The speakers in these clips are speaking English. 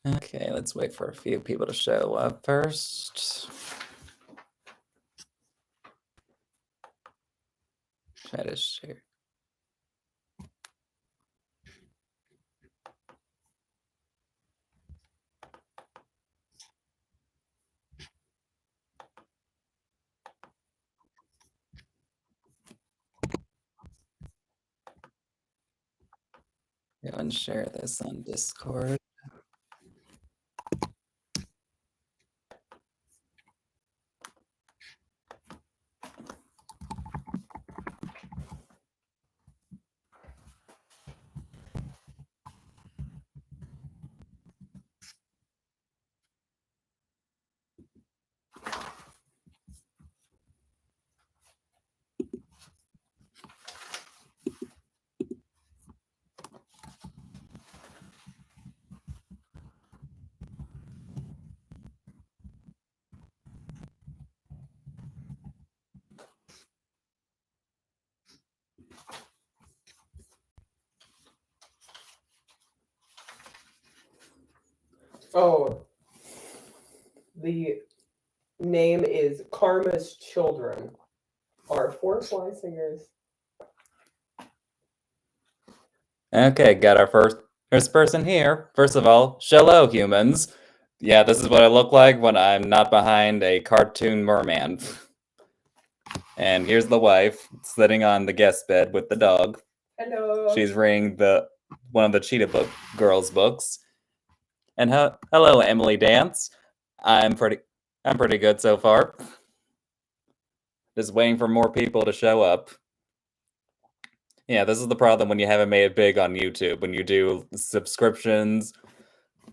Okay, let's wait for a few people to show up first. Try to share. Go and share this on Discord. Oh, the name is Karma's Children. Are 4 fly singers. Okay, got our first person here. First of all, hello, humans. Yeah, this is what I look like when I'm not behind a cartoon merman. And here's the wife sitting on the guest bed with the dog. Hello. She's reading one of the Cheetah Girls books. And hello, Emily Dance. I'm pretty good so far. Just waiting for more people to show up. Yeah, this is the problem when you haven't made it big on YouTube. When you do subscriptions,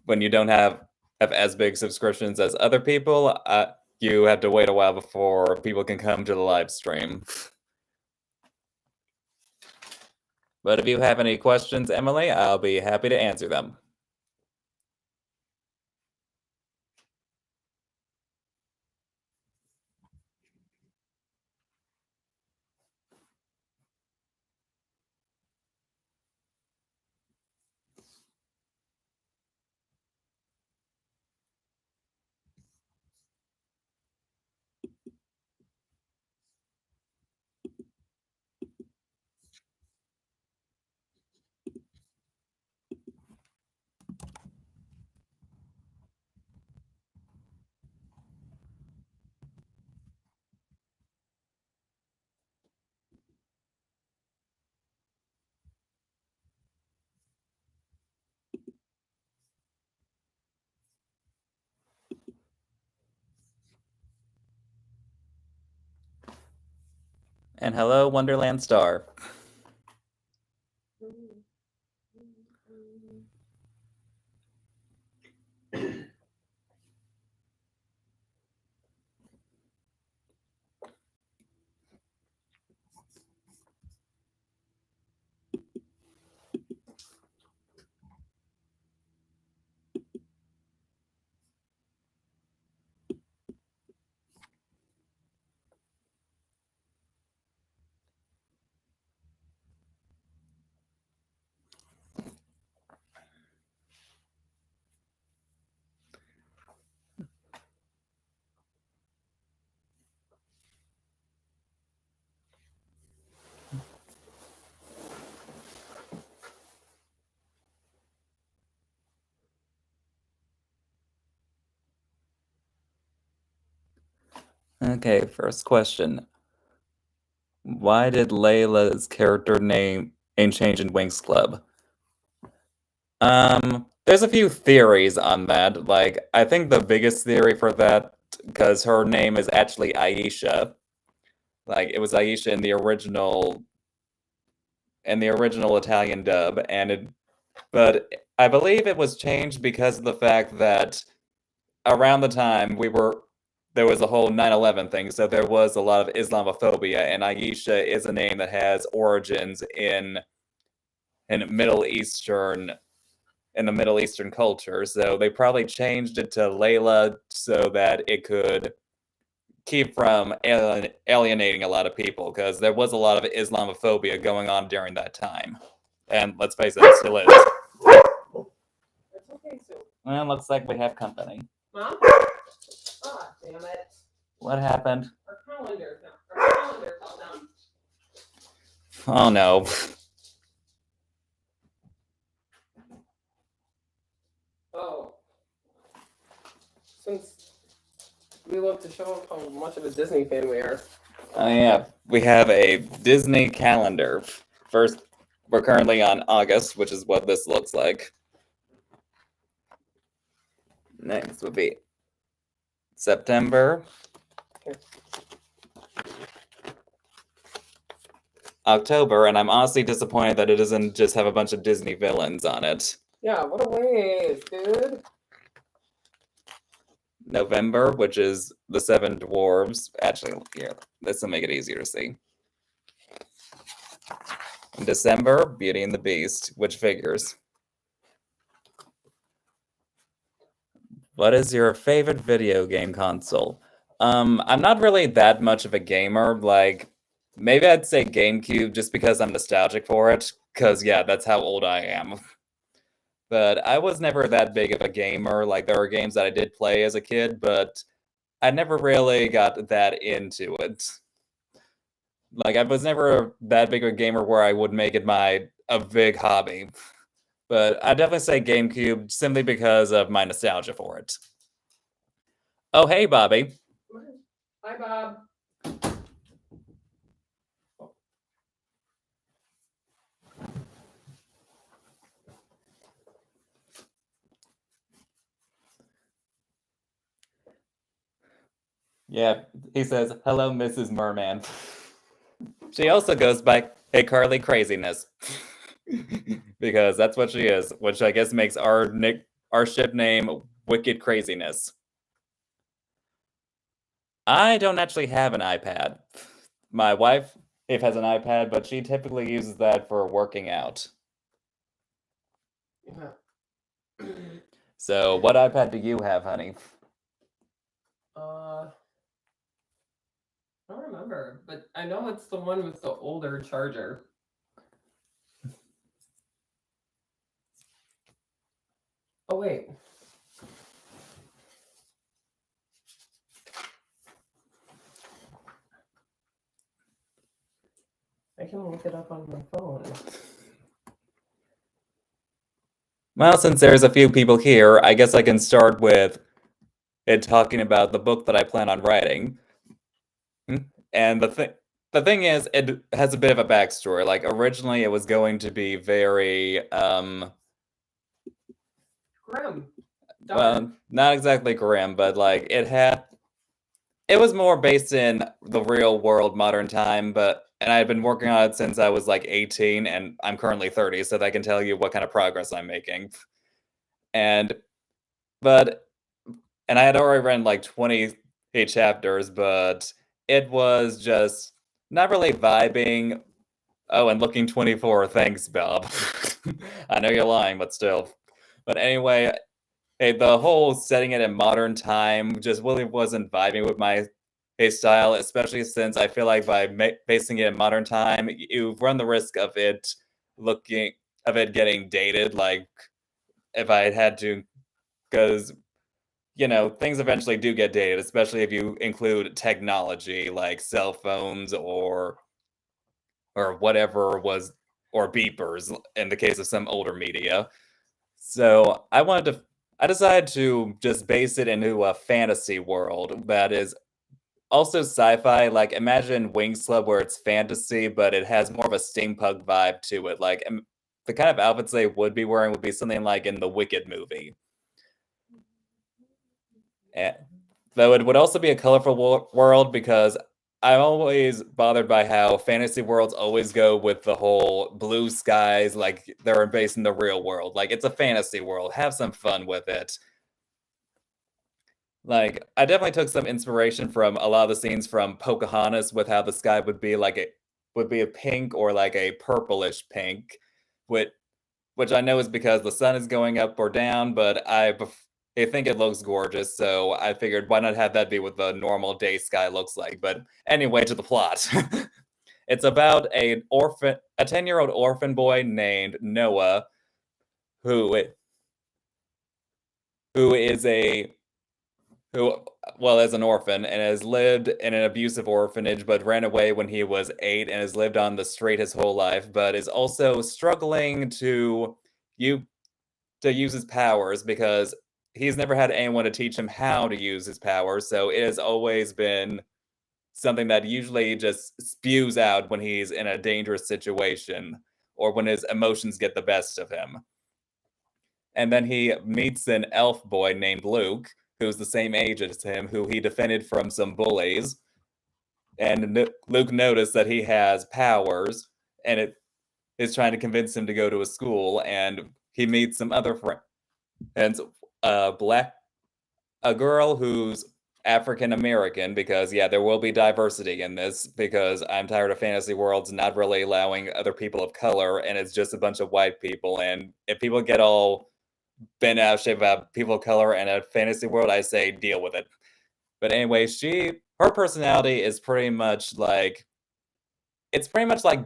when you don't have as big subscriptions as other people, you have to wait a while before people can come to the live stream. But if you have any questions, Emily, I'll be happy to answer them. And hello, Wonderland Star. Okay, first question. Why did Layla's character name change in Winx Club? There's a few theories on that. Like, I think the biggest theory for that, because her name is actually Aisha. Like, it was Aisha in the original Italian dub, but I believe it was changed because of the fact that around the time there was a whole 9/11 thing, so there was a lot of Islamophobia, and Aisha is a name that has origins in Middle Eastern culture, so they probably changed it to Layla so that it could keep from alienating a lot of people, because there was a lot of Islamophobia going on during that time. And let's face it, it still is. That's okay, so Well, looks like we have company. Mom? Ah, damn it. What happened? Our calendar fell down. Oh no. Oh. Since we love to show off how much of a Disney fan we are. Oh yeah, we have a Disney calendar. First, we're currently on August, which is what this looks like. Next would be September. Here. October, and I'm honestly disappointed that it doesn't just have a bunch of Disney villains on it. Yeah, what a waste, dude. November, which is the Seven Dwarves. Actually, here, this will make it easier to see. In December, Beauty and the Beast, which figures. What is your favorite video game console? I'm not really that much of a gamer. Like, maybe I'd say GameCube just because I'm nostalgic for it. Because, yeah, that's how old I am. But I was never that big of a gamer. Like, there are games that I did play as a kid, but I never really got that into it. Like, I was never that big of a gamer where I would make it a big hobby. But I definitely say GameCube simply because of my nostalgia for it. Oh, hey, Bobby. Hi, Bob. Yeah, he says, hello, Mrs. Merman. She also goes by, hey, Carly Craziness. Because that's what she is, which I guess makes our ship name Wicked Craziness. I don't actually have an iPad. My wife, Eve, has an iPad, but she typically uses that for working out. Yeah. So, what iPad do you have, honey? I don't remember, but I know it's the one with the older charger. Oh, wait. I can look it up on my phone. Well, since there's a few people here, I guess I can start with it talking about the book that I plan on writing. And the thing is, it has a bit of a backstory. Like, originally it was going to be very Grim. Dark. well, not exactly grim, but like it was more based in the real world, modern time, and I've been working on it since I was like 18, and I'm currently 30, so that can tell you what kind of progress I'm making. And I had already read like 28 chapters, but it was just not really vibing. Oh, and looking 24. Thanks, Bob. I know you're lying, but still. But anyway, hey, the whole setting it in modern time just really wasn't vibing with my style, especially since I feel like by basing it in modern time, you run the risk of it getting dated. Like if I had to, because things eventually do get dated, especially if you include technology like cell phones or whatever was, or beepers in the case of some older media. So I decided to just base it into a fantasy world that is also sci-fi. Like imagine Wings Club where it's fantasy, but it has more of a steampunk vibe to it. Like the kind of outfits they would be wearing would be something like in the Wicked movie. Though it would also be a colorful world because I'm always bothered by how fantasy worlds always go with the whole blue skies, like they're based in the real world. Like it's a fantasy world. Have some fun with it. Like I definitely took some inspiration from a lot of the scenes from Pocahontas with how the sky would be a pink or like a purplish pink, which I know is because the sun is going up or down, but I think it looks gorgeous, so I figured why not have that be what the normal day sky looks like. But anyway, to the plot. It's about a 10-year-old orphan boy named Noah, who who is an orphan and has lived in an abusive orphanage, but ran away when he was 8 and has lived on the street his whole life, but is also struggling to use his powers because he's never had anyone to teach him how to use his powers. So it has always been something that usually just spews out when he's in a dangerous situation or when his emotions get the best of him. And then he meets an elf boy named Luke, who's the same age as him, who he defended from some bullies. And Luke noticed that he has powers, and it is trying to convince him to go to a school. And he meets some other friends, a girl who's African American, because there will be diversity in this, because I'm tired of fantasy worlds not really allowing other people of color, and it's just a bunch of white people. And if people get all bent out of shape about people of color in a fantasy world, I say deal with it. But anyway, her personality is pretty much like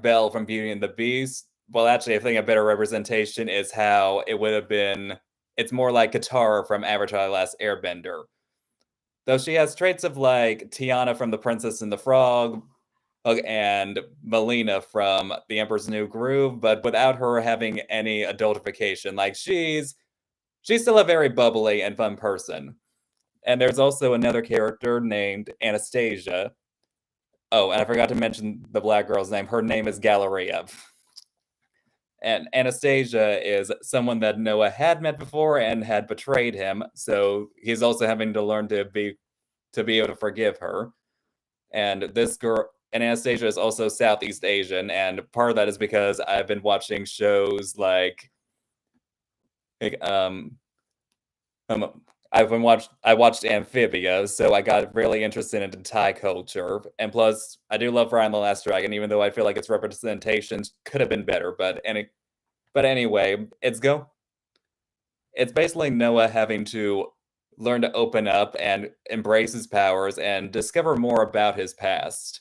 Belle from Beauty and the Beast. Well, actually, I think a better representation is how it would have been. It's more like Katara from Avatar: The Last Airbender. Though she has traits of like Tiana from The Princess and the Frog and Melina from The Emperor's New Groove, but without her having any adultification. Like she's still a very bubbly and fun person. And there's also another character named Anastasia. Oh, and I forgot to mention the black girl's name. Her name is Galleria. And Anastasia is someone that Noah had met before and had betrayed him, so he's also having to learn to be able to forgive her. And this girl, and Anastasia is also Southeast Asian, and part of that is because I've been watching shows like I watched Amphibia, so I got really interested into Thai culture. And plus, I do love Raya and the Last Dragon, even though I feel like its representations could have been better. But anyway, it's basically Noah having to learn to open up and embrace his powers and discover more about his past.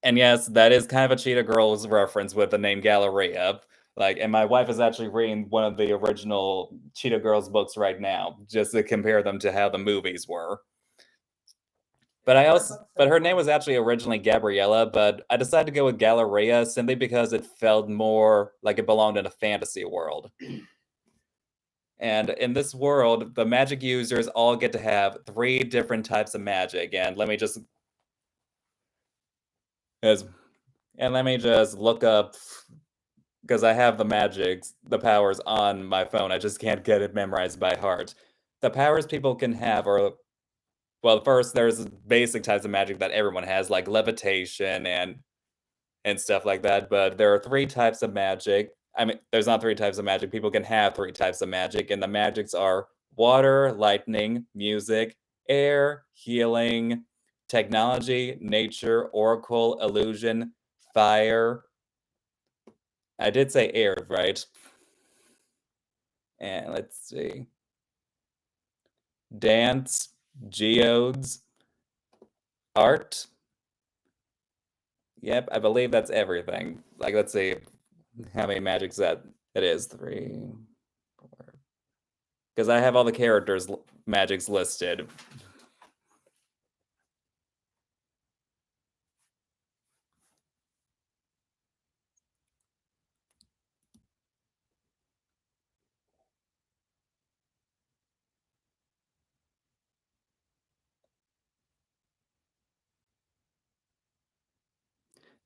And yes, that is kind of a Cheetah Girls reference with the name Galleria. And my wife is actually reading one of the original Cheetah Girls books right now, just to compare them to how the movies were. But her name was actually originally Gabriella, but I decided to go with Galleria simply because it felt more like it belonged in a fantasy world. And in this world, the magic users all get to have 3 different types of magic. And let me just look up, because I have the powers on my phone. I just can't get it memorized by heart. The powers people can have are, well, first there's basic types of magic that everyone has, like levitation and stuff like that. But there are 3 types of magic. I mean, there's not 3 types of magic. People can have 3 types of magic, and the magics are water, lightning, music, air, healing, technology, nature, oracle, illusion, fire. I did say air, right? And let's see. Dance, geodes, art. Yep, I believe that's everything. Let's see how many magics that it is. 3, 4. Because I have all the characters' magics listed.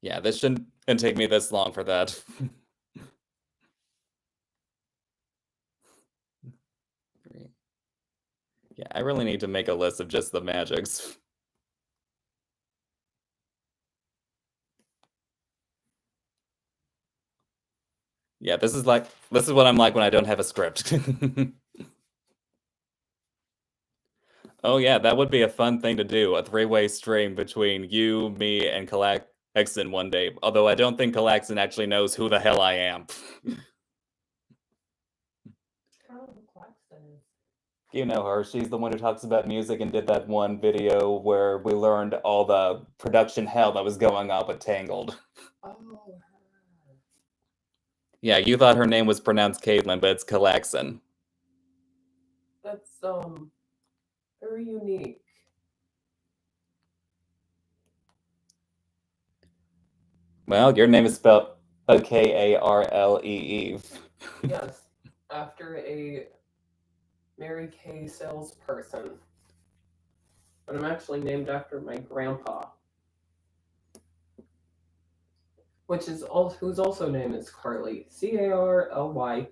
Yeah, this shouldn't take me this long for that. Yeah, I really need to make a list of just the magics. Yeah, this is what I'm like when I don't have a script. Oh yeah, that would be a fun thing to do, a 3-way stream between you, me, and Calaxon one day. Although I don't think Calaxon actually knows who the hell I am. You know her. She's the one who talks about music and did that one video where we learned all the production hell that was going on with Tangled. Oh. Yeah, you thought her name was pronounced Caitlin, but it's Calaxon. very unique. Well, your name is spelled Karlee. Yes, after a Mary Kay salesperson. But I'm actually named after my grandpa, whose also name is Carly. Carly.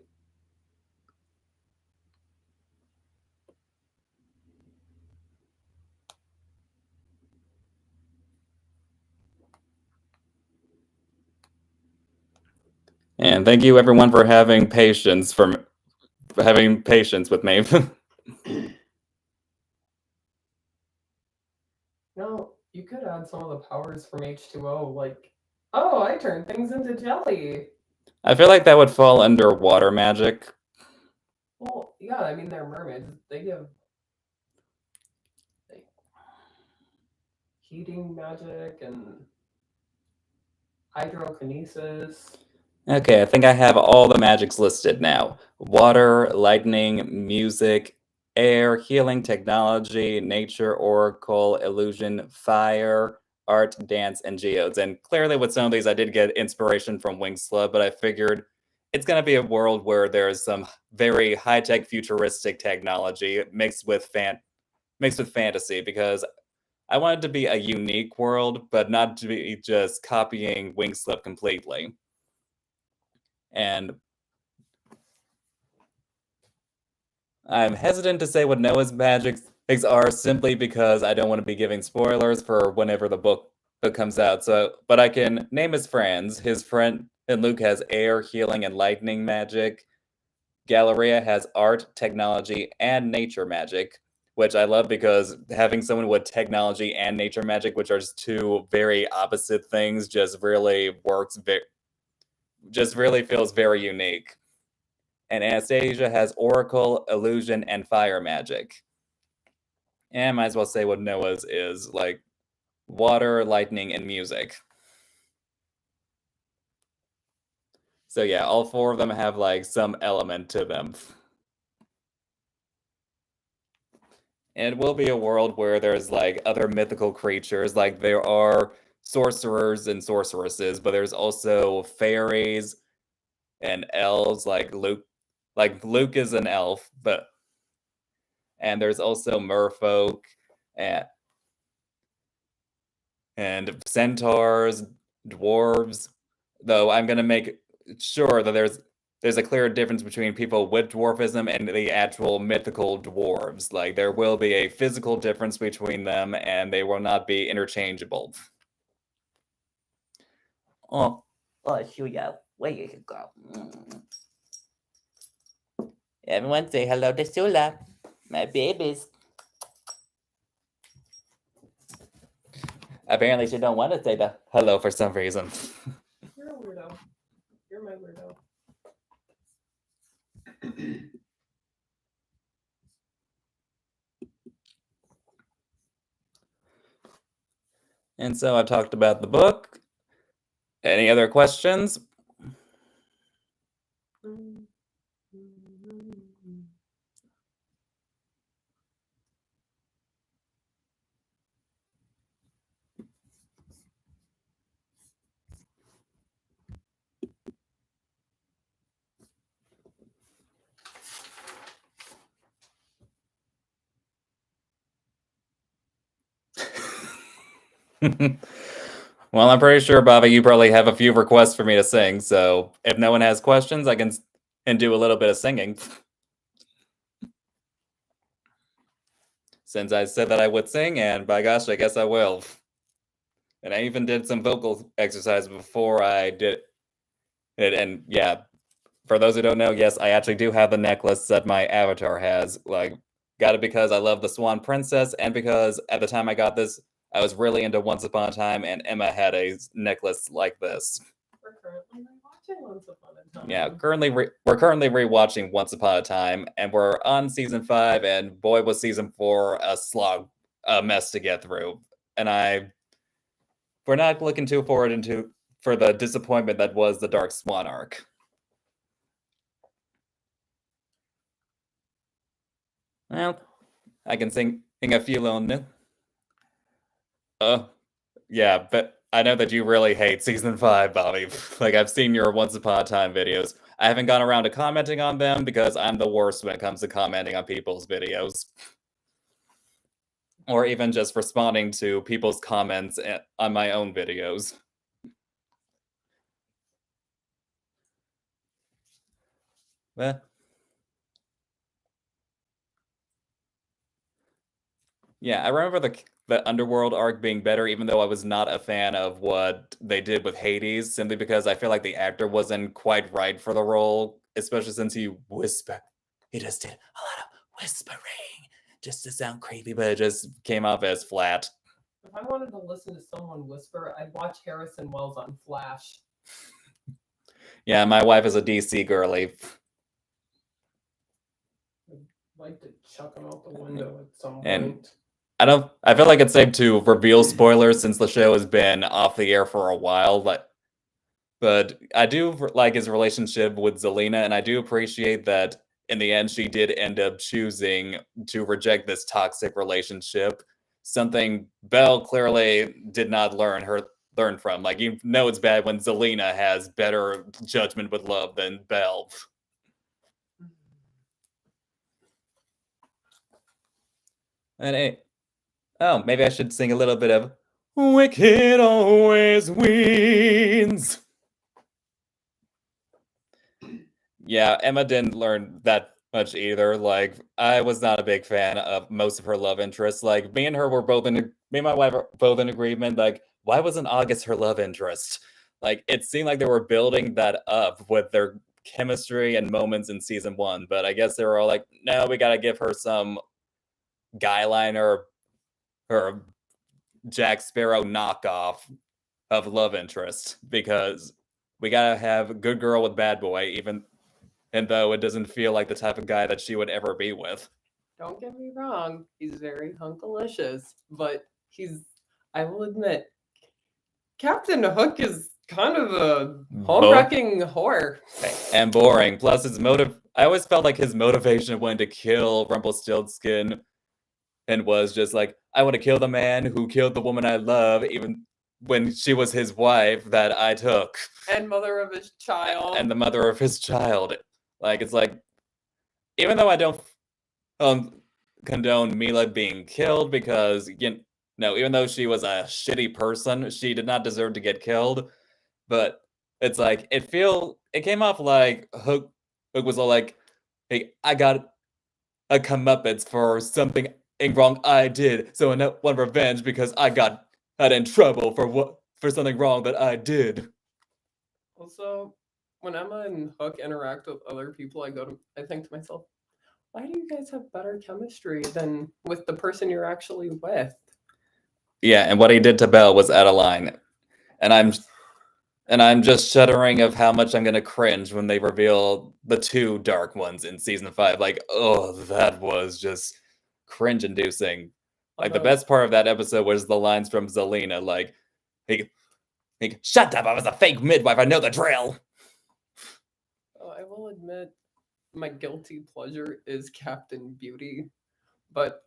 And thank you everyone for having patience with me. No, you could add some of the powers from H2O, like, oh, I turn things into jelly. I feel like that would fall under water magic. Well, yeah, I mean, they're mermaids. They give like heating magic and hydrokinesis. Okay, I think I have all the magics listed now. Water, lightning, music, air, healing, technology, nature, oracle, illusion, fire, art, dance, and geodes. And clearly with some of these I did get inspiration from Wings Club, but I figured it's going to be a world where there's some very high-tech futuristic technology mixed with fantasy, because I want it to be a unique world, but not to be just copying Wings Club completely. And I'm hesitant to say what Noah's magics are simply because I don't want to be giving spoilers for whenever the book comes out. But I can name his friends. His friend and Luke has air, healing, and lightning magic. Galleria has art, technology, and nature magic, which I love because having someone with technology and nature magic, which are just two very opposite things, just really feels very unique. And Anastasia has oracle, illusion, and fire magic. And I might as well say what Noah's is, like water, lightning, and music. So yeah, all four of them have like some element to them. And it will be a world where there's like other mythical creatures, like there are sorcerers and sorceresses, but there's also fairies and elves, like Luke. Like Luke is an elf, and there's also merfolk and centaurs, dwarves. Though I'm gonna make sure that there's a clear difference between people with dwarfism and the actual mythical dwarves. Like there will be a physical difference between them, and they will not be interchangeable. Oh, Shuya, where you can go? Everyone say hello to Sula, my babies. Apparently, she don't want to say the hello for some reason. You're a weirdo. You're my weirdo. And so I've talked about the book. Any other questions? Well, I'm pretty sure, Bobby, you probably have a few requests for me to sing, so if no one has questions, I can do a little bit of singing. Since I said that I would sing, and by gosh, I guess I will. And I even did some vocal exercise before I did it, and yeah, for those who don't know, yes, I actually do have the necklace that my avatar has. Like, got it because I love the Swan Princess, and because at the time I got this, I was really into Once Upon a Time, and Emma had a necklace like this. We're currently rewatching Once Upon a Time. Yeah, we're currently rewatching Once Upon a Time, and we're on season 5, and boy was season 4 a slog, a mess to get through. And we're not looking too forward for the disappointment that was the Dark Swan arc. Well, I can sing a few little yeah, but I know that you really hate season 5, Bobby. Like, I've seen your Once Upon a Time videos. I haven't gone around to commenting on them because I'm the worst when it comes to commenting on people's videos. Or even just responding to people's comments on my own videos. Eh. Yeah, I remember the Underworld arc being better, even though I was not a fan of what they did with Hades, simply because I feel like the actor wasn't quite right for the role, especially since he whispered. He just did a lot of whispering just to sound creepy, but it just came off as flat. If I wanted to listen to someone whisper, I'd watch Harrison Wells on Flash. Yeah, my wife is a DC girly. I'd like to chuck him out the window at some And point. I feel like it's safe to reveal spoilers since the show has been off the air for a while, but I do like his relationship with Zelina, and I do appreciate that in the end she did end up choosing to reject this toxic relationship. Something Belle clearly did not learn from. Like, you know it's bad when Zelina has better judgment with love than Belle. And oh, maybe I should sing a little bit of Wicked Always Wins. Yeah, Emma didn't learn that much either. Like, I was not a big fan of most of her love interests. Like, me and my wife are both in agreement. Like, why wasn't August her love interest? Like, it seemed like they were building that up with their chemistry and moments in season 1, but I guess they were all like, no, we gotta give her some guy liner or Jack Sparrow knockoff of love interest because we gotta have a good girl with bad boy, even and though it doesn't feel like the type of guy that she would ever be with. Don't get me wrong, he's very hunkalicious, but I will admit, Captain Hook is kind of a home-wrecking whore. And boring. Plus, I always felt like his motivation when to kill Rumpelstiltskin and was just like, I want to kill the man who killed the woman I love, even when she was his wife that I took. And mother of his child. And the mother of his child. Like, it's like, even though I don't condone Mila being killed because, even though she was a shitty person, she did not deserve to get killed. But it's like, it came off like Hook was all like, hey, I got a comeuppance for something wrong I did, so I want revenge because I got in trouble for something wrong that I did. Also, when Emma and Hook interact with other people, I think to myself, why do you guys have better chemistry than with the person you're actually with? Yeah, and what he did to Belle was out of line. And I'm just shuddering of how much I'm gonna cringe when they reveal the 2 dark ones in season 5. Like, oh, that was just cringe-inducing. Like, the best part of that episode was the lines from Zelina, like, hey, shut up, I was a fake midwife, I know the drill! I will admit, my guilty pleasure is Captain Beauty, but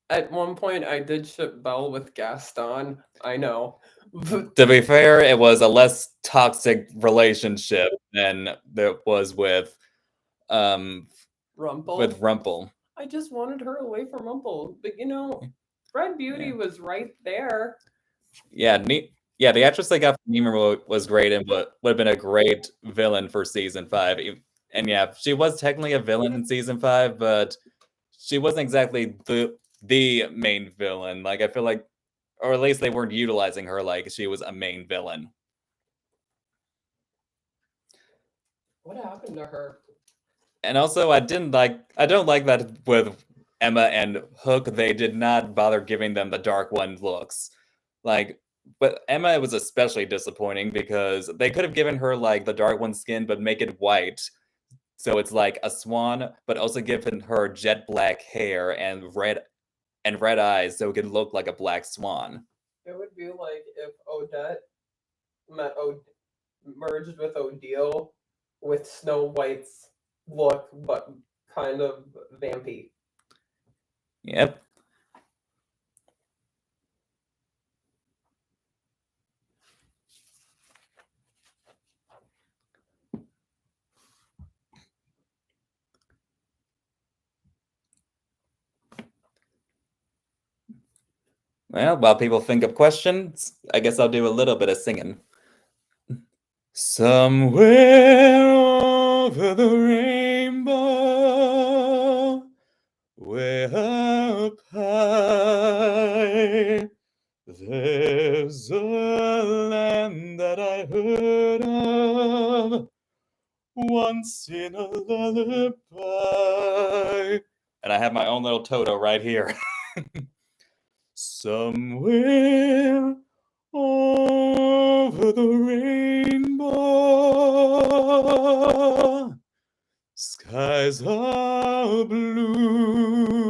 at one point I did ship Belle with Gaston, I know. To be fair, it was a less toxic relationship than there was with Rumple. I just wanted her away from Rumple, but Red Beauty was right there. Yeah, the actress they got from Nemo was great and would have been a great villain for season 5. And yeah, she was technically a villain in season 5, but she wasn't exactly the main villain. Like, I feel like, or at least they weren't utilizing her like she was a main villain. What happened to her? And also, I don't like that with Emma and Hook, they did not bother giving them the Dark One looks. Like, but Emma, it was especially disappointing because they could have given her like the Dark One skin, but make it white. So it's like a swan, but also given her jet black hair and red eyes so it could look like a black swan. It would be like if Odette merged with Odile with Snow White's look, but kind of vampy. Yep. Well, while people think of questions, I guess I'll do a little bit of singing. Somewhere over the rainbow, way up high, there's a land that I heard of once in a lullaby. And I have my own little Toto right here. Somewhere over the rainbow, skies are blue,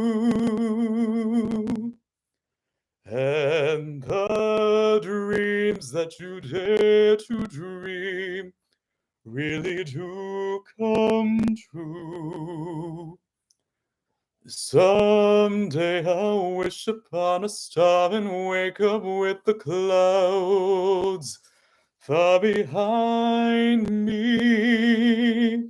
and the dreams that you dare to dream really do come true. Someday I'll wish upon a star and wake up with the clouds far behind me,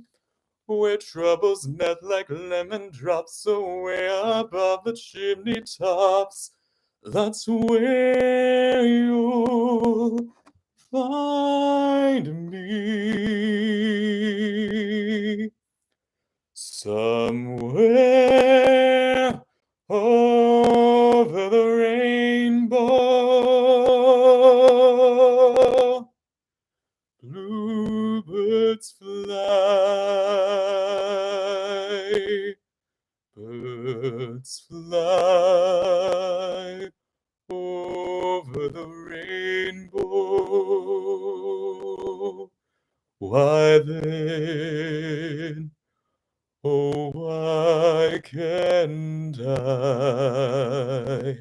where troubles melt like lemon drops away above the chimney tops. That's where you'll find me. Somewhere over the rainbow, bluebirds fly, birds fly over the rainbow. Why then, oh, why can't I?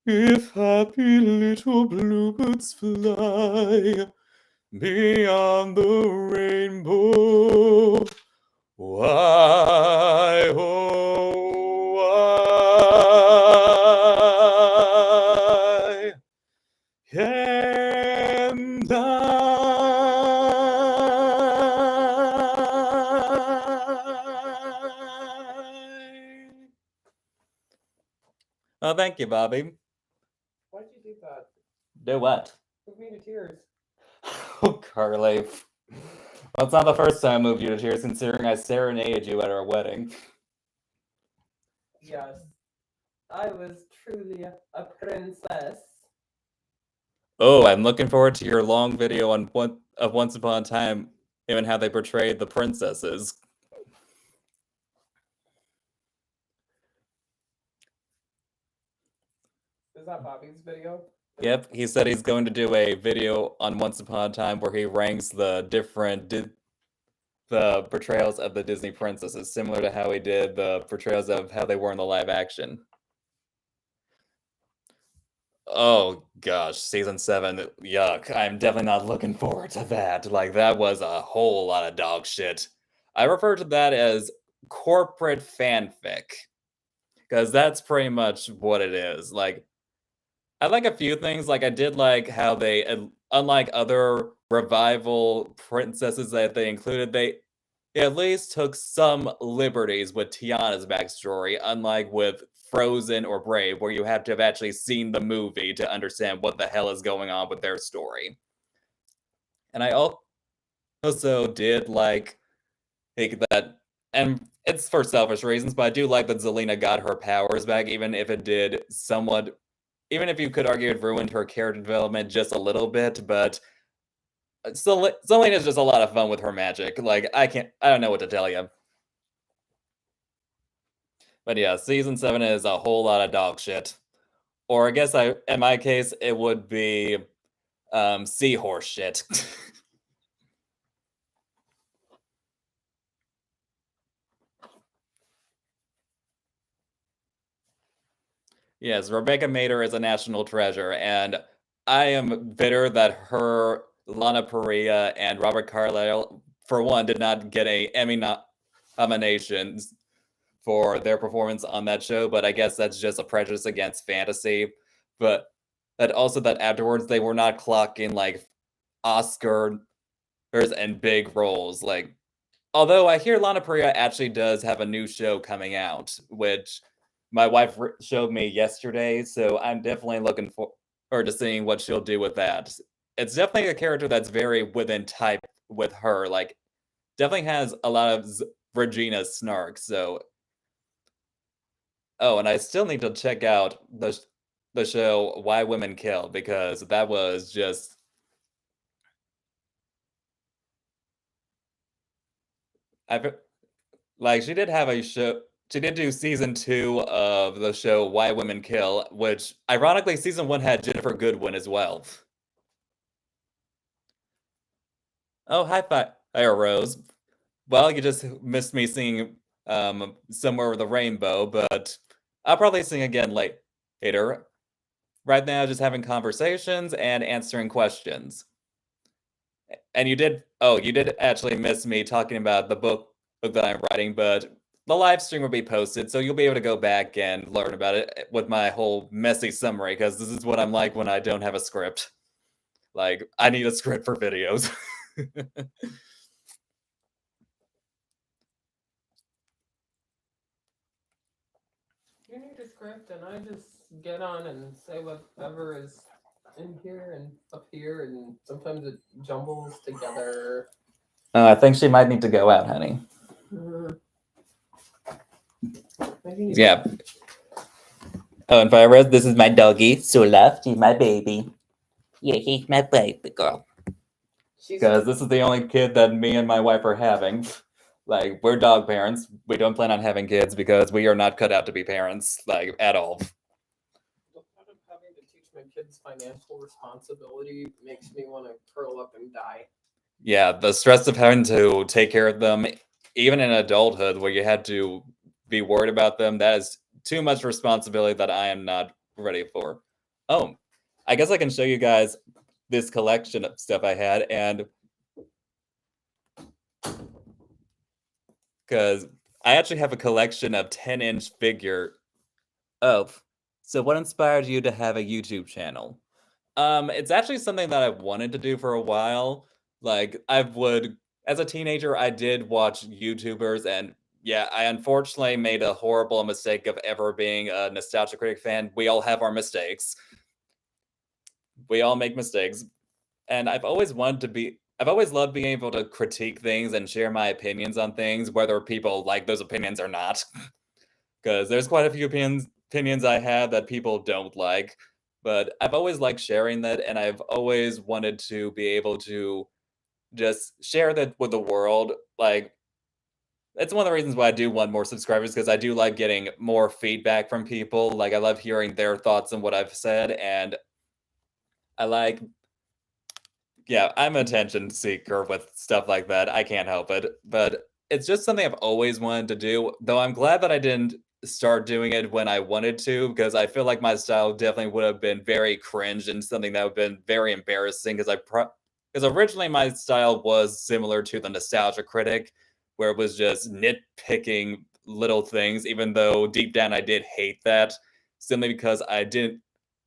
If happy little bluebirds fly beyond the rainbow, why, oh, why can't I? Oh, thank you, Bobby. Why'd you do that? Do what? Move me to tears. Oh, Carly. Well, it's not the first time I moved you to tears, considering I serenaded you at our wedding. Yes, I was truly a princess. Oh, I'm looking forward to your long video on Once Upon a Time, and how they portrayed the princesses. Is that Bobby's video? Yep, he said he's going to do a video on Once Upon a Time where he ranks the different the portrayals of the Disney princesses, similar to how he did the portrayals of how they were in the live action. Oh gosh, season 7, yuck. I'm definitely not looking forward to that. Like, that was a whole lot of dog shit. I refer to that as corporate fanfic, because that's pretty much what it is. Like, I like a few things. Like, I did like how they, unlike other revival princesses that they included, they at least took some liberties with Tiana's backstory, unlike with Frozen or Brave, where you have to have actually seen the movie to understand what the hell is going on with their story. And I also did like that, and it's for selfish reasons, but I do like that Zelina got her powers back, even if it did somewhat, even if you could argue it ruined her character development just a little bit, but Zelina's just a lot of fun with her magic. Like, I don't know what to tell you. But yeah, season 7 is a whole lot of dog shit. Or I guess in my case, it would be seahorse shit. Yes, Rebecca Mader is a national treasure, and I am bitter that her, Lana Parrilla, and Robert Carlyle, for one, did not get a Emmy nominations for their performance on that show, but I guess that's just a prejudice against fantasy. But that afterwards they were not clocking like Oscars and big roles. Like, although I hear Lana Parrilla actually does have a new show coming out, which my wife showed me yesterday, so I'm definitely looking forward to seeing what she'll do with that. It's definitely a character that's very within type with her. Like, definitely has a lot of Regina snark. So, oh, and I still need to check out the show Why Women Kill because that was just I like she did have a show. She did do season 2 of the show Why Women Kill, which ironically season 1 had Jennifer Goodwin as well. Oh, hi, Fire Rose. Well, you just missed me singing Somewhere with a Rainbow, but I'll probably sing again later. Right now, just having conversations and answering questions. And you did actually miss me talking about the book that I'm writing, but the live stream will be posted, so you'll be able to go back and learn about it with my whole messy summary, because this is what I'm like when I don't have a script. Like, I need a script for videos. You need a script, and I just get on and say whatever is in here and up here, and sometimes it jumbles together. I think she might need to go out, honey. Yeah. Oh, and Fire, this is my doggy, Sula. She's my baby. Yeah, he's my baby girl. Because this is the only kid that me and my wife are having. Like, we're dog parents. We don't plan on having kids because we are not cut out to be parents, like, at all. The thought of having to teach my kids financial responsibility makes me want to curl up and die. Yeah, the stress of having to take care of them, even in adulthood, where you had to be worried about them, that is too much responsibility that I am not ready for. Oh, I guess I can show you guys this collection of stuff I had, and because I actually have a collection of 10-inch figure. Oh, so what inspired you to have a YouTube channel? It's actually something that I've wanted to do for a while. Like, as a teenager, I did watch YouTubers, and yeah, I unfortunately made a horrible mistake of ever being a Nostalgia Critic fan. We all have our mistakes. We all make mistakes. And I've always loved being able to critique things and share my opinions on things, whether people like those opinions or not. Because there's quite a few opinions I have that people don't like. But I've always liked sharing that, and I've always wanted to be able to just share that with the world. Like, that's one of the reasons why I do want more subscribers, because I do like getting more feedback from people. Like, I love hearing their thoughts on what I've said, and I like yeah, I'm an attention seeker with stuff like that. I can't help it. But it's just something I've always wanted to do, though I'm glad that I didn't start doing it when I wanted to, because I feel like my style definitely would have been very cringe and something that would have been very embarrassing, because originally my style was similar to the Nostalgia Critic, where it was just nitpicking little things, even though deep down I did hate that, simply because I didn't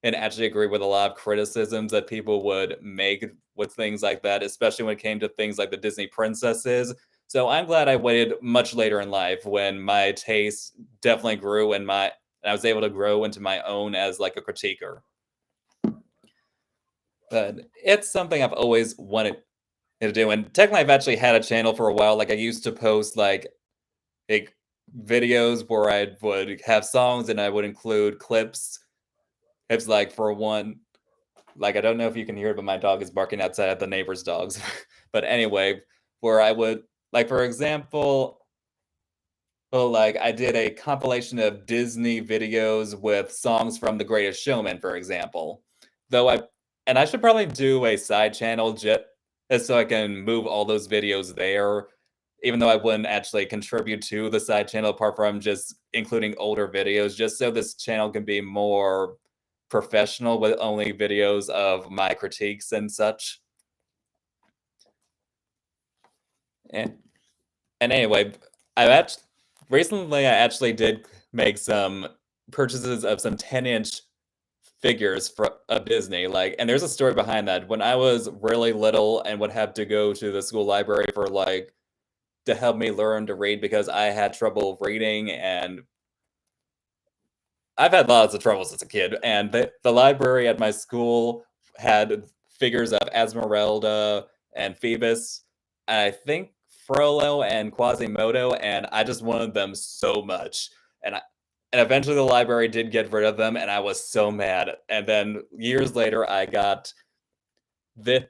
and actually agree with a lot of criticisms that people would make with things like that, especially when it came to things like the Disney princesses. So I'm glad I waited much later in life when my taste definitely grew and I was able to grow into my own as like a critiquer. But it's something I've always wanted to do. And technically I've actually had a channel for a while. Like, I used to post like videos where I would have songs and I would include clips. It's like, for one, like, I don't know if you can hear it, but my dog is barking outside at the neighbor's dogs. But anyway, where I would, like, for example, well, like, I did a compilation of Disney videos with songs from The Greatest Showman, for example. Though I should probably do a side channel just so I can move all those videos there, even though I wouldn't actually contribute to the side channel apart from just including older videos, just so this channel can be more professional with only videos of my critiques and such. And anyway, recently I actually did make some purchases of some 10-inch figures of Disney. Like, and there's a story behind that. When I was really little and would have to go to the school library for like to help me learn to read because I had trouble reading, and I've had lots of troubles as a kid, and the library at my school had figures of Esmeralda and Phoebus, and I think Frollo and Quasimodo, and I just wanted them so much. And eventually the library did get rid of them, and I was so mad. And then years later, I got the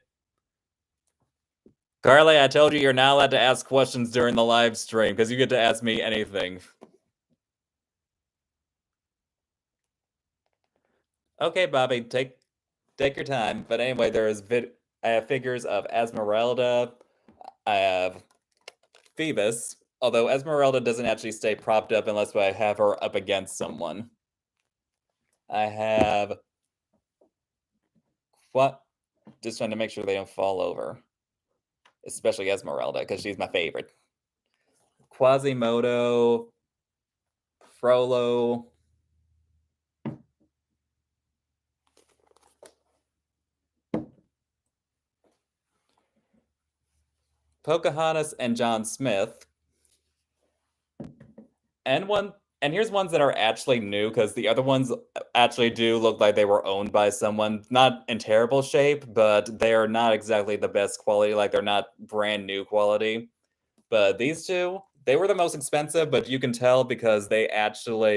Carly, I told you you're not allowed to ask questions during the live stream because you get to ask me anything. Okay, Bobby, take your time. But anyway, I have figures of Esmeralda. I have Phoebus, although Esmeralda doesn't actually stay propped up unless I have her up against someone. I have what? Just trying to make sure they don't fall over. Especially Esmeralda, because she's my favorite. Quasimodo, Frollo, Pocahontas, and John Smith. And here's ones that are actually new, because the other ones actually do look like they were owned by someone. Not in terrible shape, but they are not exactly the best quality. Like, they're not brand new quality. But these two, they were the most expensive, but you can tell because they're actually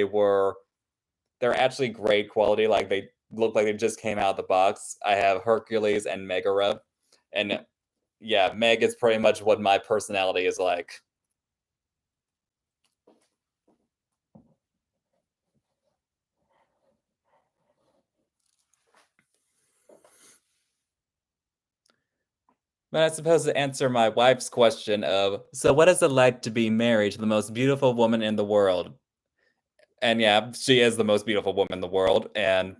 great quality. Like, they look like they just came out of the box. I have Hercules and Megara. And yeah, Meg is pretty much what my personality is like. But I suppose to answer my wife's question of, so what is it like to be married to the most beautiful woman in the world? And yeah, she is the most beautiful woman in the world, and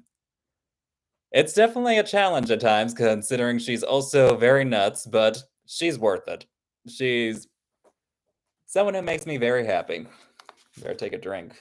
it's definitely a challenge at times, considering she's also very nuts, but she's worth it. She's someone who makes me very happy. Better take a drink.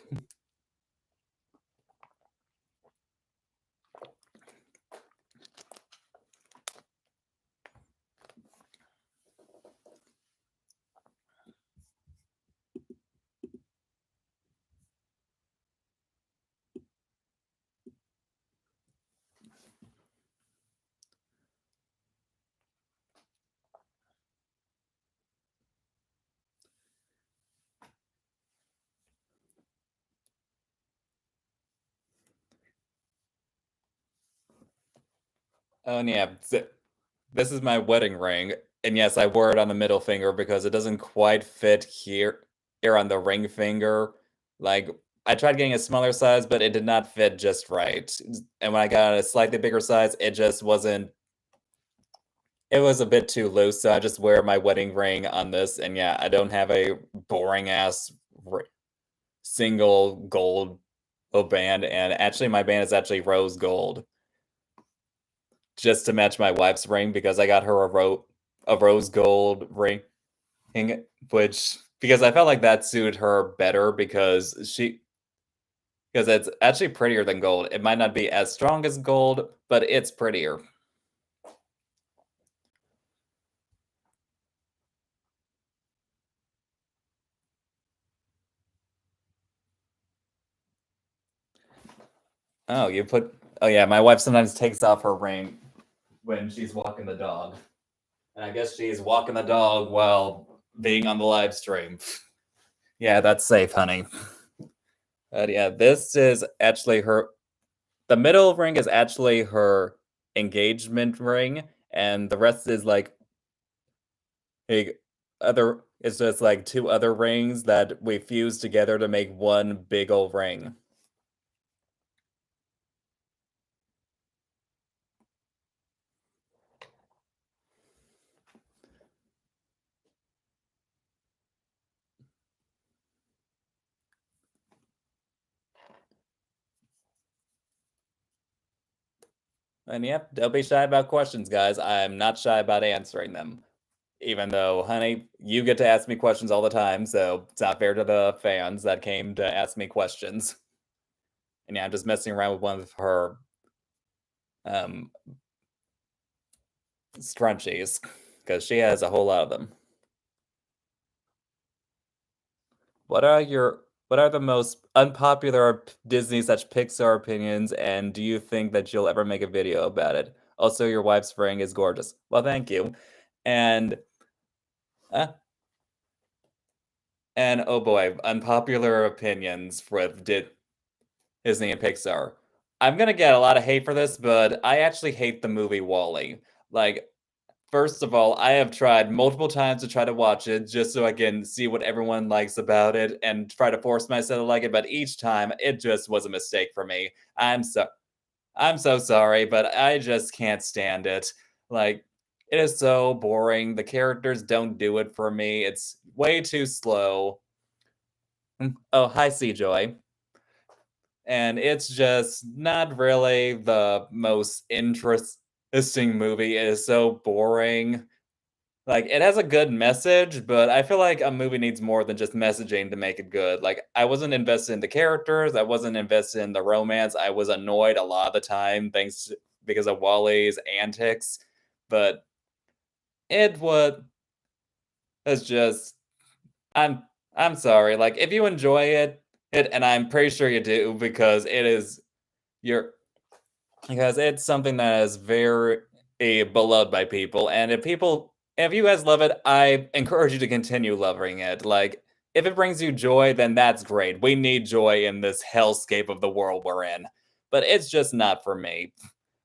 Oh, and yeah, this is my wedding ring, and yes, I wore it on the middle finger because it doesn't quite fit here on the ring finger. Like, I tried getting a smaller size, but it did not fit just right. And when I got a slightly bigger size, it just wasn't. It was a bit too loose, so I just wear my wedding ring on this, and yeah, I don't have a boring ass single gold band, and actually, my band is actually rose gold. Just to match my wife's ring because I got her a rose gold ring, which because I felt like that suited her better because it's actually prettier than gold. It might not be as strong as gold, but it's prettier. Oh, oh yeah, my wife sometimes takes off her ring when she's walking the dog. And I guess she's walking the dog while being on the live stream. Yeah, that's safe, honey. But yeah, this is actually the middle ring is actually her engagement ring, and the rest is like it's just like two other rings that we fused together to make one big old ring. And yep, don't be shy about questions, guys. I'm not shy about answering them. Even though, honey, you get to ask me questions all the time, so it's not fair to the fans that came to ask me questions. And yeah, I'm just messing around with one of her um, scrunchies, because she has a whole lot of them. What are your What are the most unpopular Disney such Pixar opinions, and do you think that you'll ever make a video about it? Also, your wife's ring is gorgeous. Well, thank you. And uh, and oh boy, unpopular opinions with Disney and Pixar. I'm gonna get a lot of hate for this, but I actually hate the movie Wall-E. Like, first of all, I have tried multiple times to try to watch it just so I can see what everyone likes about it and try to force myself to like it, but each time it just was a mistake for me. I'm so sorry, but I just can't stand it. Like, it is so boring. The characters don't do it for me. It's way too slow. Oh, hi, Joy. And it's just not really the most interesting movie. It is so boring. Like, it has a good message, but I feel like a movie needs more than just messaging to make it good. Like, I wasn't invested in the characters, I wasn't invested in the romance. I was annoyed a lot of the time because of Wally's antics. But it was just I'm I'm sorry. Like, if you enjoy it, and I'm pretty sure you do because it is your because it's something that is very beloved by people, and if you guys love it, I encourage you to continue loving it. Like, if it brings you joy, then that's great. We need joy in this hellscape of the world we're in. But it's just not for me.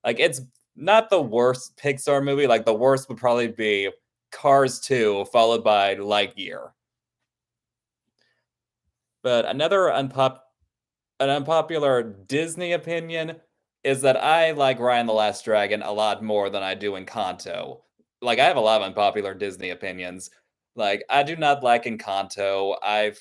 Like, it's not the worst Pixar movie. Like, the worst would probably be Cars 2, followed by Lightyear. But an unpopular Disney opinion is that I like Ryan the Last Dragon a lot more than I do Encanto. Like, I have a lot of unpopular Disney opinions. Like, I do not like Encanto. I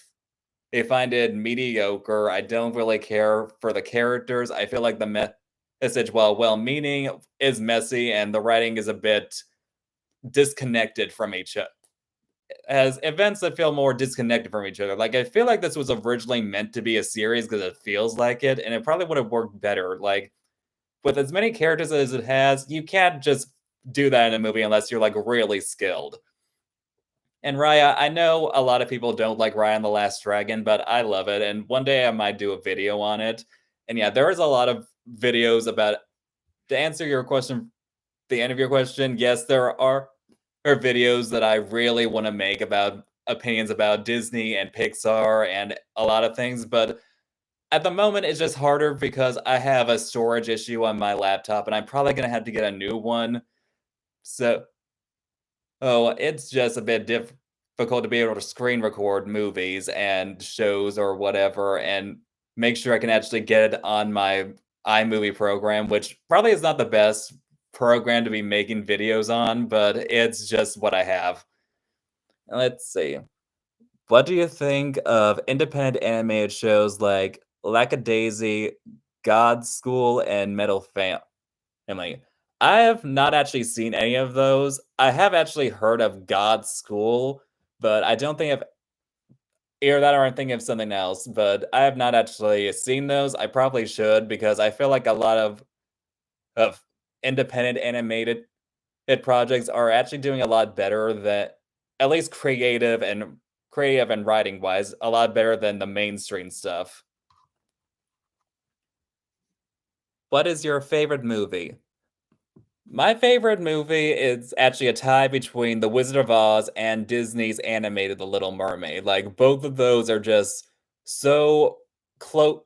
find it mediocre. I don't really care for the characters. I feel like the message, while well-meaning, is messy, and the writing is a bit disconnected from each other. Has events that feel more disconnected from each other. Like, I feel like this was originally meant to be a series because it feels like it, and it probably would have worked better. Like, with as many characters as it has, you can't just do that in a movie unless you're like really skilled. And Raya, I know a lot of people don't like Raya and the Last Dragon, but I love it. And one day I might do a video on it. And yeah, there is a lot of videos about to answer your question, the end of your question. Yes, are videos that I really want to make about opinions about Disney and Pixar and a lot of things, but at the moment it's just harder because I have a storage issue on my laptop and I'm probably going to have to get a new one. So, oh, it's just a bit difficult to be able to screen record movies and shows or whatever and make sure I can actually get it on my iMovie program, which probably is not the best program to be making videos on, but it's just what I have. Let's see. What do you think of independent animated shows like Lackadaisy, God's School, and Metal Family? I have not actually seen any of those. I have actually heard of God's School, but I don't think I've either that or I'm thinking of something else. But I have not actually seen those. I probably should because I feel like a lot of independent animated projects are actually doing a lot better than at least creative and writing wise, a lot better than the mainstream stuff. What is your favorite movie? My favorite movie is actually a tie between The Wizard of Oz and Disney's animated The Little Mermaid. Like, both of those are just so close.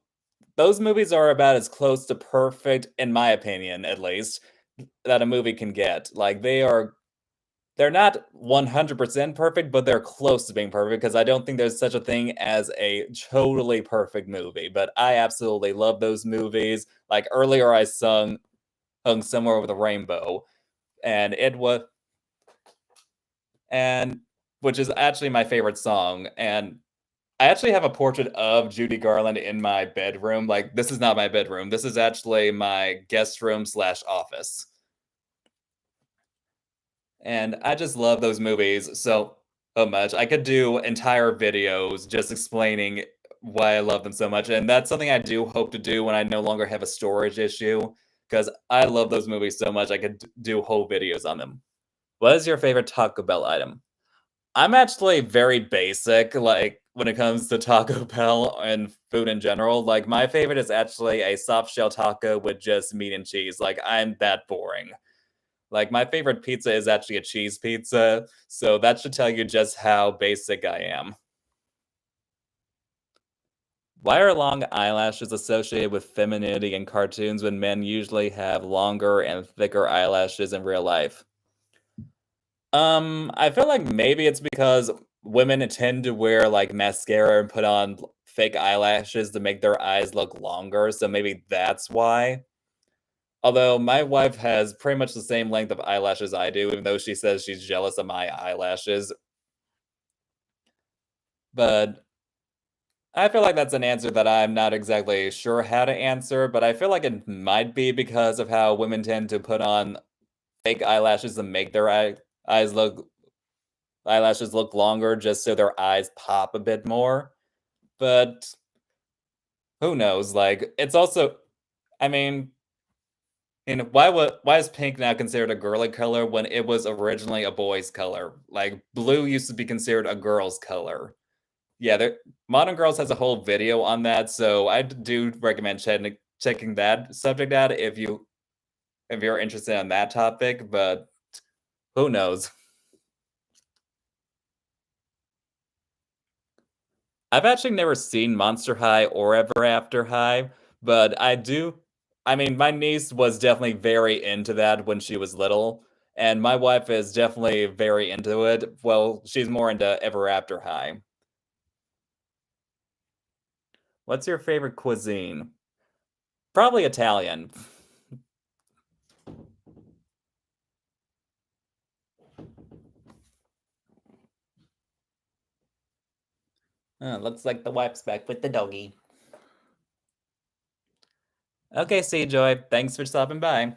Those movies are about as close to perfect, in my opinion, at least, that a movie can get. Like, they're not 100% perfect, but they're close to being perfect because I don't think there's such a thing as a totally perfect movie. But I absolutely love those movies. Like, earlier, I hung Somewhere Over the Rainbow, and it was and which is actually my favorite song. And I actually have a portrait of Judy Garland in my bedroom. Like, this is not my bedroom. This is actually my guest room slash office. And I just love those movies so much. I could do entire videos just explaining why I love them so much, and that's something I do hope to do when I no longer have a storage issue, because I love those movies so much, I could do whole videos on them. What is your favorite Taco Bell item? I'm actually very basic, like, when it comes to Taco Bell and food in general. Like, my favorite is actually a soft shell taco with just meat and cheese. Like, I'm that boring. Like, my favorite pizza is actually a cheese pizza, so that should tell you just how basic I am. Why are long eyelashes associated with femininity in cartoons when men usually have longer and thicker eyelashes in real life? I feel like maybe it's because women tend to wear like mascara and put on fake eyelashes to make their eyes look longer, so maybe that's why. Although my wife has pretty much the same length of eyelashes I do, even though she says she's jealous of my eyelashes. But I feel like that's an answer that I'm not exactly sure how to answer, but I feel like it might be because of how women tend to put on fake eyelashes to make their eyes look eyelashes look longer just so their eyes pop a bit more. But who knows? Like it's also I mean, why is pink now considered a girly color when it was originally a boy's color? Like blue used to be considered a girl's color. Yeah, Modern Girls has a whole video on that, so I do recommend checking that subject out if you're interested in that topic, but who knows? I've actually never seen Monster High or Ever After High, but I mean, my niece was definitely very into that when she was little, and my wife is definitely very into it. Well, she's more into Ever After High. What's your favorite cuisine? Probably Italian. Looks like the wife's back with the doggy. Okay, C-Joy, thanks for stopping by.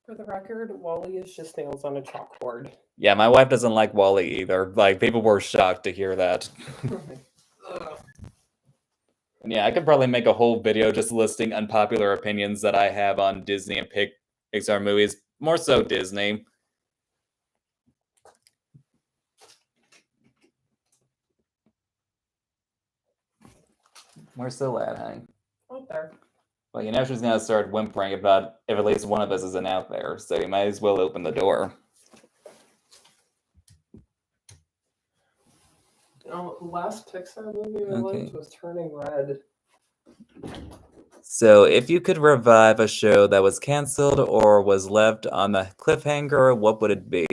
For the record, Wally is just nails on a chalkboard. Yeah, my wife doesn't like Wally either. Like, people were shocked to hear that. And yeah, I could probably make a whole video just listing unpopular opinions that I have on Disney and Pixar movies. More so Disney. Where's the lad, honey? Out there. Well, you know she's gonna start whimpering about if at least one of us isn't out there, so you might as well open the door. The last Pixar movie I liked was Turning Red. So, if you could revive a show that was canceled or was left on the cliffhanger, what would it be?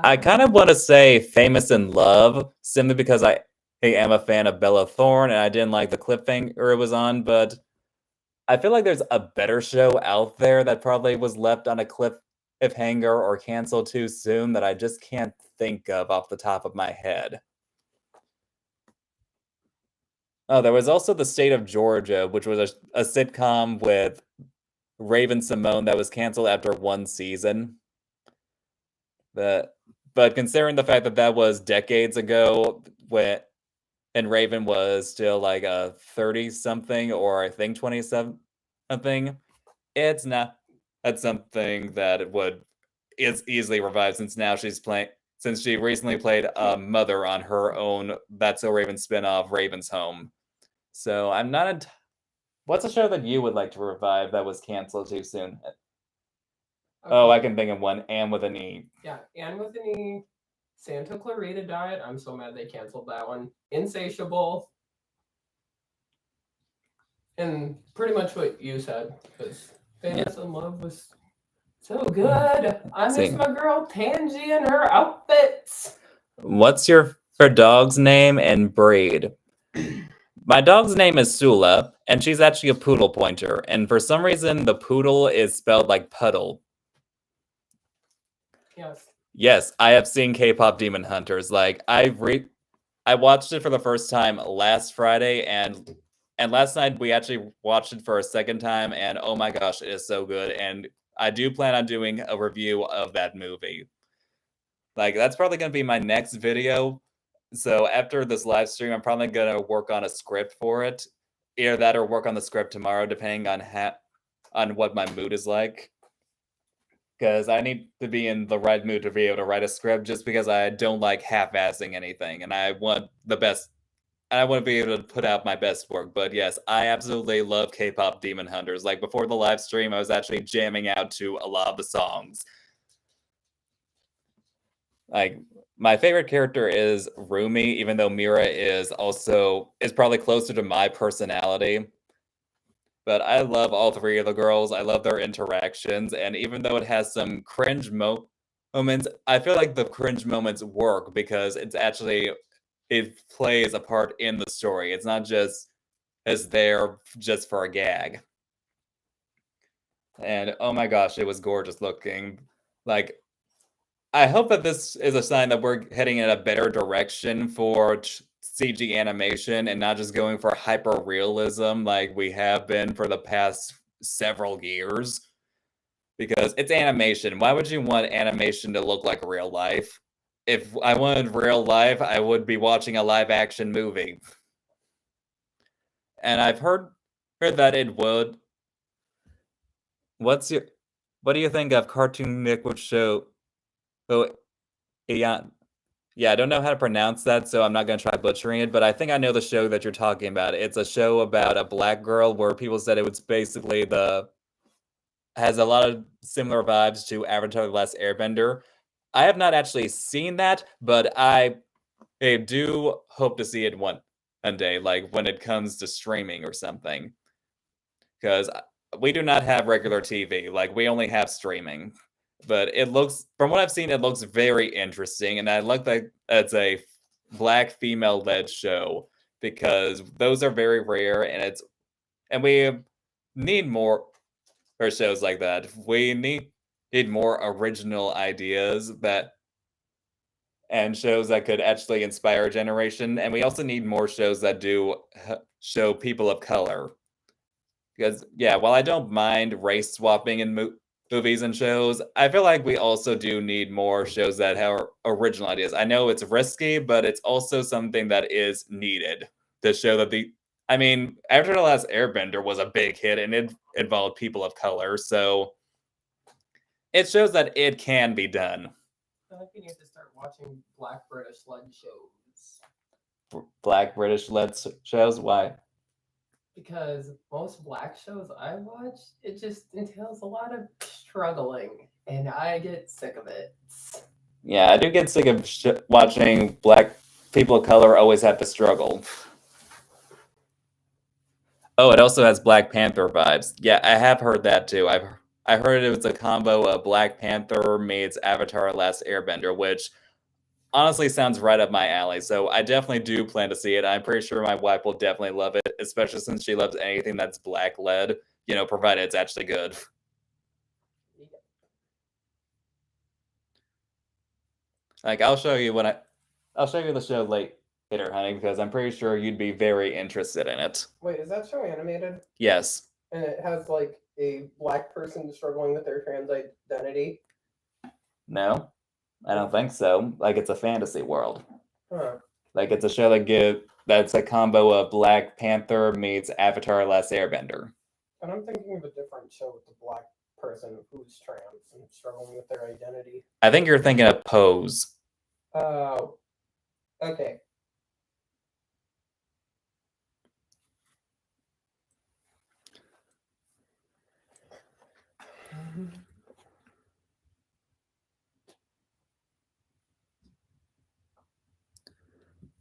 I kind of want to say Famous in Love, simply because I am a fan of Bella Thorne and I didn't like the cliffhanger it was on, but I feel like there's a better show out there that probably was left on a cliffhanger or canceled too soon that I just can't think of off the top of my head. Oh, there was also The State of Georgia, which was a sitcom with Raven Simone that was canceled after one season. But considering the fact that that was decades ago, and Raven was still like a 30 something or I think 27 something, it's not that's something that is easily revived since she recently played a mother on her own That's So Raven spinoff, Raven's Home. So I'm not. What's a show that you would like to revive that was canceled too soon? Okay. Oh, I can think of one. Anne with an E. Yeah, Anne with an E. Santa Clarita Diet. I'm so mad they canceled that one. Insatiable. And pretty much what you said. Because Famous in Love was so good. I miss my girl Tangy and her outfits. What's your dog's name and breed? My dog's name is Sula, and she's actually a poodle pointer. And for some reason, the poodle is spelled like puddle. Yes. Yes, I have seen K-pop Demon Hunters. Like I watched it for the first time last Friday, and last night we actually watched it for a second time, and oh my gosh, it is so good. And I do plan on doing a review of that movie. Like, that's probably gonna be my next video. So after this live stream, I'm probably gonna work on a script for it. Either that or work on the script tomorrow, depending on what my mood is like. Because I need to be in the right mood to be able to write a script, just because I don't like half-assing anything, and I want the best. I want to be able to put out my best work. But yes, I absolutely love K-pop Demon Hunters. Like, before the live stream, I was actually jamming out to a lot of the songs. Like, my favorite character is Rumi, even though Mira is probably closer to my personality. But I love all three of the girls. I love their interactions, and even though it has some cringe moments, I feel like the cringe moments work because it plays a part in the story. It's not just as there just for a gag. And oh my gosh, it was gorgeous looking. Like, I hope that this is a sign that we're heading in a better direction for CG animation and not just going for hyper realism like we have been for the past several years. Because it's animation. Why would you want animation to look like real life? If I wanted real life, I would be watching a live action movie. And I've heard that it would. What do you think of Cartoon Network show? Oh, yeah. Yeah, I don't know how to pronounce that, so I'm not gonna try butchering it, but I think I know the show that you're talking about. It's a show about a black girl where people said it was basically has a lot of similar vibes to Avatar: The Last Airbender. I have not actually seen that, but I do hope to see it one day, like when it comes to streaming or something. Because we do not have regular TV, like we only have streaming. But it looks, from what I've seen, it looks very interesting, and I like that it's a black female-led show because those are very rare, and we need more for shows like that. We need more original ideas and shows that could actually inspire a generation, and we also need more shows that do show people of color. Because yeah, while I don't mind race swapping in movies and shows, I feel like we also do need more shows that have original ideas. I know it's risky, but it's also something that is needed to show that I mean, After the Last Airbender was a big hit and it involved people of color, so it shows that it can be done. I think you need to start watching Black British led shows. Black British led shows? Why? Because most black shows I watch, it just entails a lot of struggling, and I get sick of it. Yeah, I do get sick of watching black people of color always have to struggle. Oh, it also has Black Panther vibes. Yeah, I have heard that too. I heard it was a combo of Black Panther meets Avatar: Last Airbender, which honestly sounds right up my alley. So I definitely do plan to see it. I'm pretty sure my wife will definitely love it, especially since she loves anything that's black led, provided it's actually good. Like, I'll show you the show later, honey, because I'm pretty sure you'd be very interested in it. Wait, is that show animated? Yes. And it has like a black person struggling with their trans identity? No, I don't think so. Like, it's a fantasy world. Huh. Like, it's a show that's a combo of Black Panther meets Avatar: Last Airbender. And I'm thinking of a different show with the black person who's trans and struggling with their identity. I think you're thinking of Pose. Oh. Okay.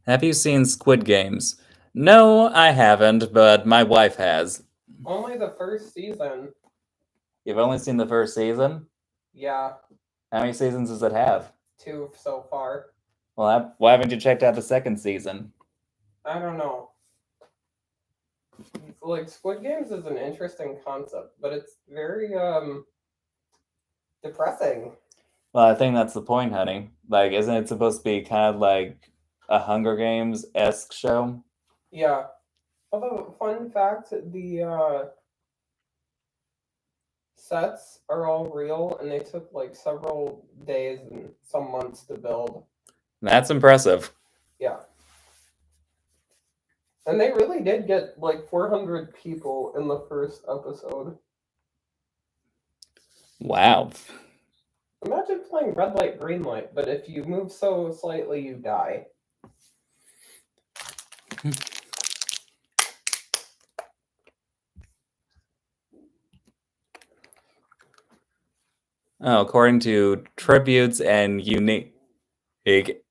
Have you seen Squid Games? No, I haven't, but my wife has. Only the first season. You've only seen the first season? Yeah. How many seasons does it have? 2 so far. Well, why haven't you checked out the second season? I don't know. Like, Squid Games is an interesting concept, but it's very depressing. Well, I think that's the point, honey. Like, isn't it supposed to be kind of like a Hunger Games-esque show? Yeah. Although, fun fact, the sets are all real, and they took like several days and some months to build. That's impressive. Yeah. And they really did get like 400 people in the first episode. Wow. Imagine playing red light, green light, but if you move so slightly, you die. Oh, according to tributes and unique, it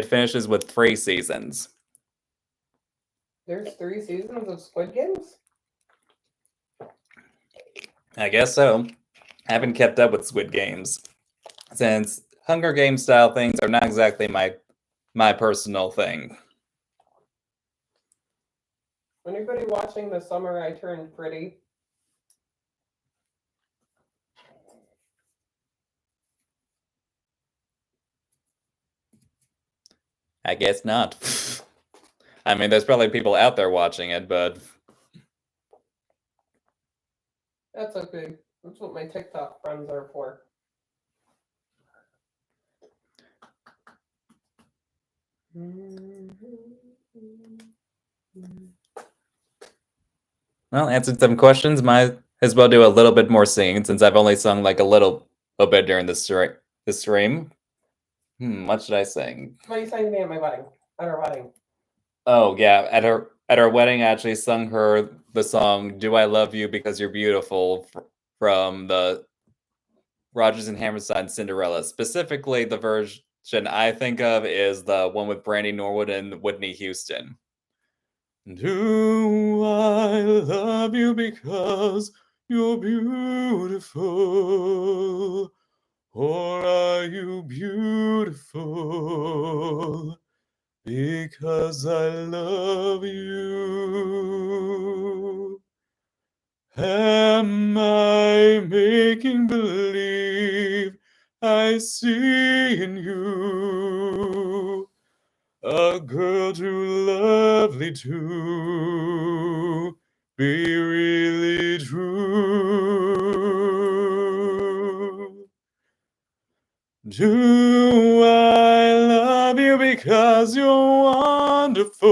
finishes with 3 seasons. There's 3 seasons of Squid Games? I guess so. I haven't kept up with Squid Games, since Hunger Games style things are not exactly my personal thing. Anybody watching The Summer I Turned Pretty? I guess not. I mean, there's probably people out there watching it, but That's okay. That's what my TikTok friends are for. well, answered some questions. Might as well do a little bit more singing, since I've only sung like a little bit during the stream. What should I sing? What are you saying to me at my wedding? At our wedding? Oh yeah, at her wedding, I actually sung her the song "Do I Love You Because You're Beautiful" from the Rodgers and Hammerstein Cinderella. Specifically, the version I think of is the one with Brandy Norwood and Whitney Houston. Do I love you because you're beautiful? Or are you beautiful because I love you? Am I making believe I see in you a girl too lovely to be really true? Do I love you because you're wonderful?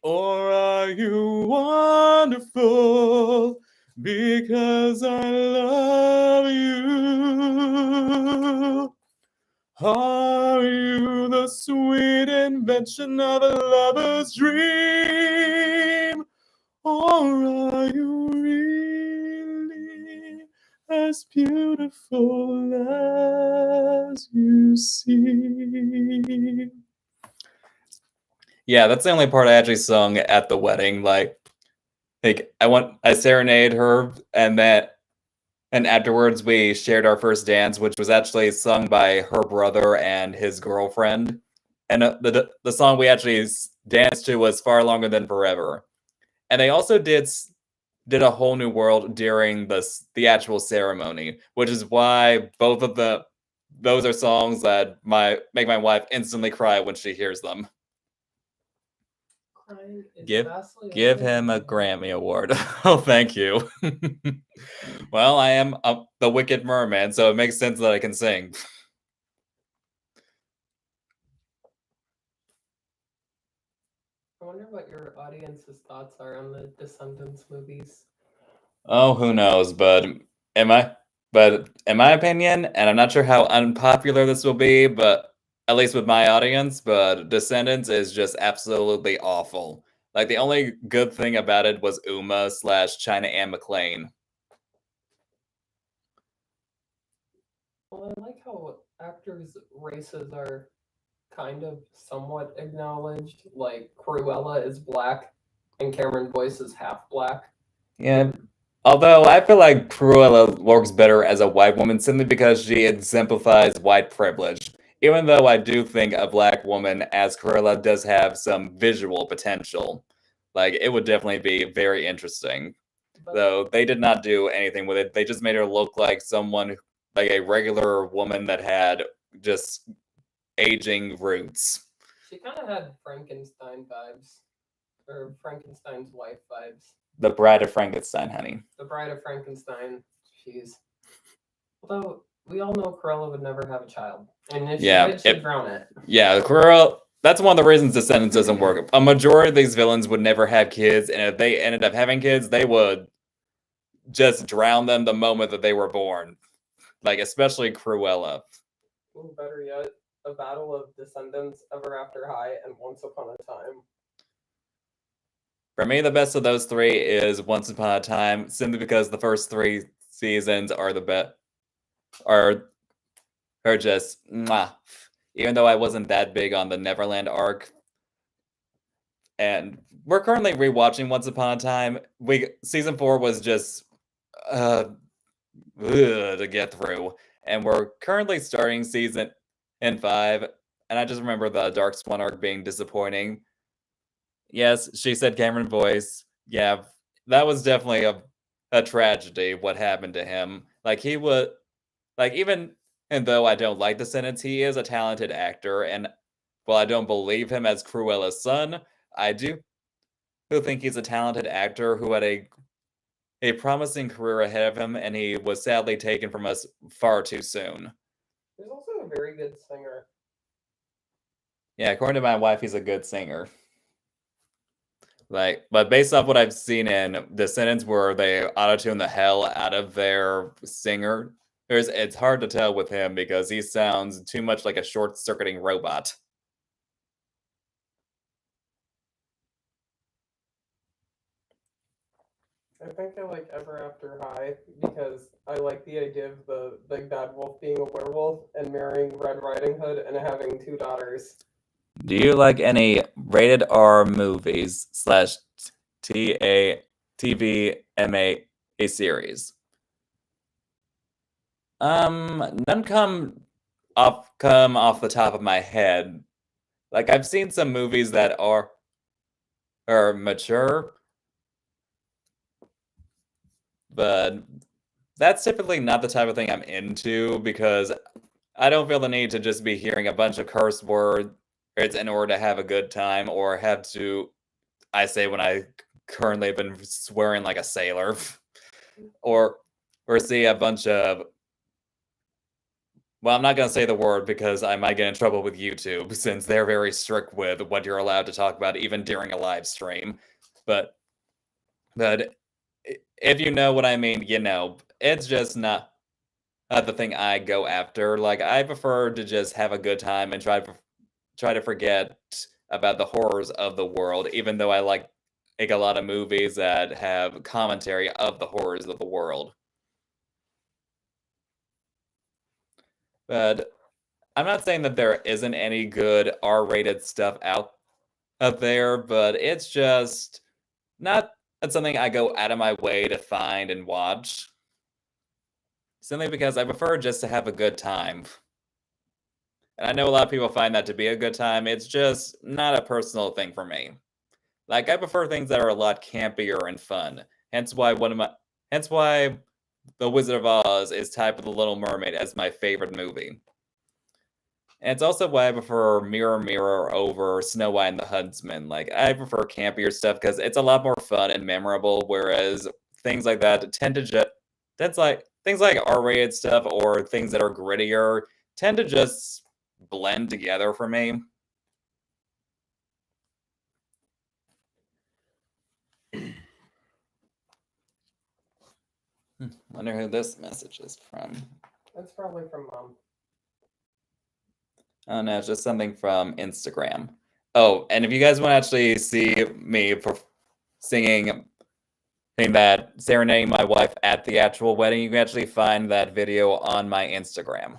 Or are you wonderful because I love you? Are you the sweet invention of a lover's dream? Or are you really as beautiful as you seem? Yeah, that's the only part I actually sung at the wedding. Like I serenaded her, and afterwards we shared our first dance, which was actually sung by her brother and his girlfriend. And the song we actually danced to was Far Longer Than Forever. And they also did A Whole New World during the actual ceremony, which is why both of those are songs that make my wife instantly cry when she hears them. Crying is Give vastly him a Grammy Award. Oh, thank you. Well, I am the Wicked Merman, so it makes sense that I can sing. I wonder what your audience's thoughts are on the Descendants movies. Oh, who knows? But in my opinion, and I'm not sure how unpopular this will be, but at least with my audience, but Descendants is just absolutely awful. Like the only good thing about it was Uma / China Anne McClain. Well, I like how actors' races are kind of somewhat acknowledged. Like Cruella is black, and Cameron Boyce is half black. Yeah. Although I feel like Cruella works better as a white woman simply because she exemplifies white privilege. Even though I do think a black woman as Cruella does have some visual potential. Like, it would definitely be very interesting. But Though they did not do anything with it. They just made her look like someone, like a regular woman that had just aging roots. she kind of had Frankenstein vibes, or Frankenstein's wife vibes. The Bride of Frankenstein, honey. The Bride of Frankenstein. Jeez. Although we all know Cruella would never have a child, and if she did, she'd drown it. Yeah, Cruella. That's one of the reasons Descendants doesn't work. A majority of these villains would never have kids, and if they ended up having kids, they would just drown them the moment that they were born. Like, especially Cruella. Ooh, better yet, a battle of Descendants, Ever After High, and Once Upon a Time. For me, the best of those three is Once Upon a Time, simply because the first 3 seasons are the best. Are just mwah. Even though I wasn't that big on the Neverland arc. And we're currently rewatching Once Upon a Time. Season 4 was just to get through. And we're currently starting season 5. And I just remember the Dark Swan arc being disappointing. Yes, she said Cameron voice. Yeah, that was definitely a tragedy what happened to him. Like, he would, like, even and though I don't like the sentence, he is a talented actor, and while I don't believe him as Cruella's son, I do think he's a talented actor who had a promising career ahead of him, and he was sadly taken from us far too soon. He's also a very good singer. Yeah, according to my wife, he's a good singer. Like, but based off what I've seen in the sentence where they auto-tune the hell out of their singer, it's hard to tell with him because he sounds too much like a short-circuiting robot. I think I like Ever After High because I like the idea of the big bad wolf being a werewolf and marrying Red Riding Hood and having 2 daughters. Do you like any rated R movies / TV MA series? None come off the top of my head. Like, I've seen some movies that are mature, but that's typically not the type of thing I'm into because I don't feel the need to just be hearing a bunch of curse words in order to have a good time, or have to, I say when I currently have been swearing like a sailor, or see a bunch of, well, I'm not going to say the word because I might get in trouble with YouTube since they're very strict with what you're allowed to talk about even during a live stream. But if you know what I mean, you know, it's just not the thing I go after. Like, I prefer to just have a good time and try to forget about the horrors of the world, even though I like a lot of movies that have commentary of the horrors of the world. But I'm not saying that there isn't any good R-rated stuff out there, but it's just not something I go out of my way to find and watch. Simply because I prefer just to have a good time. And I know a lot of people find that to be a good time. It's just not a personal thing for me. Like, I prefer things that are a lot campier and fun. Hence why The Wizard of Oz is tied with The Little Mermaid as my favorite movie. And it's also why I prefer Mirror Mirror over Snow White and the Huntsman. Like, I prefer campier stuff because it's a lot more fun and memorable, whereas things like that tend to just things like R-rated stuff or things that are grittier tend to just blend together for me. Wonder who this message is from. It's probably from Mom. Oh no, it's just something from Instagram. Oh, and if you guys want to actually see me singing that serenading my wife at the actual wedding, you can actually find that video on my Instagram.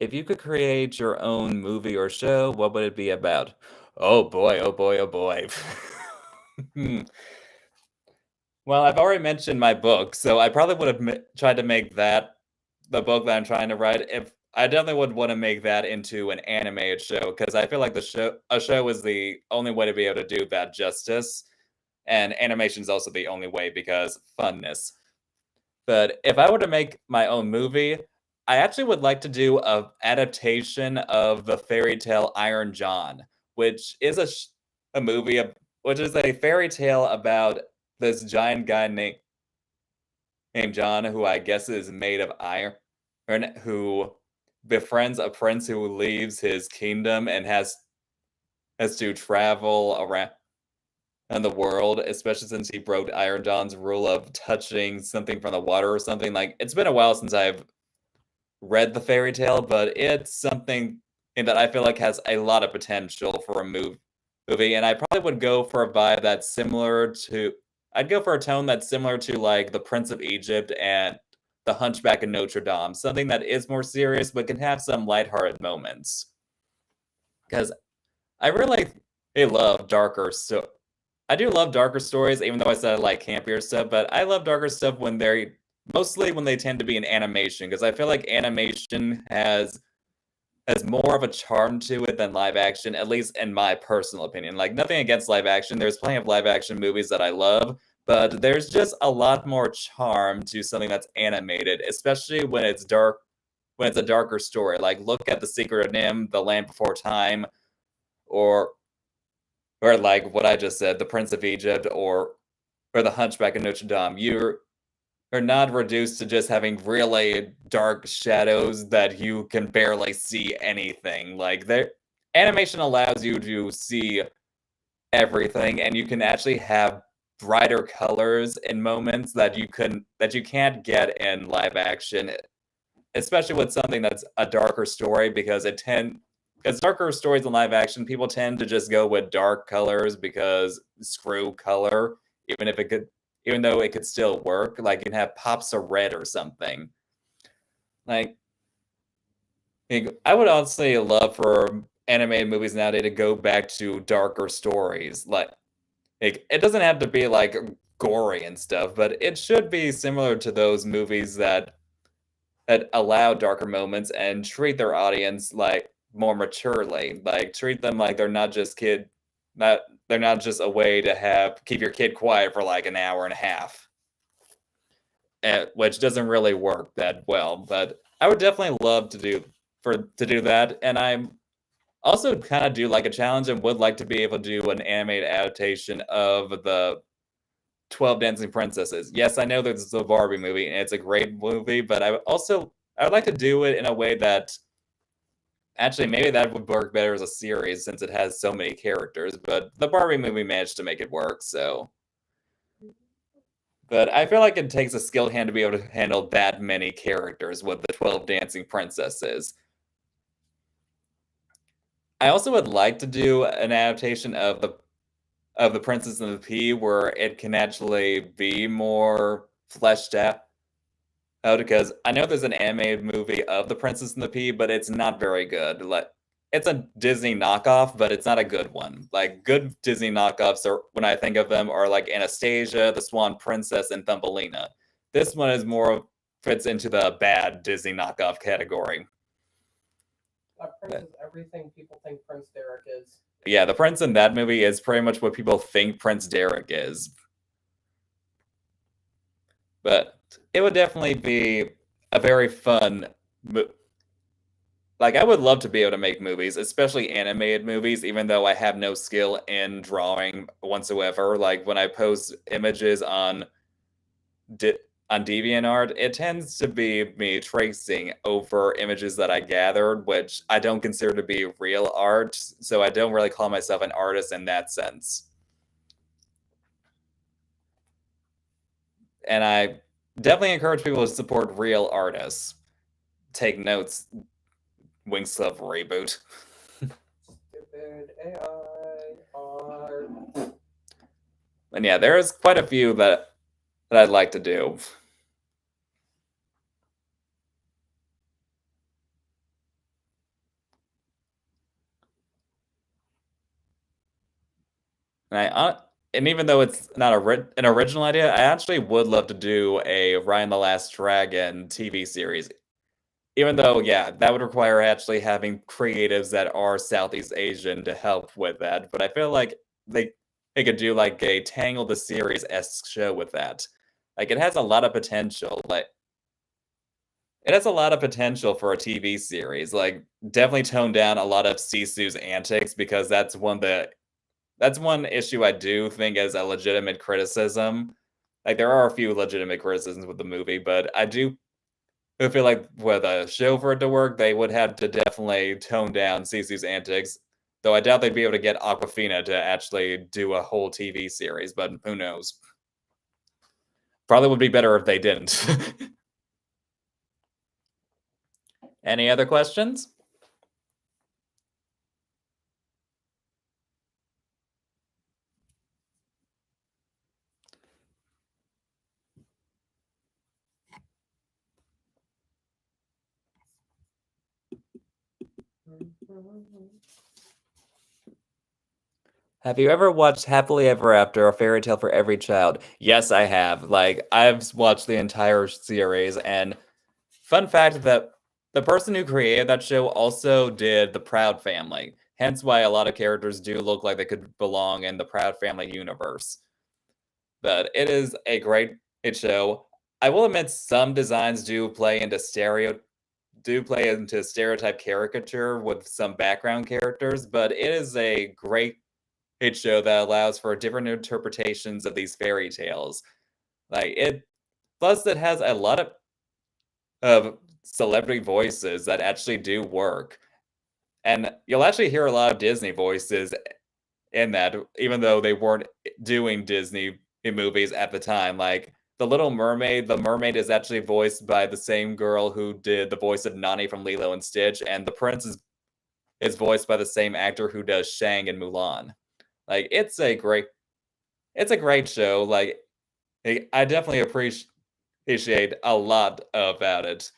If you could create your own movie or show, what would it be about? Oh boy, oh boy, oh boy. Well, I've already mentioned my book, so I probably would have tried to make that the book that I'm trying to write. If I definitely would want to make that into an animated show, because I feel like a show is the only way to be able to do that justice, and animation is also the only way because funness. But if I were to make my own movie, I actually would like to do a adaptation of the fairy tale Iron John, which is a movie, which is a fairy tale about this giant guy named John, who I guess is made of iron, who befriends a prince who leaves his kingdom and has to travel around the world, especially since he broke Iron John's rule of touching something from the water or something. Like, it's been a while since I've read the fairy tale, but it's something that I feel like has a lot of potential for a movie, and I probably would go for a vibe that's similar to. I'd go for a tone that's similar to like The Prince of Egypt and The Hunchback of Notre Dame, something that is more serious but can have some lighthearted moments. Because I really love darker I do love darker stories, even though I said I like campier stuff, but I love darker stuff mostly when they tend to be in animation, because I feel like animation has more of a charm to it than live action, at least in my personal opinion. Like, nothing against live action. There's plenty of live action movies that I love, but there's just a lot more charm to something that's animated, especially when it's dark, when it's a darker story. Like, look at The Secret of Nim, The Land Before Time, or like what I just said, The Prince of Egypt, or The Hunchback of Notre Dame. You're not reduced to just having really dark shadows that you can barely see anything. Like, animation allows you to see everything, and you can actually have brighter colors in moments that you can't get in live action, especially with something that's a darker story, because darker stories in live action, people tend to just go with dark colors because screw color, even though it could still work. Like, you can have pops of red or something. Like, I would honestly love for animated movies nowadays to go back to darker stories. Like, it doesn't have to be like gory and stuff, but it should be similar to those movies that allow darker moments and treat their audience like more maturely. Like, treat them like they're not just they're not just a way to keep your kid quiet for like an hour and a half, which doesn't really work that well. But I would definitely love to do that, and I'm also kind of do like a challenge and would like to be able to do an animated adaptation of the 12 Dancing Princesses. Yes, I know there's the Barbie movie, and it's a great movie, but I would like to do it in a way that actually maybe that would work better as a series since it has so many characters. But the Barbie movie managed to make it work, so. But I feel like it takes a skilled hand to be able to handle that many characters with the 12 Dancing Princesses. I also would like to do an adaptation of the Princess and the Pea where it can actually be more fleshed out. Because I know there's an animated movie of The Princess and the Pea, but it's not very good. Like, it's a Disney knockoff, but it's not a good one. Like, good Disney knockoffs when I think of them, are like Anastasia, The Swan Princess, and Thumbelina. This one is fits into the bad Disney knockoff category. That prince is everything people think Prince Derek is. Yeah, the prince in that movie is pretty much what people think Prince Derek is. But it would definitely be a very fun. Like, I would love to be able to make movies, especially animated movies, even though I have no skill in drawing whatsoever. Like, when I post images on DeviantArt, it tends to be me tracing over images that I gathered, which I don't consider to be real art, so I don't really call myself an artist in that sense. And I definitely encourage people to support real artists. Take notes, Wings Club reboot. Stupid AI art. And yeah, there's quite a few that I'd like to do. And even though it's not an original idea, I actually would love to do a Ryan the Last Dragon TV series. Even though, yeah, that would require actually having creatives that are Southeast Asian to help with that. But I feel like they could do like a Tangle the Series-esque show with that. Like, it has a lot of potential. Like, it has a lot of potential for a TV series. Like, definitely tone down a lot of Sisu's antics, because that's one of the That's one issue I do think is a legitimate criticism. Like, there are a few legitimate criticisms with the movie, but I do feel like with a show for it to work, they would have to definitely tone down Cece's antics. Though I doubt they'd be able to get Aquafina to actually do a whole TV series, but who knows? Probably would be better if they didn't. Any other questions? Have you ever watched Happily Ever After, A Fairy Tale for Every Child? Yes, I have. Like, I've watched the entire series, and fun fact that the person who created that show also did The Proud Family. Hence why a lot of characters do look like they could belong in the Proud Family universe. But it is a great show. I will admit some designs do play into stereotype caricature with some background characters, but it is a great show that allows for different interpretations of these fairy tales. Like it plus it has a lot of celebrity voices that actually do work. And you'll actually hear a lot of Disney voices in that, even though they weren't doing Disney movies at the time. Like the Little Mermaid, the mermaid is actually voiced by the same girl who did the voice of Nani from Lilo and Stitch, and the prince is voiced by the same actor who does Shang in Mulan. Like it's a great show. Like I definitely appreciate a lot about it.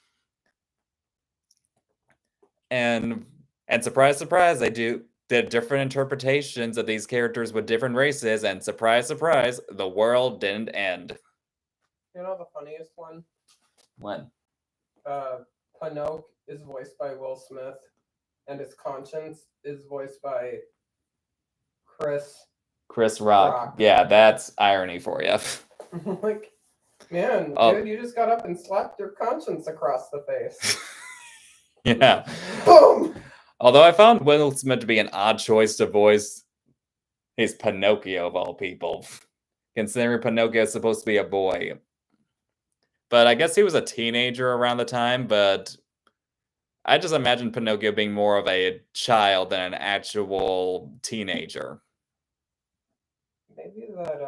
And surprise, surprise, they did different interpretations of these characters with different races, and surprise, surprise, the world didn't end. You know the funniest one? When? Pinocchio is voiced by Will Smith, and his conscience is voiced by Chris Rock. Yeah, that's irony for you. Like, man, dude, you just got up and slapped your conscience across the face. Yeah. Boom! Although I found Will Smith to be an odd choice to voice his Pinocchio of all people, considering Pinocchio is supposed to be a boy. But I guess he was a teenager around the time, but I just imagine Pinocchio being more of a child than an actual teenager. Maybe that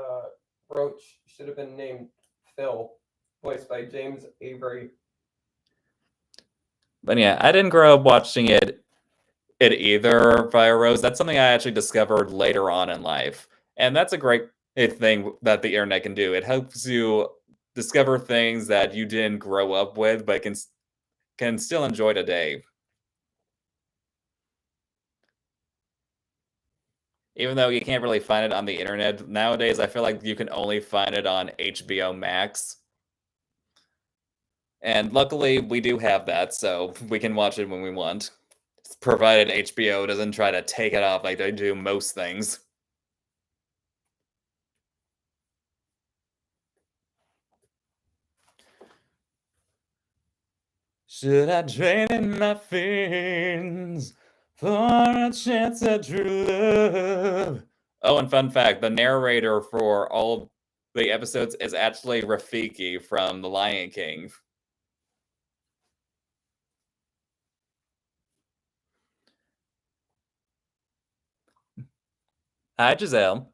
Roach should have been named Phil, voiced by James Avery. But yeah, I didn't grow up watching it either, Fire Rose. That's something I actually discovered later on in life. And that's a great thing that the internet can do. It helps you discover things that you didn't grow up with, but can still enjoy today. Even though you can't really find it on the internet nowadays, I feel like you can only find it on HBO Max. And luckily, we do have that, so we can watch it when we want. Provided HBO doesn't try to take it off like they do most things. Should I trade in my feelings for a chance at true love? Oh, and fun fact, the narrator for all the episodes is actually Rafiki from The Lion King. Hi, Giselle.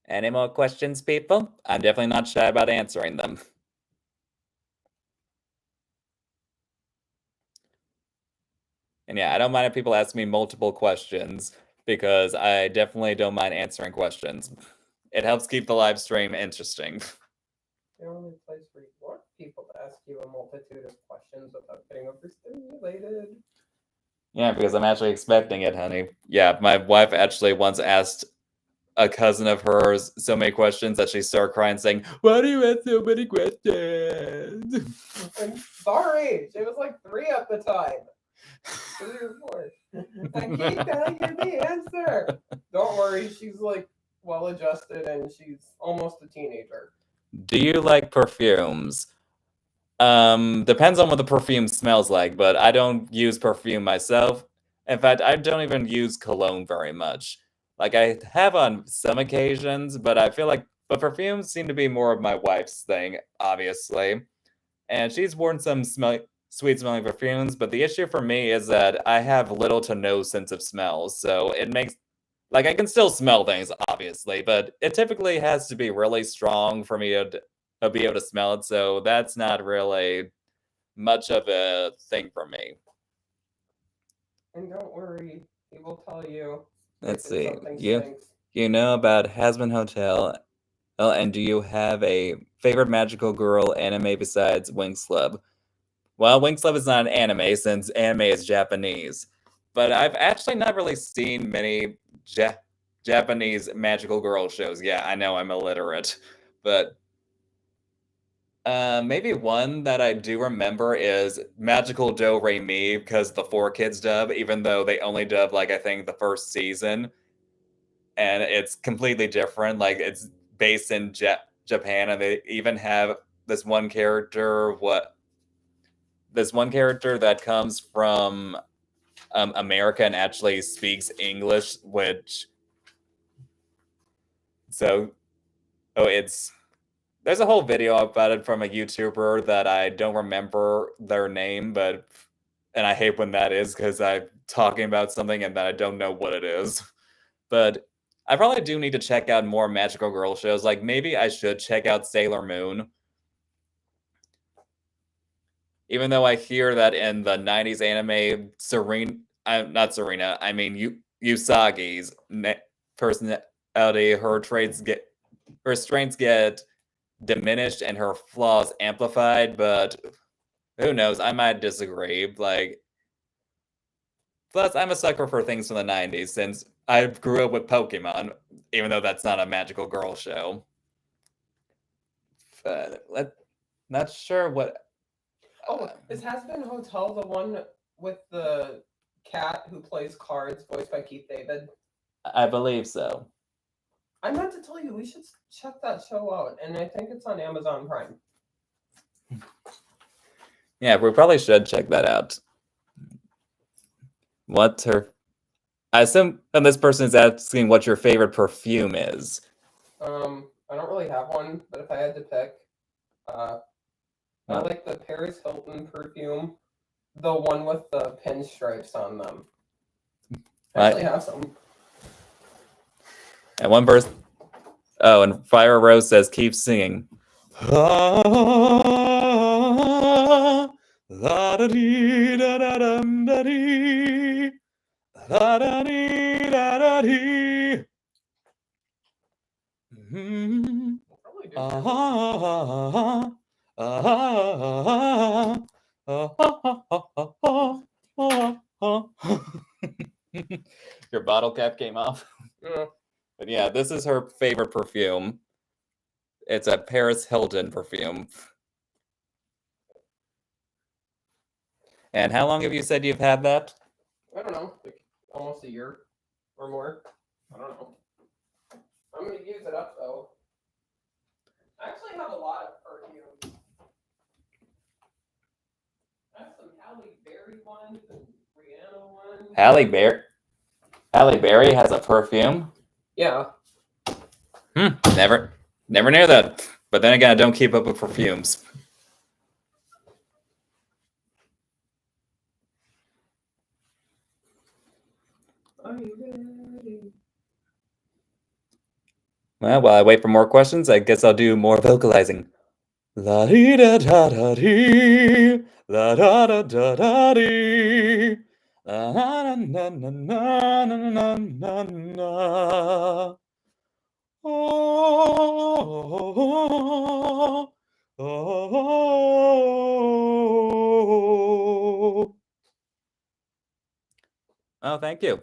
Any more questions, people? I'm definitely not shy about answering them. And yeah, I don't mind if people ask me multiple questions because I definitely don't mind answering questions. It helps keep the live stream interesting. The only place where you want people to ask you a multitude of questions without getting overstimulated. Yeah, because I'm actually expecting it, honey. Yeah, my wife actually once asked a cousin of hers so many questions that she started crying, saying, "Why do you ask so many questions?" I'm sorry, she was like 3 at the time. 3 or 4. I keep telling you the answer. Don't worry, she's like well adjusted and she's almost a teenager. Do you like perfumes? Depends on what the perfume smells like, but I don't use perfume myself. In fact, I don't even use cologne very much. Like I have on some occasions, but I feel like but perfumes seem to be more of my wife's thing, obviously. And she's worn some sweet smelling perfumes, but the issue for me is that I have little to no sense of smell, so it makes like I can still smell things, obviously, but it typically has to be really strong for me to be able to smell it. So that's not really much of a thing for me. And don't worry, he will tell you Let's if see. something stinks. You know about Hasbin Hotel, and do you have a favorite magical girl anime besides Winx Club? Well, Winx Club is not an anime since anime is Japanese, but I've actually not really seen many Japanese magical girl shows. Yeah, I know I'm illiterate, but maybe one that I do remember is Magical Do Re Mi because the 4Kids dub, even though they only dub like I think the first season, and it's completely different. Like it's based in Japan, and they even have this one character. This one character that comes from America and actually speaks English, which so it's there's a whole video about it from a YouTuber that I don't remember their name, but and I hate when that is because I'm talking about something and that I don't know what it is. But I probably do need to check out more magical girl shows. Like maybe I should check out Sailor Moon. Even though I hear that in the 90s anime, not Serena, I mean Usagi's personality, her strengths get diminished and her flaws amplified, but who knows? I might disagree. Like, plus, I'm a sucker for things from the 90s since I grew up with Pokemon, even though that's not a magical girl show. But not sure what. Oh, is Hasbin Hotel the one with the cat who plays cards, voiced by Keith David? I believe so. I meant to tell you, we should check that show out, and I think it's on Amazon Prime. Yeah, we probably should check that out. What's her? I assume this person is asking what your favorite perfume is. I don't really have one, but if I had to pick, I like the Paris Hilton perfume, the one with the pinstripes on them. I actually have some. And one person. Oh, and Fire Rose says, keep singing. Your bottle cap came off. Yeah. But yeah, this is her favorite perfume. It's a Paris Hilton perfume. And how long have you said you've had that? I don't know, like almost a year or more. I don't know. I'm gonna use it up though. I actually have a lot of perfumes. I have some Halle Berry ones and Rihanna ones. Halle Berry has a perfume? Yeah. Never knew that. But then again, I don't keep up with perfumes. Are you ready? Well, while I wait for more questions, I guess I'll do more vocalizing. La dee da da da dee, la da da da da dee, la na na na na na na na na. Oh, oh, oh, thank you.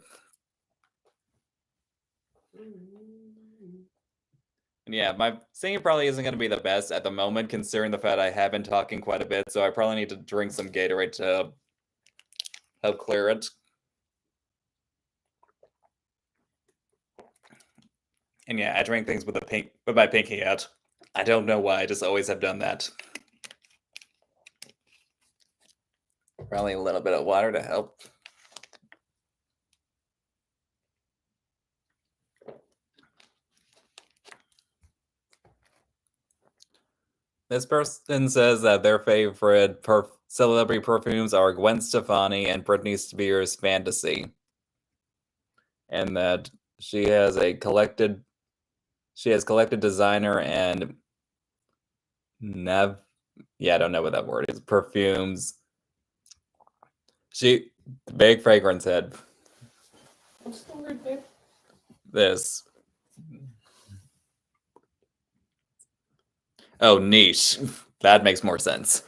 And yeah, my singing probably isn't going to be the best at the moment, considering the fact I have been talking quite a bit, so I probably need to drink some Gatorade to help clear it. And yeah, I drink things with my pinky out. I don't know why, I just always have done that. Probably a little bit of water to help. This person says that their favorite celebrity perfumes are Gwen Stefani and Britney Spears' Fantasy. And that she has collected designer and I don't know what that word is. Perfumes. Big fragrance head. What's the word, babe? This. Oh, niche. That makes more sense.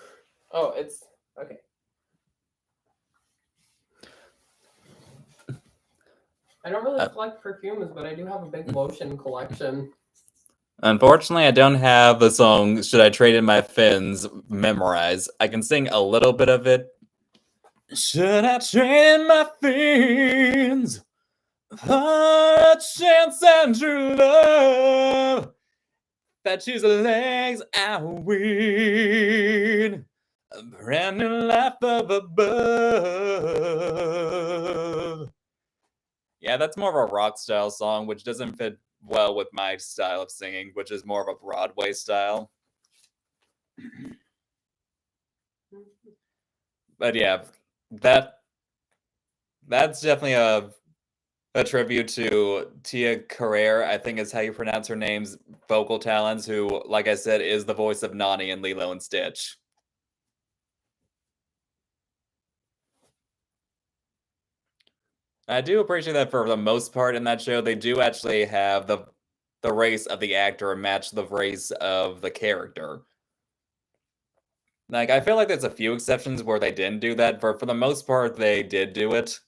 Oh, it's okay. I don't really collect perfumes, but I do have a big lotion collection. Unfortunately, I don't have the song Should I Trade In My Fins memorized. I can sing a little bit of it. Should I trade in my fins for a chance and true love that choose the legs I win? A brand new life up above. Yeah, that's more of a rock style song, which doesn't fit well with my style of singing, which is more of a Broadway style. But yeah, that's definitely a tribute to Tia Carrere, I think is how you pronounce her name's vocal talents, who, like I said, is the voice of Nani in Lilo and Stitch. I do appreciate that for the most part in that show, they do actually have the race of the actor match the race of the character. Like, I feel like there's a few exceptions where they didn't do that, but for the most part, they did do it.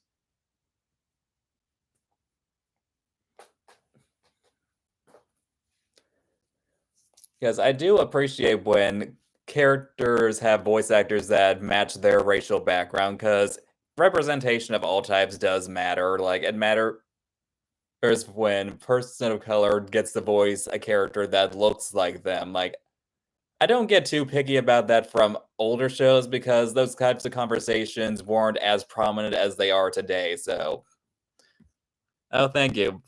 Because I do appreciate when characters have voice actors that match their racial background, because representation of all types does matter. Like, it matters when a person of color gets to voice a character that looks like them. Like, I don't get too picky about that from older shows because those types of conversations weren't as prominent as they are today, so. Oh, thank you.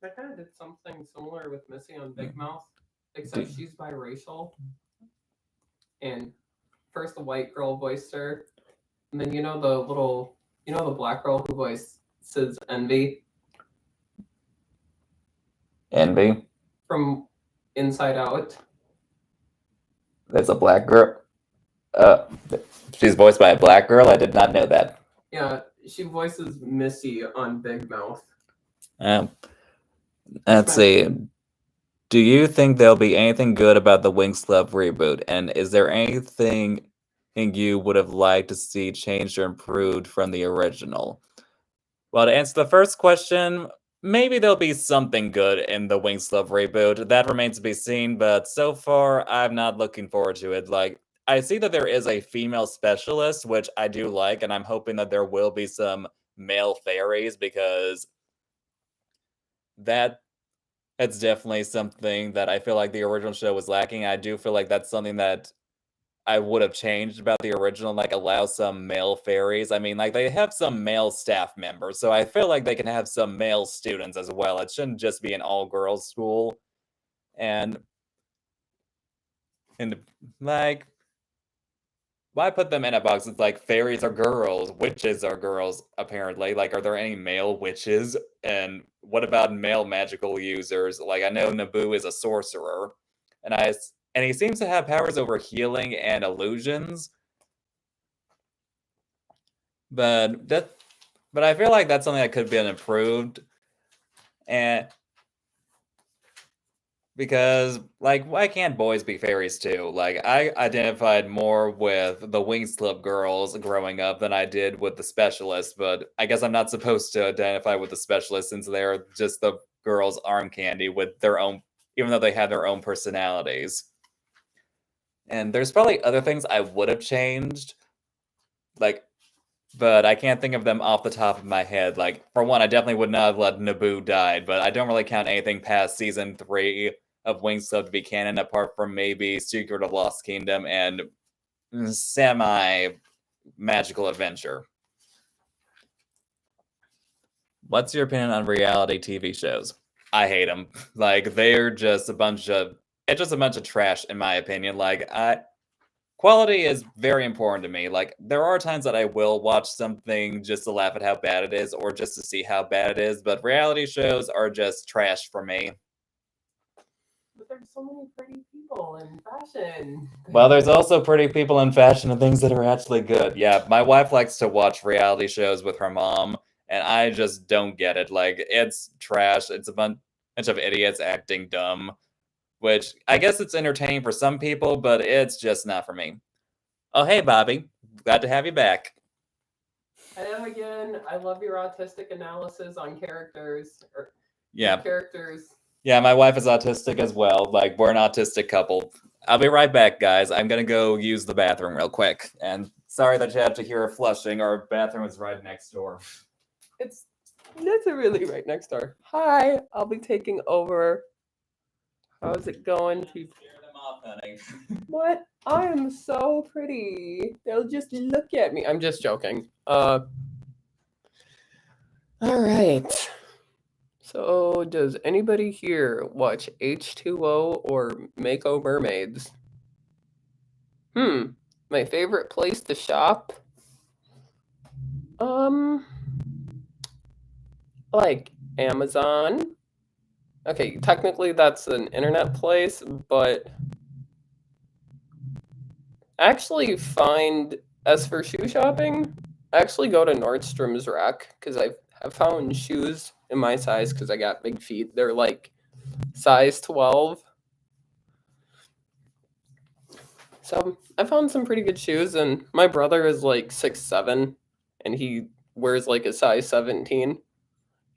I kind of did something similar with Missy on Big Mouth, except she's biracial. And first the white girl voiced her, and then the black girl who voices Envy Envy? from Inside Out. There's a black girl. She's voiced by a black girl? I did not know that. Yeah, she voices Missy on Big Mouth. Let's see. Do you think there'll be anything good about the Winx Club reboot? And is there anything you would have liked to see changed or improved from the original? Well, to answer the first question, maybe there'll be something good in the Winx Club reboot. That remains to be seen, but so far, I'm not looking forward to it. Like, I see that there is a female specialist, which I do like, and I'm hoping that there will be some male fairies, because that's definitely something that I feel like the original show was lacking. I do feel like that's something that I would have changed about the original, like allow some male fairies. I mean, like they have some male staff members, so I feel like they can have some male students as well. It shouldn't just be an all-girls school. And like, why put them in a box? It's like fairies are girls, witches are girls, apparently. Like, are there any male witches? And what about male magical users? Like, I know Naboo is a sorcerer, and he seems to have powers over healing and illusions. But I feel like that's something that could have been improved. And because, like, why can't boys be fairies too? Like, I identified more with the Winx Club girls growing up than I did with the specialists, but I guess I'm not supposed to identify with the specialists since they're just the girls' arm candy with their own, even though they have their own personalities. And there's probably other things I would have changed, like, but I can't think of them off the top of my head. Like, for one, I definitely would not have let Naboo die, but I don't really count anything past season 3 of Wings Club to be canon, apart from maybe Secret of Lost Kingdom and semi-magical adventure. What's your opinion on reality TV shows? I hate them. Like, they're just it's just a bunch of trash, in my opinion. Like, quality is very important to me. Like, there are times that I will watch something just to laugh at how bad it is or just to see how bad it is, but reality shows are just trash for me. But there's so many pretty people in fashion. Well, there's also pretty people in fashion and things that are actually good. Yeah, my wife likes to watch reality shows with her mom, and I just don't get it. Like, it's trash. It's a bunch of idiots acting dumb, which I guess it's entertaining for some people, but it's just not for me. Oh, hey, Bobby. Glad to have you back. I am again. I love your autistic analysis on characters. Yeah. Characters. Yeah, my wife is autistic as well. Like, we're an autistic couple. I'll be right back, guys. I'm gonna go use the bathroom real quick. And sorry that you have to hear her flushing. Our bathroom is right next door. It's literally right next door. Hi, I'll be taking over. How's it going? Scare them off, honey. What? I am so pretty. They'll just look at me. I'm just joking. All right. So, does anybody here watch H2O or Mako Mermaids? My favorite place to shop? Like Amazon. Okay, technically that's an internet place, but actually as for shoe shopping, I actually go to Nordstrom's Rack because I've found shoes in my size because I got big feet. They're like size 12. So I found some pretty good shoes, and my brother is like 6'7", and he wears like a size 17.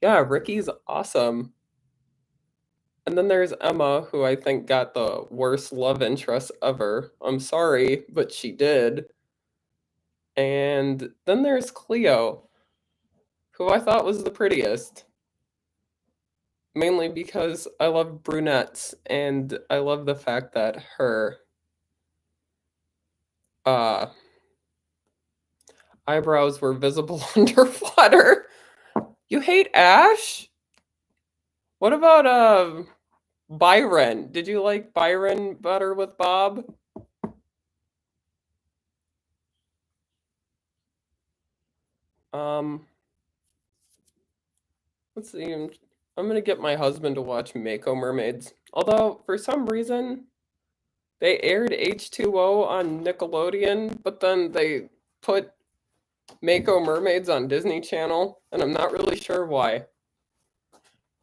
Yeah, Ricky's awesome. And then there's Emma, who I think got the worst love interest ever. I'm sorry, but she did. And then there's Cleo, who I thought was the prettiest. Mainly because I love brunettes, and I love the fact that her eyebrows were visible underwater. You hate Ash? What about Byron? Did you like Byron better with Bob? Let's see. I'm gonna get my husband to watch Mako Mermaids. Although for some reason they aired H2O on Nickelodeon, but then they put Mako Mermaids on Disney Channel, and I'm not really sure why.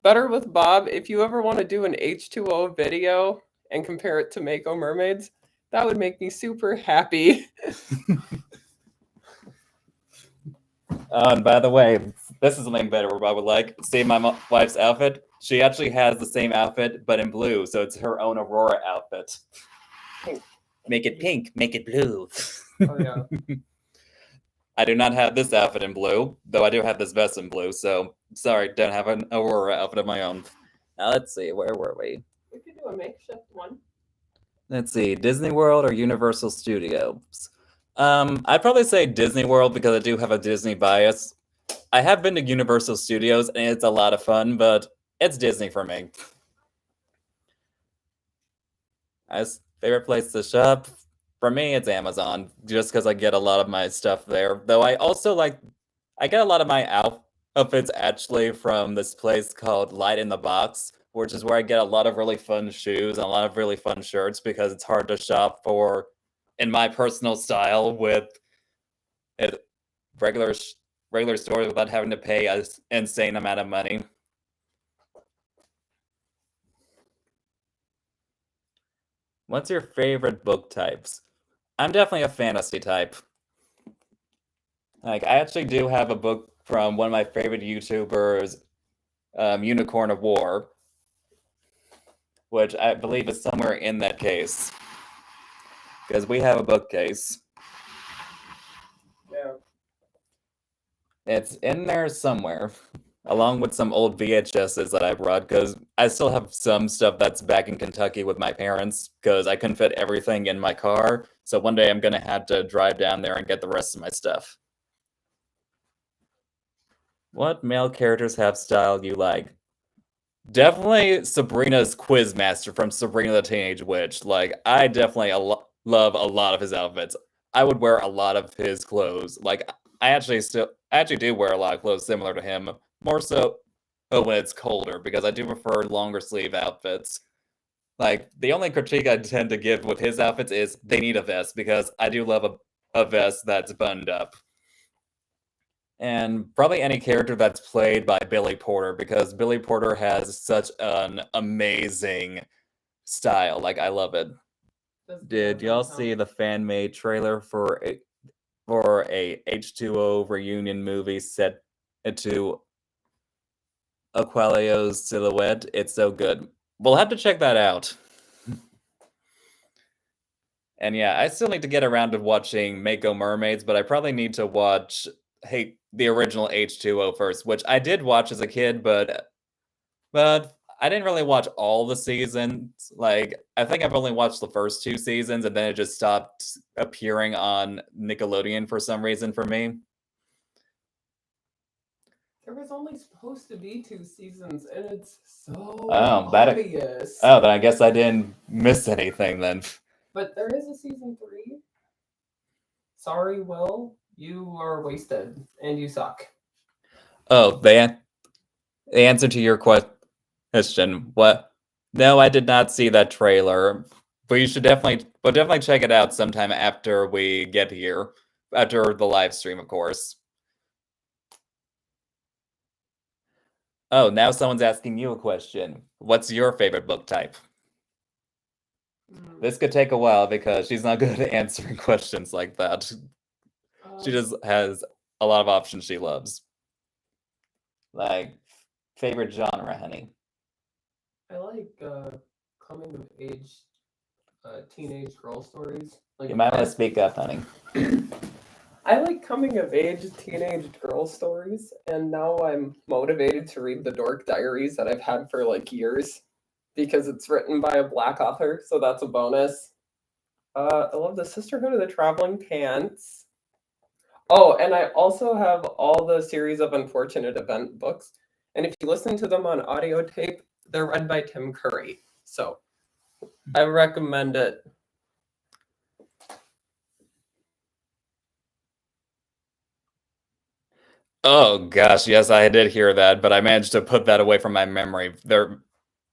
Better with Bob, if you ever want to do an H2O video and compare it to Mako Mermaids, that would make me super happy. And by the way, this is something better where Bob would like. See my wife's outfit? She actually has the same outfit, but in blue, so it's her own Aurora outfit. Pink. Make it pink, make it blue. Oh, yeah. I do not have this outfit in blue, though I do have this vest in blue, so sorry, don't have an Aurora outfit of my own. Now let's see, where were we? We could do a makeshift one. Let's see, Disney World or Universal Studios? I'd probably say Disney World because I do have a Disney bias. I have been to Universal Studios and it's a lot of fun, but it's Disney for me. As favorite place to shop, for me, it's Amazon, just because I get a lot of my stuff there. Though I also I get a lot of my outfits actually from this place called Light in the Box, which is where I get a lot of really fun shoes and a lot of really fun shirts because it's hard to shop for, in my personal style, with regular stores without having to pay an insane amount of money. What's your favorite book types? I'm definitely a fantasy type. Like, I actually do have a book from one of my favorite YouTubers, Unicorn of War, which I believe is somewhere in that case. Because we have a bookcase. Yeah. It's in there somewhere. along with some old VHSs that I brought, because I still have some stuff that's back in Kentucky with my parents, because I couldn't fit everything in my car. So one day I'm gonna have to drive down there and get the rest of my stuff. What male characters have style you like? Definitely Sabrina's Quizmaster from Sabrina the Teenage Witch. Like, I definitely love a lot of his outfits. I would wear a lot of his clothes. Like, I actually do wear a lot of clothes similar to him, more so when it's colder, because I do prefer longer sleeve outfits. Like, the only critique I tend to give with his outfits is they need a vest, because I do love a vest that's buttoned up. And probably any character that's played by Billy Porter, because Billy Porter has such an amazing style. Like, I love it. Did y'all see the fan-made trailer for a H2O reunion movie set to Aquilio's silhouette? It's so good. We'll have to check that out. And yeah, I still need to get around to watching Mako Mermaids, but I probably need to watch the original H2O first, which I did watch as a kid, but I didn't really watch all the seasons. Like, I think I've only watched the first 2 seasons, and then it just stopped appearing on Nickelodeon for some reason for me. There was only supposed to be 2 seasons, and it's so Oh, obvious. then I guess I didn't miss anything then. But there is a season 3. Sorry, Will. You are wasted, and you suck. Oh, the answer to your question. What? No, I did not see that trailer. But you should definitely check it out sometime after we get here. After the live stream, of course. Oh, now someone's asking you a question. What's your favorite book type? This could take a while because she's not good at answering questions like that. She just has a lot of options she loves. Like, favorite genre, honey? I like coming of age teenage girl stories. Like, You might want to speak up, honey. I like coming of age teenage girl stories, and now I'm motivated to read the Dork Diaries that I've had for like years because it's written by a Black author, so that's a bonus. I love the Sisterhood of the Traveling Pants. Oh, and I also have all the series of Unfortunate Event books, and if you listen to them on audio tape, they're read by Tim Curry, so I recommend it. Oh gosh, yes, I did hear that, but I managed to put that away from my memory. They're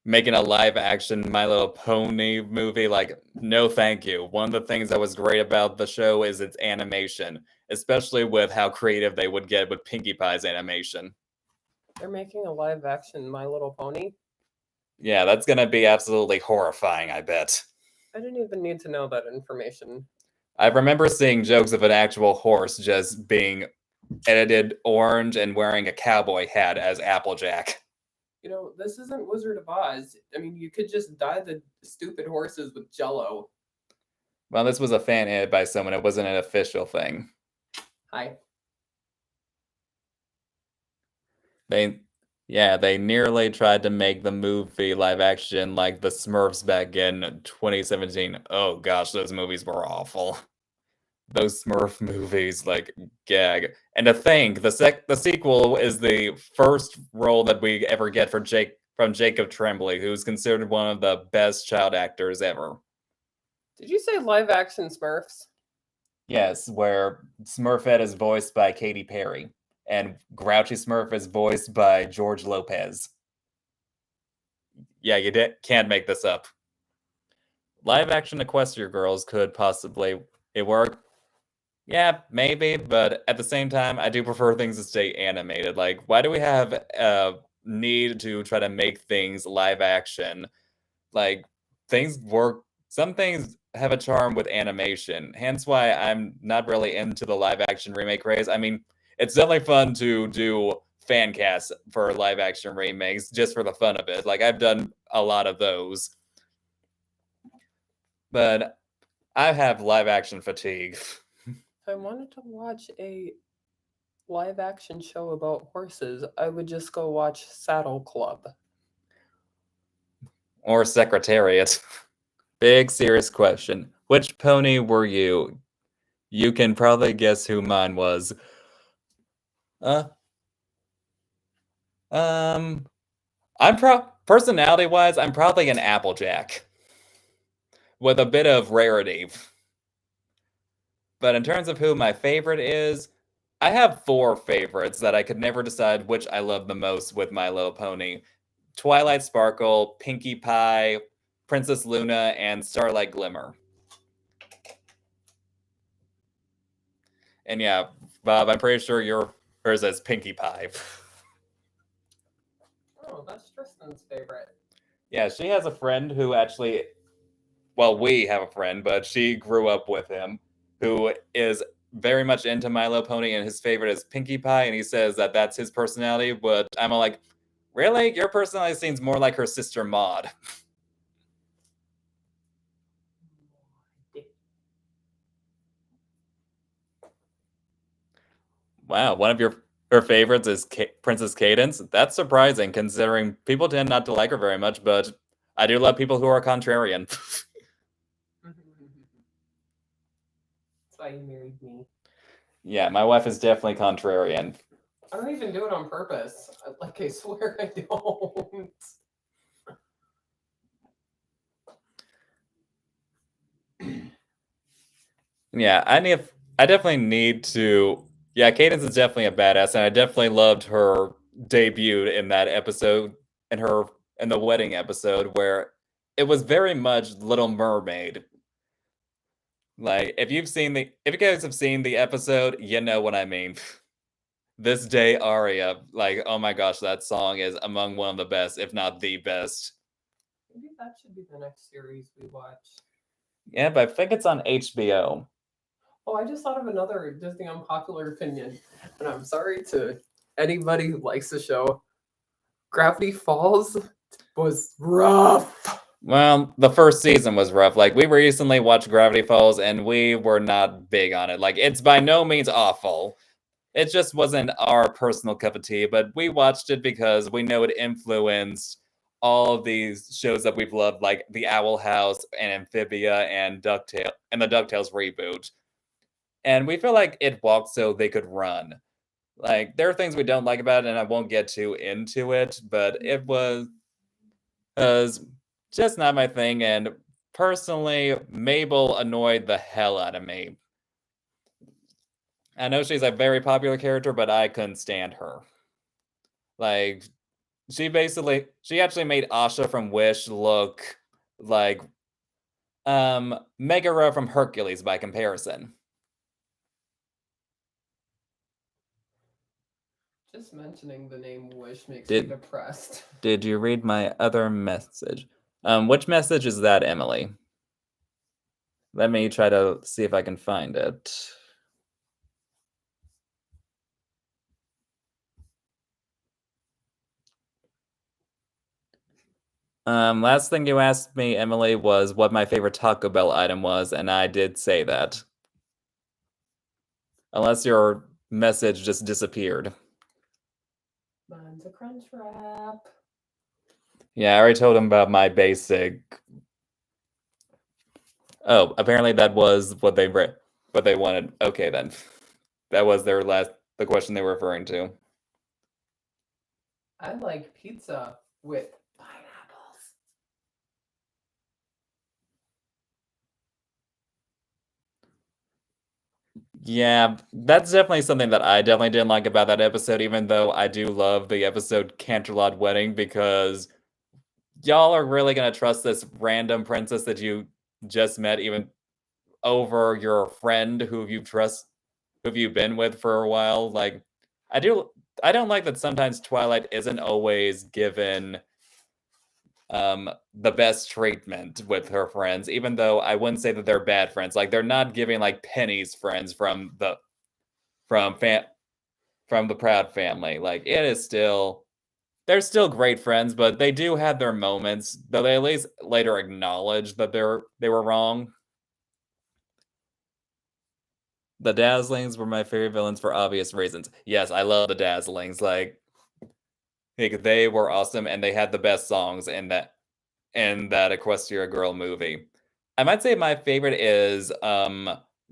making a live action My Little Pony movie. Like, no thank you. One of the things that was great about the show is its animation, especially with how creative they would get with Pinkie Pie's animation. They're making a live action My Little Pony? Yeah, that's gonna be absolutely horrifying, I bet. I didn't even need to know that information. I remember seeing jokes of an actual horse just being edited orange and wearing a cowboy hat as Applejack. You know, this isn't Wizard of Oz. I mean, you could just dye the stupid horses with Jello. Well, this was a fan edit by someone. It wasn't an official thing. Hi. They nearly tried to make the movie live action like the Smurfs back in 2017. Oh gosh, those movies were awful. Those Smurf movies, like, gag. And to think, the sequel is the first role that we ever get from Jacob Tremblay, who's considered one of the best child actors ever. Did you say live action Smurfs? Yes, where Smurfette is voiced by Katy Perry, and Grouchy Smurf is voiced by George Lopez. Yeah, you can't make this up. Live action Equestria Girls could possibly work. Yeah, maybe, but at the same time, I do prefer things to stay animated. Like, why do we have a need to try to make things live action? Like, things work. Some things have a charm with animation. Hence why I'm not really into the live action remake craze. I mean, it's definitely fun to do fan casts for live action remakes just for the fun of it. Like, I've done a lot of those. But I have live action fatigue. I wanted to watch a live action show about horses, I would just go watch Saddle Club. Or Secretariat? Big serious question. Which pony were you? You can probably guess who mine was. I'm personality-wise, I'm probably an Applejack. With a bit of rarity. But in terms of who my favorite is, I have 4 favorites that I could never decide which I love the most with My Little Pony. Twilight Sparkle, Pinkie Pie, Princess Luna, and Starlight Glimmer. And yeah, Bob, I'm pretty sure yours is Pinkie Pie. Oh, that's Tristan's favorite. Yeah, she has a friend who actually, well, we have a friend, but she grew up with him, who is very much into My Little Pony, and his favorite is Pinkie Pie, and he says that that's his personality, but I'm all like, really? Your personality seems more like her sister Maud. Wow, one of her favorites is Princess Cadence. That's surprising, considering people tend not to like her very much, but I do love people who are contrarian. That's why you married me. Yeah, my wife is definitely contrarian. I don't even do it on purpose. Like, I swear I don't. Yeah, I definitely need to. Yeah, Cadence is definitely a badass, and I definitely loved her debut in that episode, in the wedding episode, where it was very much Little Mermaid. Like, if you guys have seen the episode, you know what I mean. This Day aria, like, oh my gosh, that song is among one of the best, if not the best. Maybe that should be the next series we watch. Yeah, but I think it's on HBO. Oh, I just thought of another Disney unpopular opinion, and I'm sorry to anybody who likes the show. Gravity Falls was rough. Well, the first season was rough. Like, we recently watched Gravity Falls, and we were not big on it. Like, it's by no means awful. It just wasn't our personal cup of tea, but we watched it because we know it influenced all of these shows that we've loved, like The Owl House and Amphibia and DuckTales and the DuckTales reboot. And we feel like it walked so they could run. Like, there are things we don't like about it, and I won't get too into it, but it was just not my thing, and personally, Mabel annoyed the hell out of me. I know she's a very popular character, but I couldn't stand her. Like, she actually made Asha from Wish look like Megara from Hercules by comparison. Just mentioning the name Wish makes me depressed. Did you read my other message? Which message is that, Emily? Let me try to see if I can find it. Last thing you asked me, Emily, was what my favorite Taco Bell item was, and I did say that. Unless your message just disappeared. Mine's a crunch wrap. Yeah, I already told him about my basic. Oh, apparently that was what they wanted. Okay, then. That was the question they were referring to. I like pizza with pineapples. Yeah, that's definitely something that I definitely didn't like about that episode, even though I do love the episode Canterlot Wedding, because y'all are really gonna trust this random princess that you just met, even over your friend who you've been with for a while. Like, I don't like that sometimes Twilight isn't always given the best treatment with her friends, even though I wouldn't say that they're bad friends. Like, they're not giving like Penny's friends from the Proud Family. Like, they're still great friends, but they do have their moments, though they at least later acknowledge that they were wrong. The Dazzlings were my favorite villains for obvious reasons. Yes, I love the Dazzlings. Like they were awesome, and they had the best songs in that Equestria Girl movie. I might say my favorite is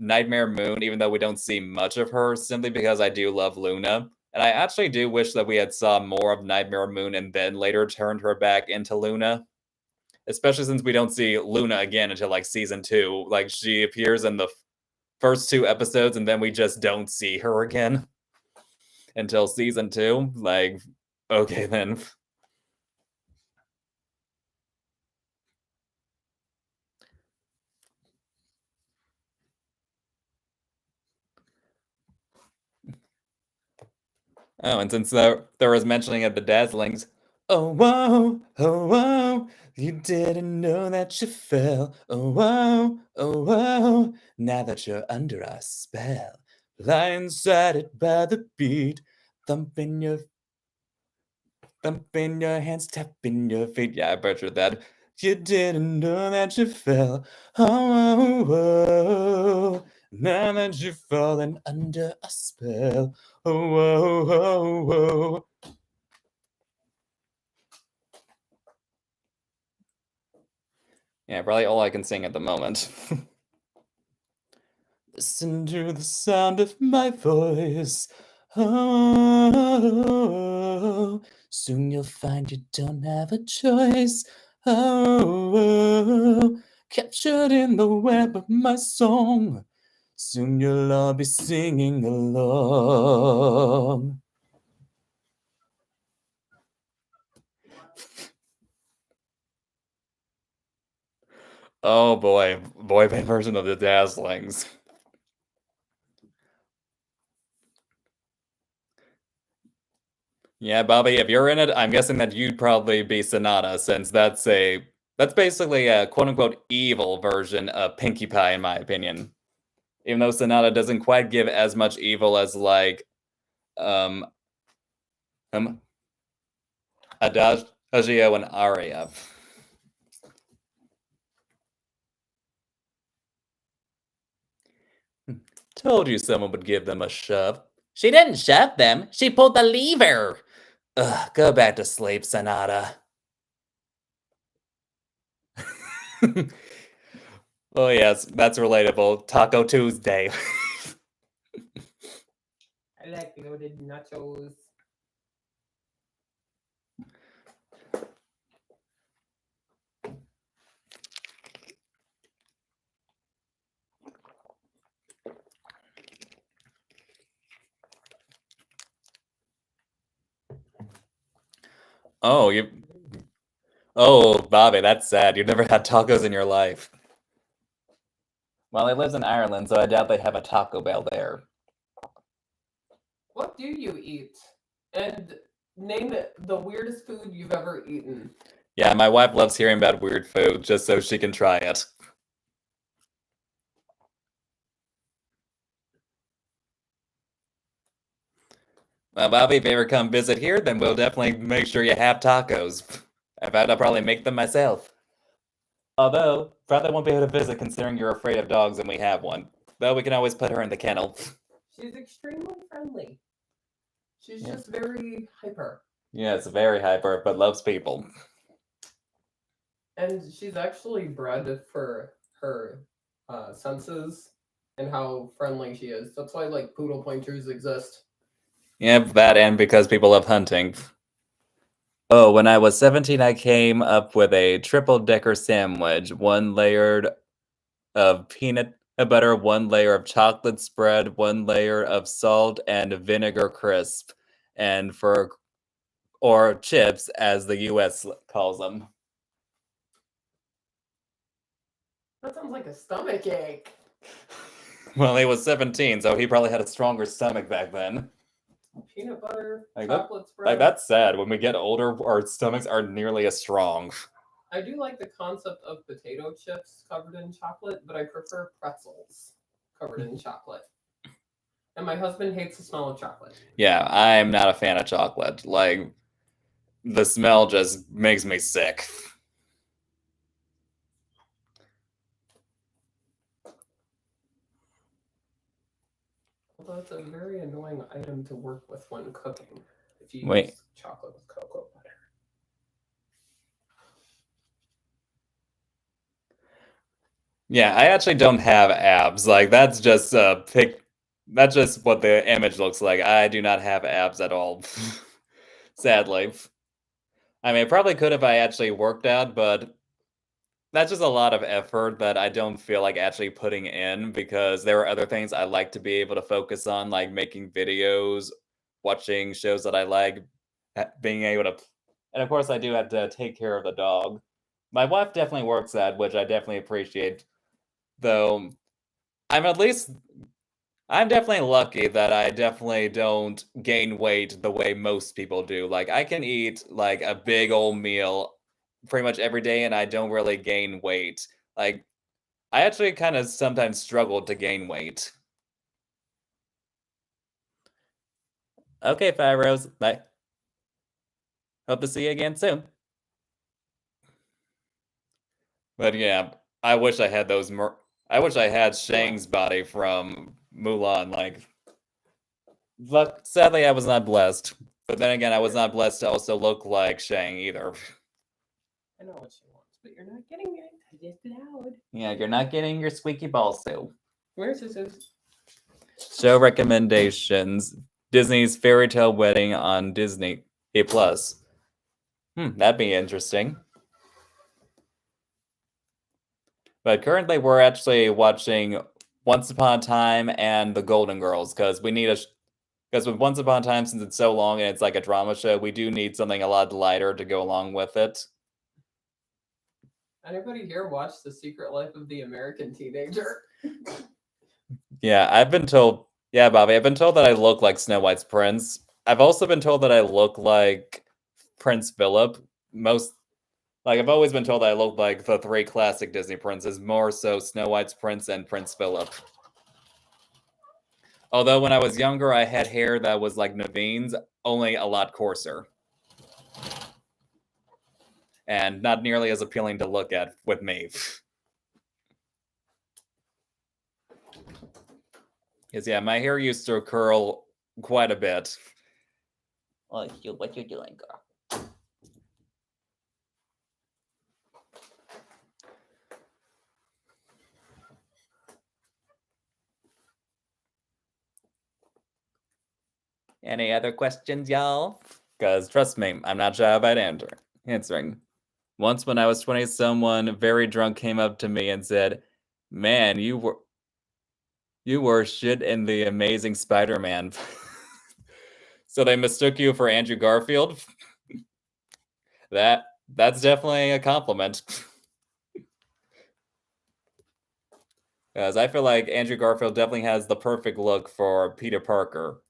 Nightmare Moon, even though we don't see much of her, simply because I do love Luna. And I actually do wish that we had saw more of Nightmare Moon and then later turned her back into Luna. Especially since we don't see Luna again until like season 2. Like she appears in the first 2 episodes and then we just don't see her again until season 2. Like, okay then. Oh, and since there was mentioning of the Dazzlings, oh whoa, you didn't know that you fell. Oh whoa, now that you're under our spell, blindsided by the beat, thumping your hands, tapping your feet. Yeah, I butchered that. You didn't know that you fell. Oh, now that you've fallen under a spell. Oh. Yeah, probably all I can sing at the moment. Listen to the sound of my voice. Oh, soon you'll find you don't have a choice. Oh, captured in the web of my song. Soon you'll all be singing along. Oh boy, boy band version of the Dazzlings. Yeah, Bobby, if you're in it, I'm guessing that you'd probably be Sonata, since that's basically a quote unquote evil version of Pinkie Pie, in my opinion. Even though Sonata doesn't quite give as much evil as like um Adagio and Aria. Told you someone would give them a shove. She didn't shove them, she pulled the lever. Ugh, go back to sleep, Sonata. Oh yes, that's relatable. Taco Tuesday. I like loaded nachos. Oh, Bobby, that's sad. You've never had tacos in your life. Well, he lives in Ireland, so I doubt they have a Taco Bell there. What do you eat? And name it the weirdest food you've ever eaten. Yeah, my wife loves hearing about weird food, just so she can try it. Well, Bobby, if you ever come visit here, then we'll definitely make sure you have tacos. In fact, I'll probably make them myself. Although, probably won't be able to visit considering you're afraid of dogs and we have one. Though we can always put her in the kennel. She's extremely friendly. She's just very hyper. Yeah, it's very hyper, but loves people. And she's actually bred for her senses and how friendly she is. That's why like poodle pointers exist. Yeah, that and because people love hunting. Oh, when I was 17, I came up with a triple-decker sandwich, 1 layered of peanut butter, 1 layer of chocolate spread, 1 layer of salt and vinegar crisp, and or chips, as the US calls them. That sounds like a stomach ache. Well, he was 17, so he probably had a stronger stomach back then. Peanut butter, Like chocolate spread. Like, that's sad. When we get older, our stomachs aren't nearly as strong. I do like the concept of potato chips covered in chocolate, but I prefer pretzels covered in chocolate. And my husband hates the smell of chocolate. Yeah, I'm not a fan of chocolate. Like, the smell just makes me sick. that's a very annoying item to work with when cooking. If you Wait. use chocolate with cocoa butter. Yeah, I actually don't have abs. Like that's just a pic. That's just what the image looks like. I do not have abs at all. Sadly. I mean, I probably could if I actually worked out, but that's just a lot of effort that I don't feel like actually putting in because there are other things I like to be able to focus on, like making videos, watching shows that I like, being able to. And of course, I do have to take care of the dog. My wife definitely works at, which I definitely appreciate. Though I'm at least I'm definitely lucky that I definitely don't gain weight the way most people do. Like I can eat like a big old meal pretty much every day and I don't really gain weight. Like I actually kind of sometimes struggle to gain weight. Okay, Rose. Bye. Hope to see you again soon. But yeah, I wish I had those I wish I had Shang's body from Mulan like but sadly I was not blessed. But then again, I was not blessed to also look like Shang either. I know what she wants, but you're not getting it because it's loud. Yeah, you're not getting your squeaky ball soup. Where's this? Show recommendations. Disney's Fairy Tale Wedding on Disney A+. That'd be interesting. But currently we're actually watching Once Upon a Time and The Golden Girls because we need because with Once Upon a Time, since it's so long and it's like a drama show, we do need something a lot lighter to go along with it. Anybody here watch The Secret Life of the American Teenager? Yeah, I've been told. Yeah, Bobby, I've been told that I look like Snow White's prince. I've also been told that I look like Prince Philip. I've always been told that I look like the three classic Disney princes, more so Snow White's prince and Prince Philip. Although when I was younger, I had hair that was like Naveen's, only a lot coarser. And not nearly as appealing to look at with me. Because, yeah, my hair used to curl quite a bit. What you doing, girl? Any other questions, y'all? Because, trust me, I'm not shy about answering. Once when I was 20, someone very drunk came up to me and said, "Man, you were shit in the Amazing Spider-Man." So they mistook you for Andrew Garfield? That's definitely a compliment. Because I feel like Andrew Garfield definitely has the perfect look for Peter Parker.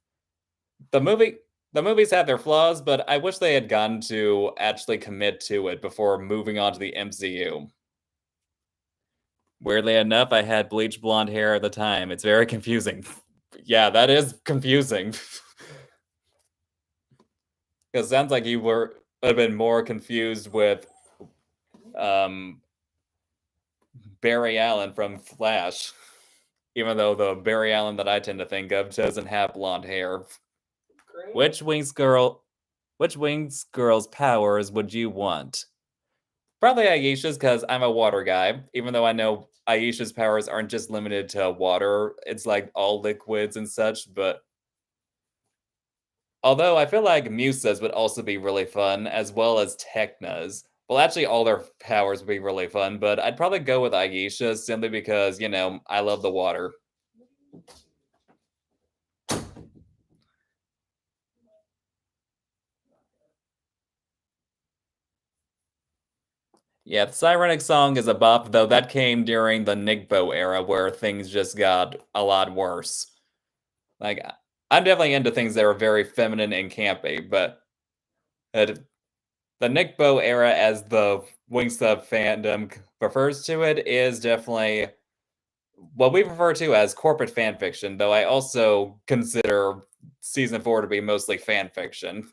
The movies have their flaws, but I wish they had gotten to actually commit to it before moving on to the MCU. Weirdly enough, I had bleach blonde hair at the time. It's very confusing. Yeah, that is confusing. Because it sounds like you would have been more confused with Barry Allen from Flash. Even though the Barry Allen that I tend to think of doesn't have blonde hair. Great. Which Wings girl's powers would you want? Probably Aisha's, because I'm a water guy. Even though I know Aisha's powers aren't just limited to water, it's like all liquids and such. But although I feel like Musa's would also be really fun, as well as Tekna's. Well, actually, all their powers would be really fun, but I'd probably go with Aisha simply because, I love the water. Yeah, the Sirenic song is a bop, though that came during the Nigbo era where things just got a lot worse. Like, I'm definitely into things that are very feminine and campy, but the Nigbo era, as the Wingstop fandom refers to it, is definitely what we refer to as corporate fan fiction, though I also consider season 4 to be mostly fan fiction.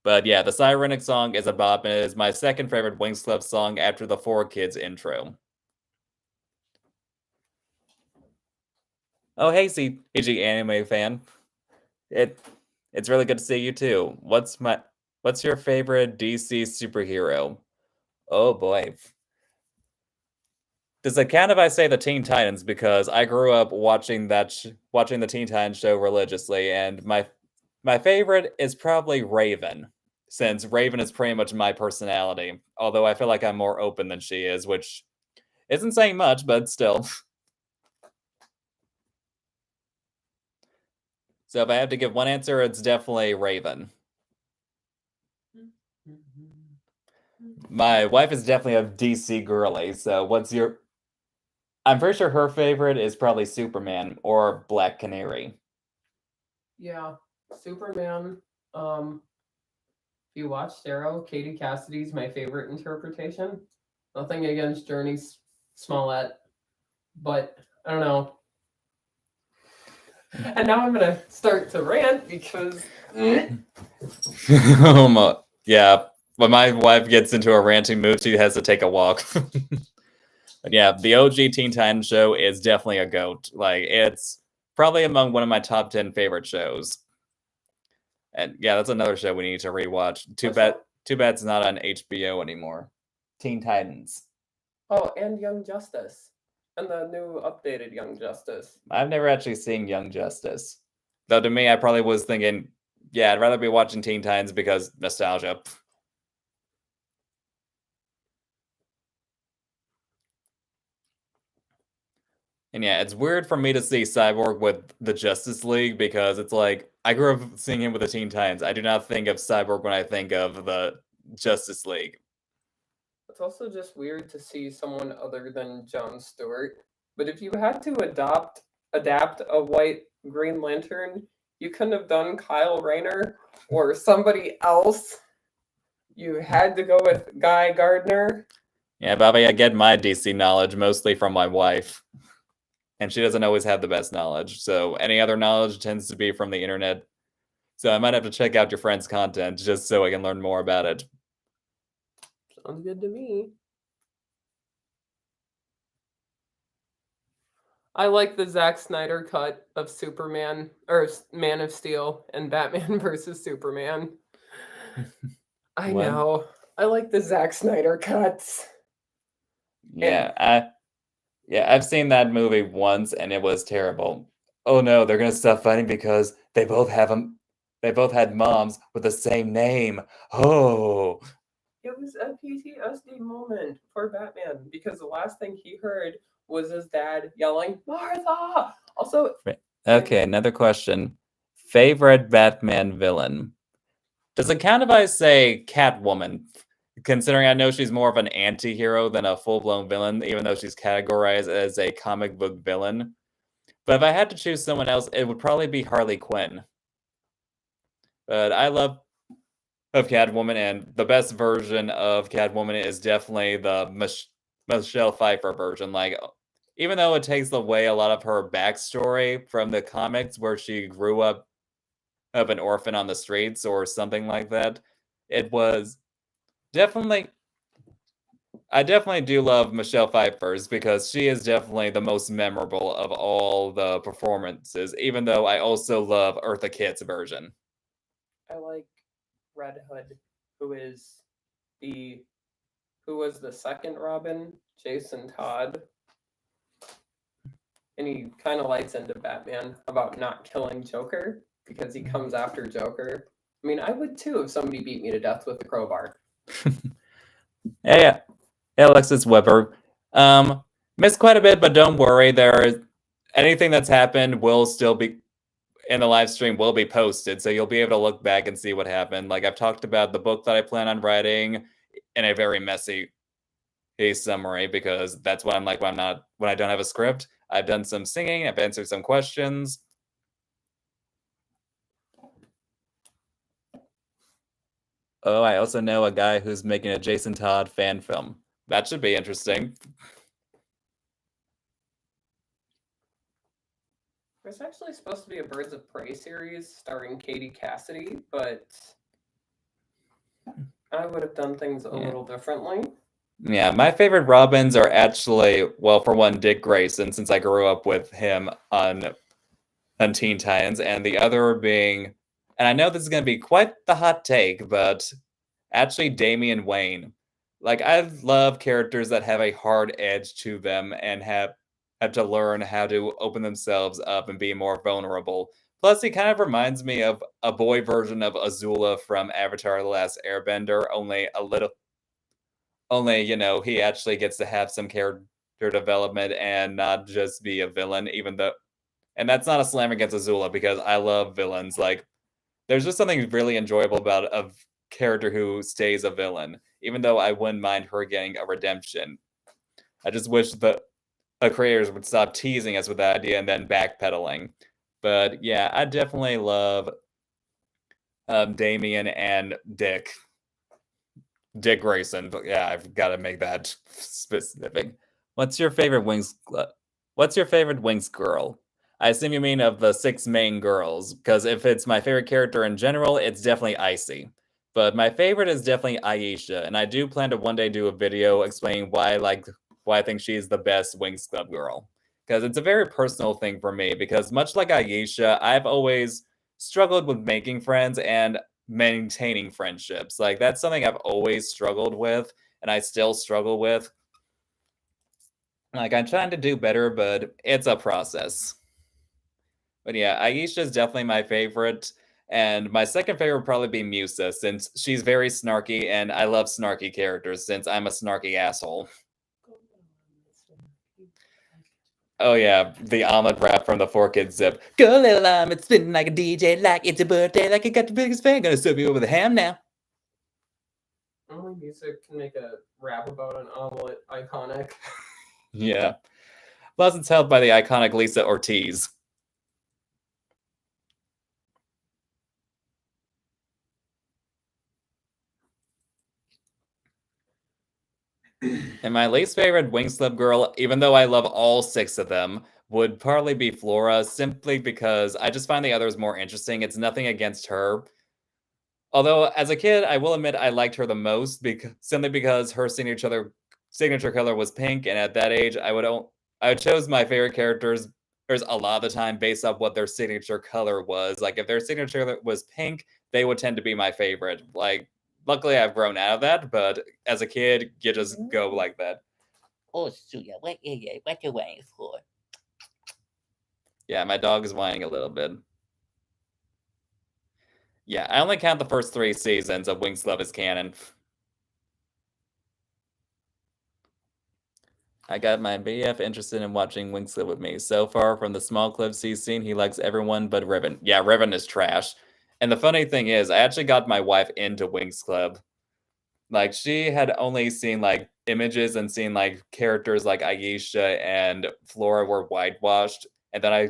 But yeah, the Sirenic song is a bop and it is my second favorite Wings Club song after the 4 Kids intro. Oh, hey, CG anime fan. It's really good to see you too. What's your favorite DC superhero? Oh boy. Does it count if I say the Teen Titans? Because I grew up watching watching the Teen Titans show religiously, and my favorite is probably Raven, since Raven is pretty much my personality. Although I feel like I'm more open than she is, which isn't saying much, but still. So if I have to give one answer, it's definitely Raven. My wife is definitely a DC girly, so what's your... I'm pretty sure her favorite is probably Superman or Black Canary. Yeah, Superman. If you watched Arrow, Katie Cassidy's my favorite interpretation. Nothing against Journey Smollett, but I don't know. And now I'm gonna start to rant because Yeah, when my wife gets into a ranting mood, she has to take a walk. But yeah, the OG Teen Titans show is definitely a goat. Like, it's probably among one of my top 10 favorite shows. And yeah, that's another show we need to rewatch. Too bad it's not on HBO anymore. Teen Titans. Oh, and Young Justice. And the new updated Young Justice. I've never actually seen Young Justice. Though to me, I probably was thinking, yeah, I'd rather be watching Teen Titans because nostalgia. And yeah, it's weird for me to see Cyborg with the Justice League because it's like, I grew up seeing him with the Teen Titans. I do not think of Cyborg when I think of the Justice League. It's also just weird to see someone other than Jon Stewart. But if you had to adapt a white Green Lantern, you couldn't have done Kyle Rayner or somebody else. You had to go with Guy Gardner. Yeah, Bobby, I get my DC knowledge mostly from my wife. And she doesn't always have the best knowledge. So any other knowledge tends to be from the internet. So I might have to check out your friend's content just so I can learn more about it. Sounds good to me. I like the Zack Snyder cut of Superman, or Man of Steel, and Batman versus Superman. I What? know. I like the Zack Snyder cuts. Yeah, I've seen that movie once and it was terrible. Oh no, they're gonna stop fighting because they both had moms with the same name. Oh. It was a PTSD moment for Batman because the last thing he heard was his dad yelling, Martha! Also, Okay, another question. Favorite Batman villain? Does it count if I say Catwoman? Considering I know she's more of an anti-hero than a full-blown villain, even though she's categorized as a comic book villain. But if I had to choose someone else, it would probably be Harley Quinn. But I love Catwoman, and the best version of Catwoman is definitely the Michelle Pfeiffer version. Like, even though it takes away a lot of her backstory from the comics where she grew up of an orphan on the streets or something like that, it was definitely... I definitely do love Michelle Pfeiffer's because she is definitely the most memorable of all the performances, even though I also love Eartha Kitt's version. I like Red Hood, who was the second Robin, Jason Todd. And he kind of lights into Batman about not killing Joker because he comes after Joker. I mean, I would too if somebody beat me to death with a crowbar. Yeah, Alexis Weber. Missed quite a bit, but don't worry. Anything that's happened will still be in the live stream, will be posted, so you'll be able to look back and see what happened. Like, I've talked about the book that I plan on writing in a very messy summary because that's what I'm like when I don't have a script. I've done some singing. I've answered some questions. Oh, I also know a guy who's making a Jason Todd fan film. That should be interesting. There's actually supposed to be a Birds of Prey series starring Katie Cassidy, but I would have done things a little differently. Yeah, my favorite Robins are actually, well, for one, Dick Grayson, since I grew up with him on on Teen Titans, and the other being, and I know this is going to be quite the hot take, but actually Damian Wayne. Like, I love characters that have a hard edge to them and have to learn how to open themselves up and be more vulnerable. Plus, he kind of reminds me of a boy version of Azula from Avatar: The Last Airbender, only, he actually gets to have some character development and not just be a villain, even though, and that's not a slam against Azula because I love villains. Like, there's just something really enjoyable about a character who stays a villain, even though I wouldn't mind her getting a redemption. I just wish the creators would stop teasing us with that idea and then backpedaling. But yeah, I definitely love Damien and Dick Grayson. But yeah, I've got to make that specific. What's your favorite What's your favorite Wings girl? I assume you mean of the 6 main girls, because if it's my favorite character in general, it's definitely Icy. But my favorite is definitely Aisha, and I do plan to one day do a video explaining why I think she's the best Wings Club girl. Because it's a very personal thing for me, because much like Aisha, I've always struggled with making friends and maintaining friendships. Like, that's something I've always struggled with, and I still struggle with. Like, I'm trying to do better, but it's a process. But yeah, Aisha is definitely my favorite. And my second favorite would probably be Musa, since she's very snarky, and I love snarky characters since I'm a snarky asshole. Oh yeah, the omelet rap from the 4 Kids Zip. Go little omelet, spinning like a DJ, like it's a birthday, like you got the biggest fan, gonna serve you over the ham now. Only music can make a rap about an omelet iconic. Yeah. Plus, it's held by the iconic Lisa Ortiz. And my least favorite Wings Club girl, even though I love all 6 of them, would partly be Flora, simply because I just find the others more interesting. It's nothing against her. Although, as a kid, I will admit I liked her the most, simply because her signature color was pink, and at that age, I chose my favorite characters. There's a lot of the time based off what their signature color was. Like, if their signature color was pink, they would tend to be my favorite. Like, luckily, I've grown out of that, but as a kid, you just go like that. Oh, Suya, what is it? What you waiting for? Yeah, my dog is whining a little bit. Yeah, I only count the first 3 seasons of Wings Club as canon. I got my BF interested in watching Wings Club with me. So far, from the small clips he's seen, he likes everyone but Riven. Yeah, Riven is trash. And the funny thing is, I actually got my wife into Wings Club. Like, she had only seen, like, images and seen, like, characters like Aisha and Flora were whitewashed. And then I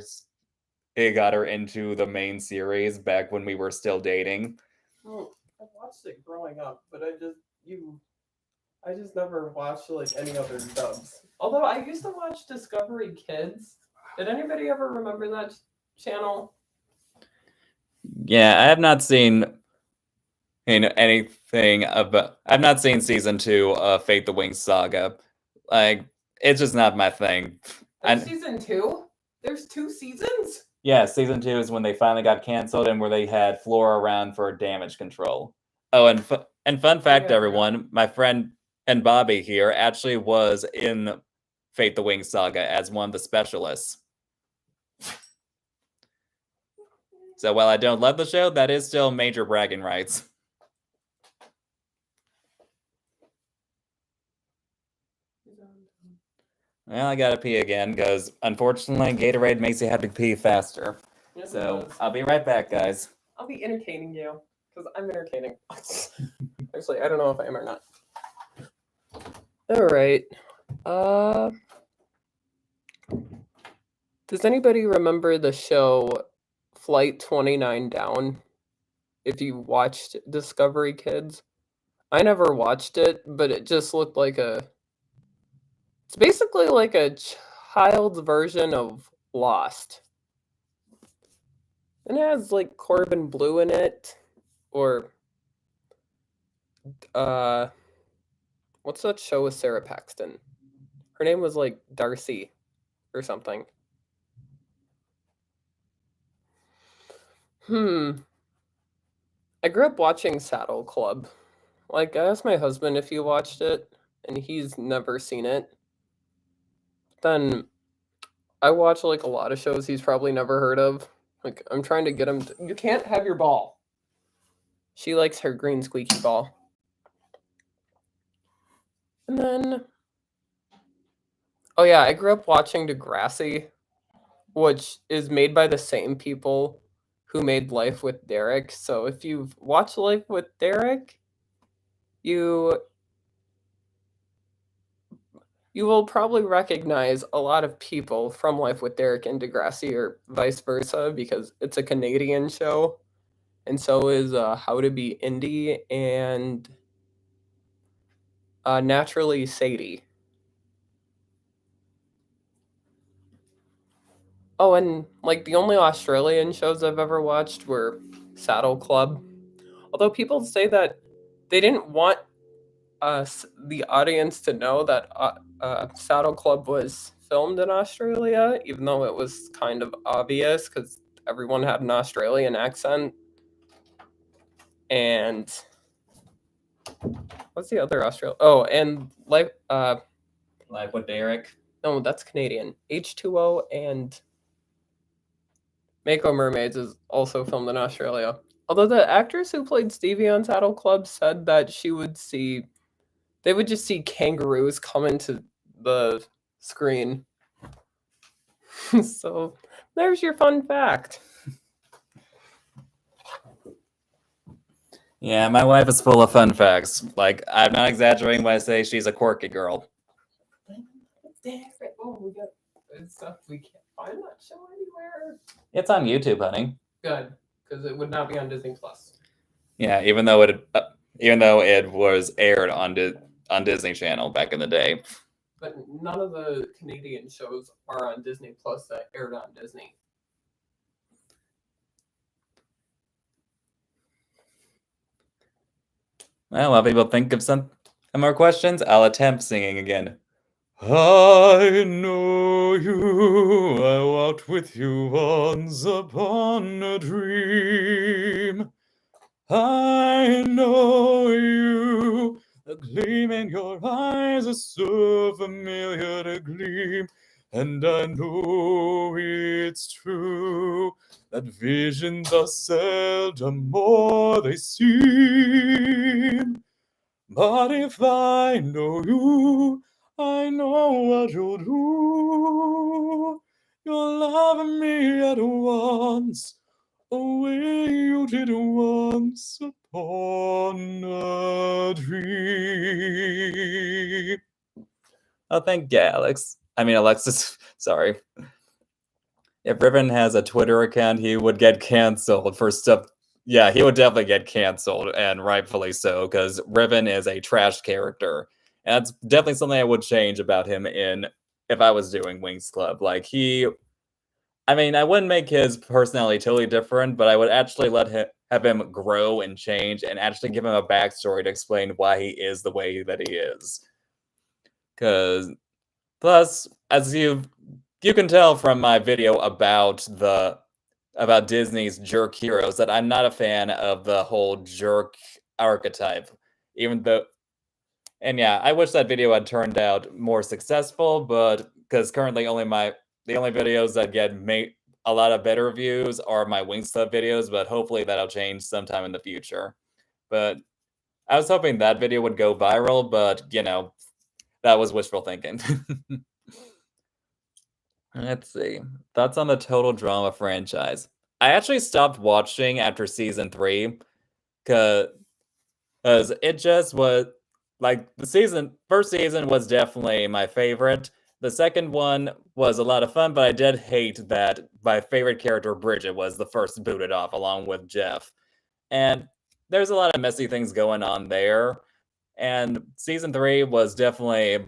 got her into the main series back when we were still dating. Well, I watched it growing up, but I just never watched like any other dubs. Although I used to watch Discovery Kids. Did anybody ever remember that channel? Yeah, I have not seen anything about. I've not seen season 2 of Fate the Wings Saga. Like, it's just not my thing. There's season 2? There's 2 seasons? Yeah, season 2 is when they finally got canceled and where they had Flora around for damage control. Oh, and fun fact, everyone, my friend and Bobby here actually was in Fate the Wings Saga as one of the specialists. So while I don't love the show, that is still major bragging rights. Well, I gotta pee again, because unfortunately Gatorade makes you have to pee faster. Yes, So I'll be right back, guys. I'll be entertaining you, because I'm entertaining. Actually, I don't know if I am or not. Alright. Does anybody remember the show Flight 29 Down? If you watched Discovery Kids? I never watched it, but it just looked like it's basically like a child's version of Lost. And it has like Corbin Blue in it. Or what's that show with Sarah Paxton? Her name was like Darcy or something. I grew up watching Saddle Club. Like, I asked my husband if he watched it, and he's never seen it. Then I watch like a lot of shows he's probably never heard of. Like, I'm trying to get him to, you can't have your ball. She likes her green squeaky ball. And then, oh yeah, I grew up watching Degrassi, which is made by the same people who made Life with Derek. So if you've watched Life with Derek, you will probably recognize a lot of people from Life with Derek and Degrassi, or vice versa, because it's a Canadian show, and so is How to Be Indie and Naturally Sadie. Oh, and like the only Australian shows I've ever watched were Saddle Club. Although people say that they didn't want the audience to know that Saddle Club was filmed in Australia, even though it was kind of obvious because everyone had an Australian accent. And what's the other Australian? Oh, and Life with Derek. No, that's Canadian. H2O and Mako Mermaids is also filmed in Australia. Although the actress who played Stevie on Saddle Club said that they would just see kangaroos come into the screen. So there's your fun fact. Yeah, my wife is full of fun facts. Like, I'm not exaggerating when I say she's a quirky girl. Oh, we got stuff we can't find that show anywhere. It's on YouTube, honey. Good, because it would not be on Disney Plus. Yeah, even though it was aired on Disney Channel back in the day. But none of the Canadian shows are on Disney Plus that aired on Disney. Well, while people think of some more questions, I'll attempt singing again. I know you, I walked with you once upon a dream. I know you, the gleam in your eyes is so familiar to gleam. And I know it's true that visions are seldom more they seem. But if I know you, I know what you'll do. You'll love me at once, the way you did once upon a dream. Oh, thank you, Alex. I mean, Alexis, sorry. If Riven has a Twitter account, he would get canceled for stuff. Yeah, he would definitely get canceled, and rightfully so, because Riven is a trash character. And that's definitely something I would change about him if I was doing Wings Club. Like, I mean, I wouldn't make his personality totally different, but I would actually have him grow and change, and actually give him a backstory to explain why he is the way that he is. Because, plus, as you can tell from my video about Disney's jerk heroes, that I'm not a fan of the whole jerk archetype. And yeah, I wish that video had turned out more successful, but because currently the only videos that get a lot of better reviews are my Wings Club videos, but hopefully that'll change sometime in the future. But I was hoping that video would go viral, but that was wishful thinking. Let's see. Thoughts on the total drama franchise. I actually stopped watching after season 3 because it just was like the first season was definitely my favorite. The second one was a lot of fun, but I did hate that my favorite character, Bridget, was the first booted off along with Jeff. And there's a lot of messy things going on there. And season 3 was definitely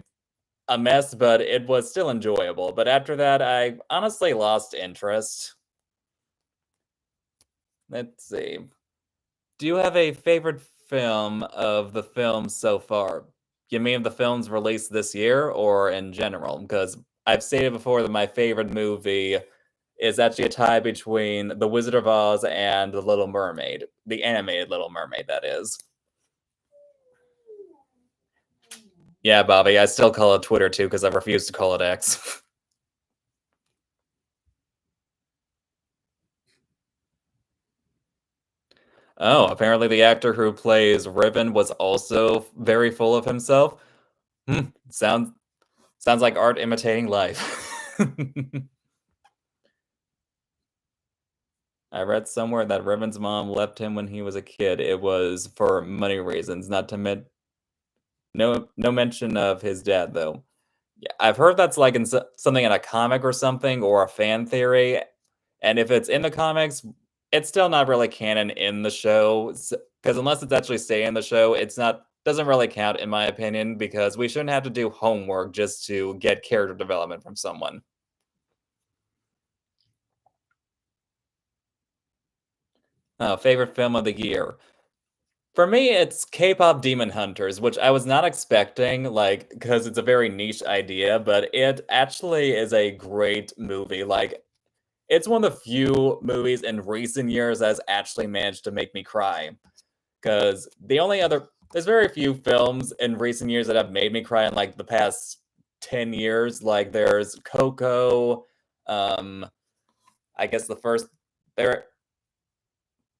a mess, but it was still enjoyable. But after that, I honestly lost interest. Let's see. Do you have a favorite film of the films so far? You mean the films released this year or in general? Because I've stated before that my favorite movie is actually a tie between The Wizard of Oz and The Little Mermaid, the animated Little Mermaid, that is. Yeah, Bobby, I still call it Twitter too because I refuse to call it X. Oh, apparently the actor who plays Ribbon was also very full of himself. Sounds like art imitating life. I read somewhere that Ribbon's mom left him when he was a kid. It was for money reasons, not to no mention of his dad though. Yeah, I've heard that's like in something in a comic or something or a fan theory, and if it's in the comics, it's still not really canon in the show. Because unless it's actually staying in the show, it's not doesn't really count in my opinion. Because we shouldn't have to do homework just to get character development from someone. Favorite film of the year. For me, it's K-pop Demon Hunters, which I was not expecting, like, because it's a very niche idea, but it actually is a great movie. Like, it's one of the few movies in recent years that has actually managed to make me cry. Because there's very few films in recent years that have made me cry in, like, the past 10 years. Like, there's Coco, I guess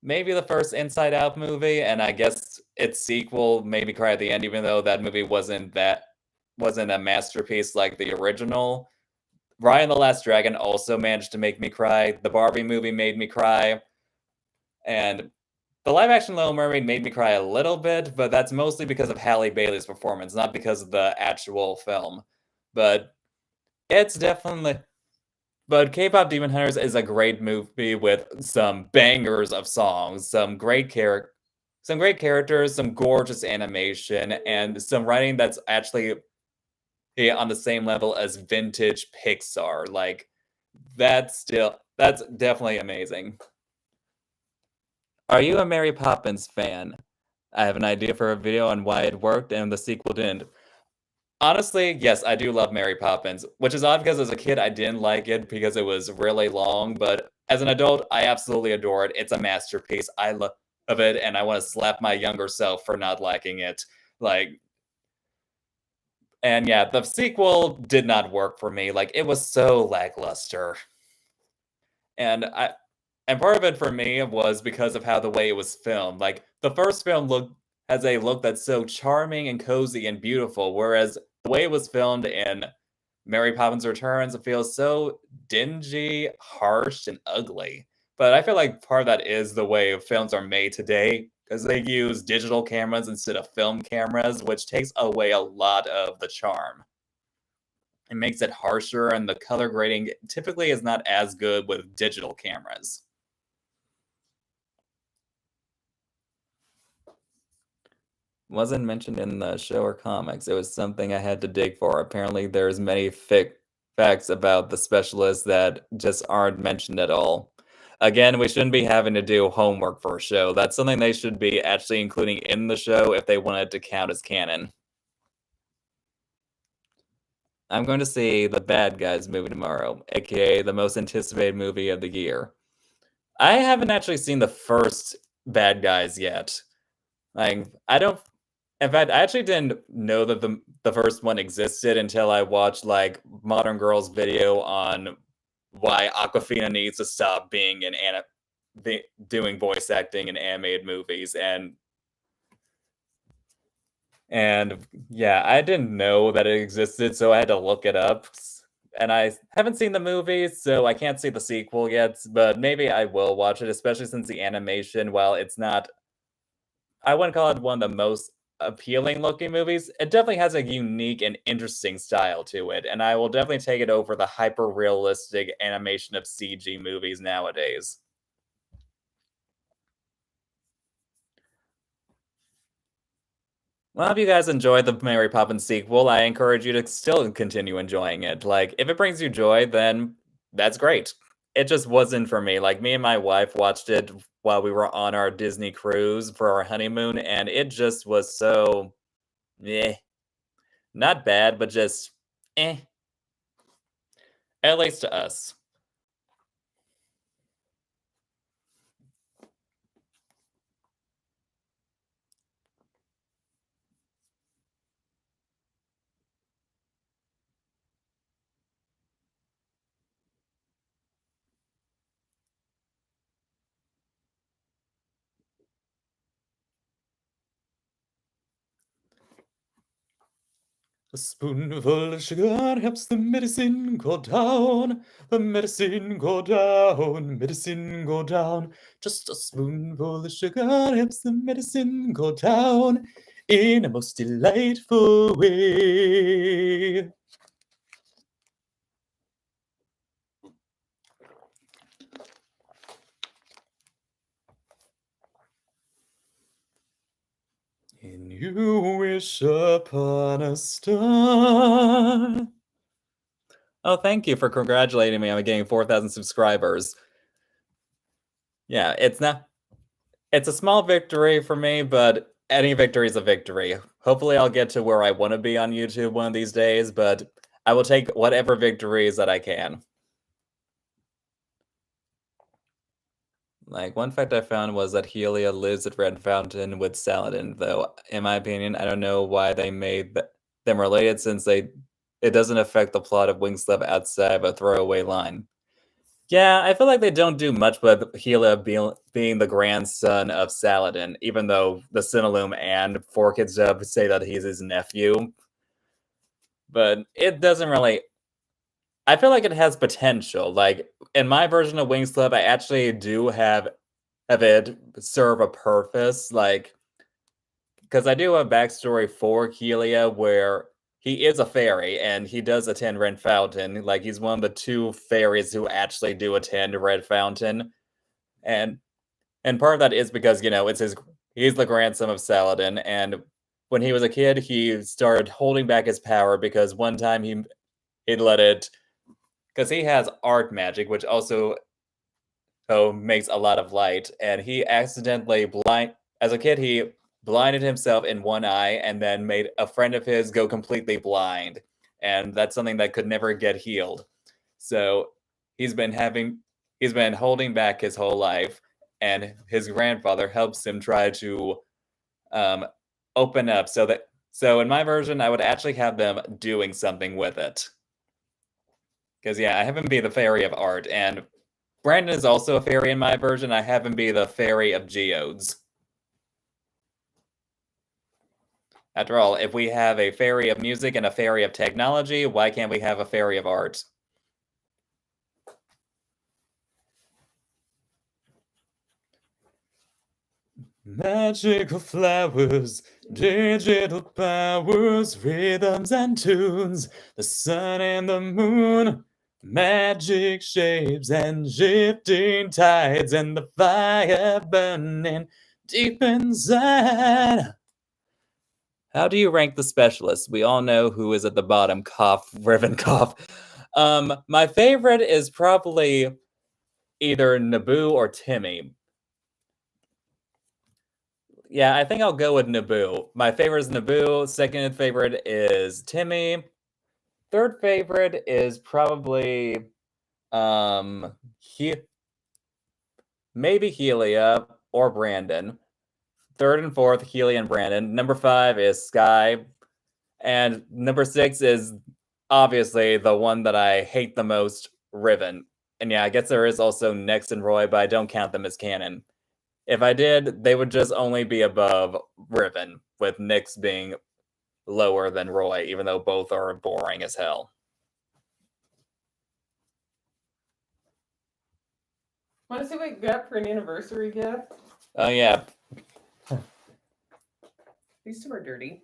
maybe the first Inside Out movie, and I guess its sequel made me cry at the end, even though that movie wasn't a masterpiece like the original. Raya and the Last Dragon also managed to make me cry. The Barbie movie made me cry. And the live action Little Mermaid made me cry a little bit, but that's mostly because of Halle Bailey's performance, not because of the actual film. But it's definitely But K-pop Demon Hunters is a great movie with some bangers of songs, some great characters, some gorgeous animation, and some writing that's actually on the same level as vintage Pixar. Like that's definitely amazing. Are you a Mary Poppins fan? I have an idea for a video on why it worked and the sequel didn't. Honestly, yes, I do love Mary Poppins, which is odd because as a kid I didn't like it because it was really long, but as an adult, I absolutely adore it. It's a masterpiece. I love it, and I want to slap my younger self for not liking it. Like, and yeah, the sequel did not work for me. Like, it was so lackluster. And part of it for me was because of how the way it was filmed. Like, the first film has a look that's so charming and cozy and beautiful, whereas the way it was filmed in Mary Poppins Returns, it feels so dingy, harsh, and ugly. But I feel like part of that is the way films are made today, because they use digital cameras instead of film cameras, which takes away a lot of the charm. It makes it harsher, and the color grading typically is not as good with digital cameras. Wasn't mentioned in the show or comics. It was something I had to dig for. Apparently, there's many facts about the specialists that just aren't mentioned at all. Again, we shouldn't be having to do homework for a show. That's something they should be actually including in the show if they wanted to count as canon. I'm going to see the Bad Guys movie tomorrow, aka the most anticipated movie of the year. I haven't actually seen the first Bad Guys yet. Like, in fact, I actually didn't know that the first one existed until I watched like Modern Girl's video on why Aquafina needs to stop being doing voice acting in animated movies, and yeah, I didn't know that it existed, so I had to look it up. And I haven't seen the movie, so I can't see the sequel yet, but maybe I will watch it, especially since the animation, while it's not, I wouldn't call it one of the most appealing looking movies, it definitely has a unique and interesting style to it, and I will definitely take it over the hyper realistic animation of CG movies nowadays. Well, if you guys enjoyed the Mary Poppins sequel, I encourage you to still continue enjoying it. Like, if it brings you joy, then that's great. It just wasn't for me. Like, me and my wife watched it while we were on our Disney cruise for our honeymoon, and it just was so, eh. Not bad, but just, eh. At least to us. A spoonful of sugar helps the medicine go down. The medicine go down, medicine go down. Just a spoonful of sugar helps the medicine go down in a most delightful way. And you wish upon a star. Oh, thank you for congratulating me on getting 4,000 subscribers. Yeah, it's a small victory for me, but any victory is a victory. Hopefully I'll get to where I want to be on YouTube one of these days, but I will take whatever victories that I can. Like, one fact I found was that Helia lives at Red Fountain with Saladin, though, in my opinion, I don't know why they made them related, since it doesn't affect the plot of Winged Slave outside of a throwaway line. Yeah, I feel like they don't do much with Helia being the grandson of Saladin, even though the Cinnaloom and 4Kids Dub say that he's his nephew. But it doesn't really... I feel like it has potential. Like, in my version of Wings Club, I actually do have it serve a purpose. Like, because I do have a backstory for Helia where he is a fairy and he does attend Red Fountain. Like, he's one of the 2 fairies who actually do attend Red Fountain. And part of that is because, he's the grandson of Saladin, and when he was a kid, he started holding back his power because one time he'd let it... Because he has art magic, which also makes a lot of light, and he accidentally as a kid, he blinded himself in one eye and then made a friend of his go completely blind, and that's something that could never get healed. So he's been holding back his whole life, and his grandfather helps him try to open up. So in my version, I would actually have them doing something with it. Because, yeah, I have him be the fairy of art, and Brandon is also a fairy in my version. I have him be the fairy of geodes. After all, if we have a fairy of music and a fairy of technology, why can't we have a fairy of art? Magical flowers, digital powers, rhythms and tunes, the sun and the moon, magic shapes and shifting tides, and the fire burning deep inside. How do you rank the specialists? We all know who is at the bottom. Cough, Riven cough. My favorite is probably either Naboo or Timmy. Yeah, I think I'll go with Naboo. My favorite is Naboo. Second favorite is Timmy. Third favorite is probably maybe Helia or Brandon. Third and fourth, Helia and Brandon. Number 5 is Sky. And number 6 is obviously the one that I hate the most, Riven. And yeah, I guess there is also Nyx and Roy, but I don't count them as canon. If I did, they would just only be above Riven, with Nyx being lower than Roy, even though both are boring as hell. Want to see what you got for an anniversary gift? Oh, yeah. These 2 are dirty,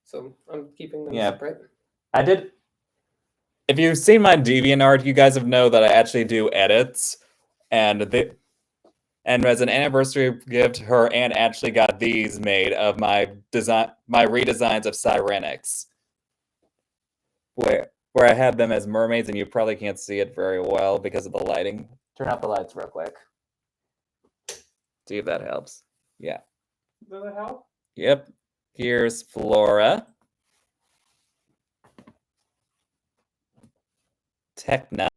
so I'm keeping them Yeah. separate. I did... If you've seen my DeviantArt, you guys have known that I actually do edits, and as an anniversary gift, her aunt actually got these made of my redesigns of Sirenix, where I have them as mermaids, and you probably can't see it very well because of the lighting. Turn out the lights real quick. See if that helps. Yeah. Does it help? Yep. Here's Flora. Techna.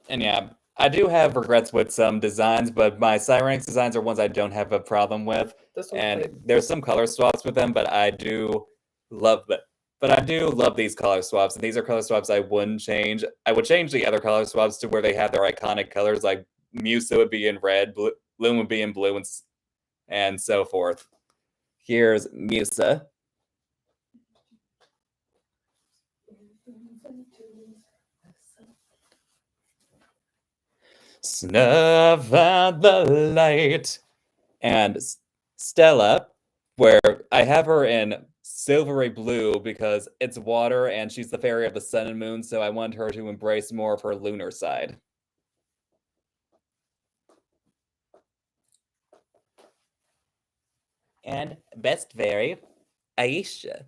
And yeah, I do have regrets with some designs, but my Sirenix designs are ones I don't have a problem with. And there's some color swaps with them, but I do love them. But I do love these color swaps, and these are color swaps I wouldn't change. I would change the other color swaps to where they have their iconic colors, like Musa would be in red, Bloom would be in blue, and so forth. here's Musa. Snuff out the light. And Stella, where I have her in silvery blue because it's water and she's the fairy of the sun and moon, so I want her to embrace more of her lunar side. And best fairy, Aisha.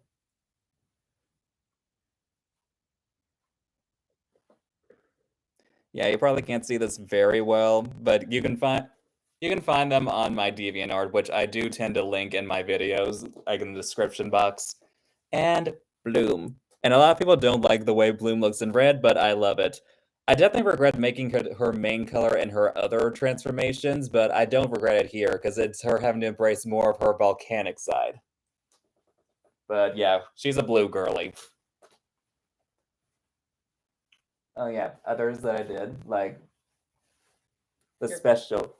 Yeah, you probably can't see this very well, but you can find them on my DeviantArt, which I do tend to link in my videos, like in the description box. And Bloom. And a lot of people don't like the way Bloom looks in red, but I love it. I definitely regret making her main color in her other transformations, but I don't regret it here, because it's her having to embrace more of her volcanic side. But yeah, she's a blue girly. Oh yeah, others that I did, like the special.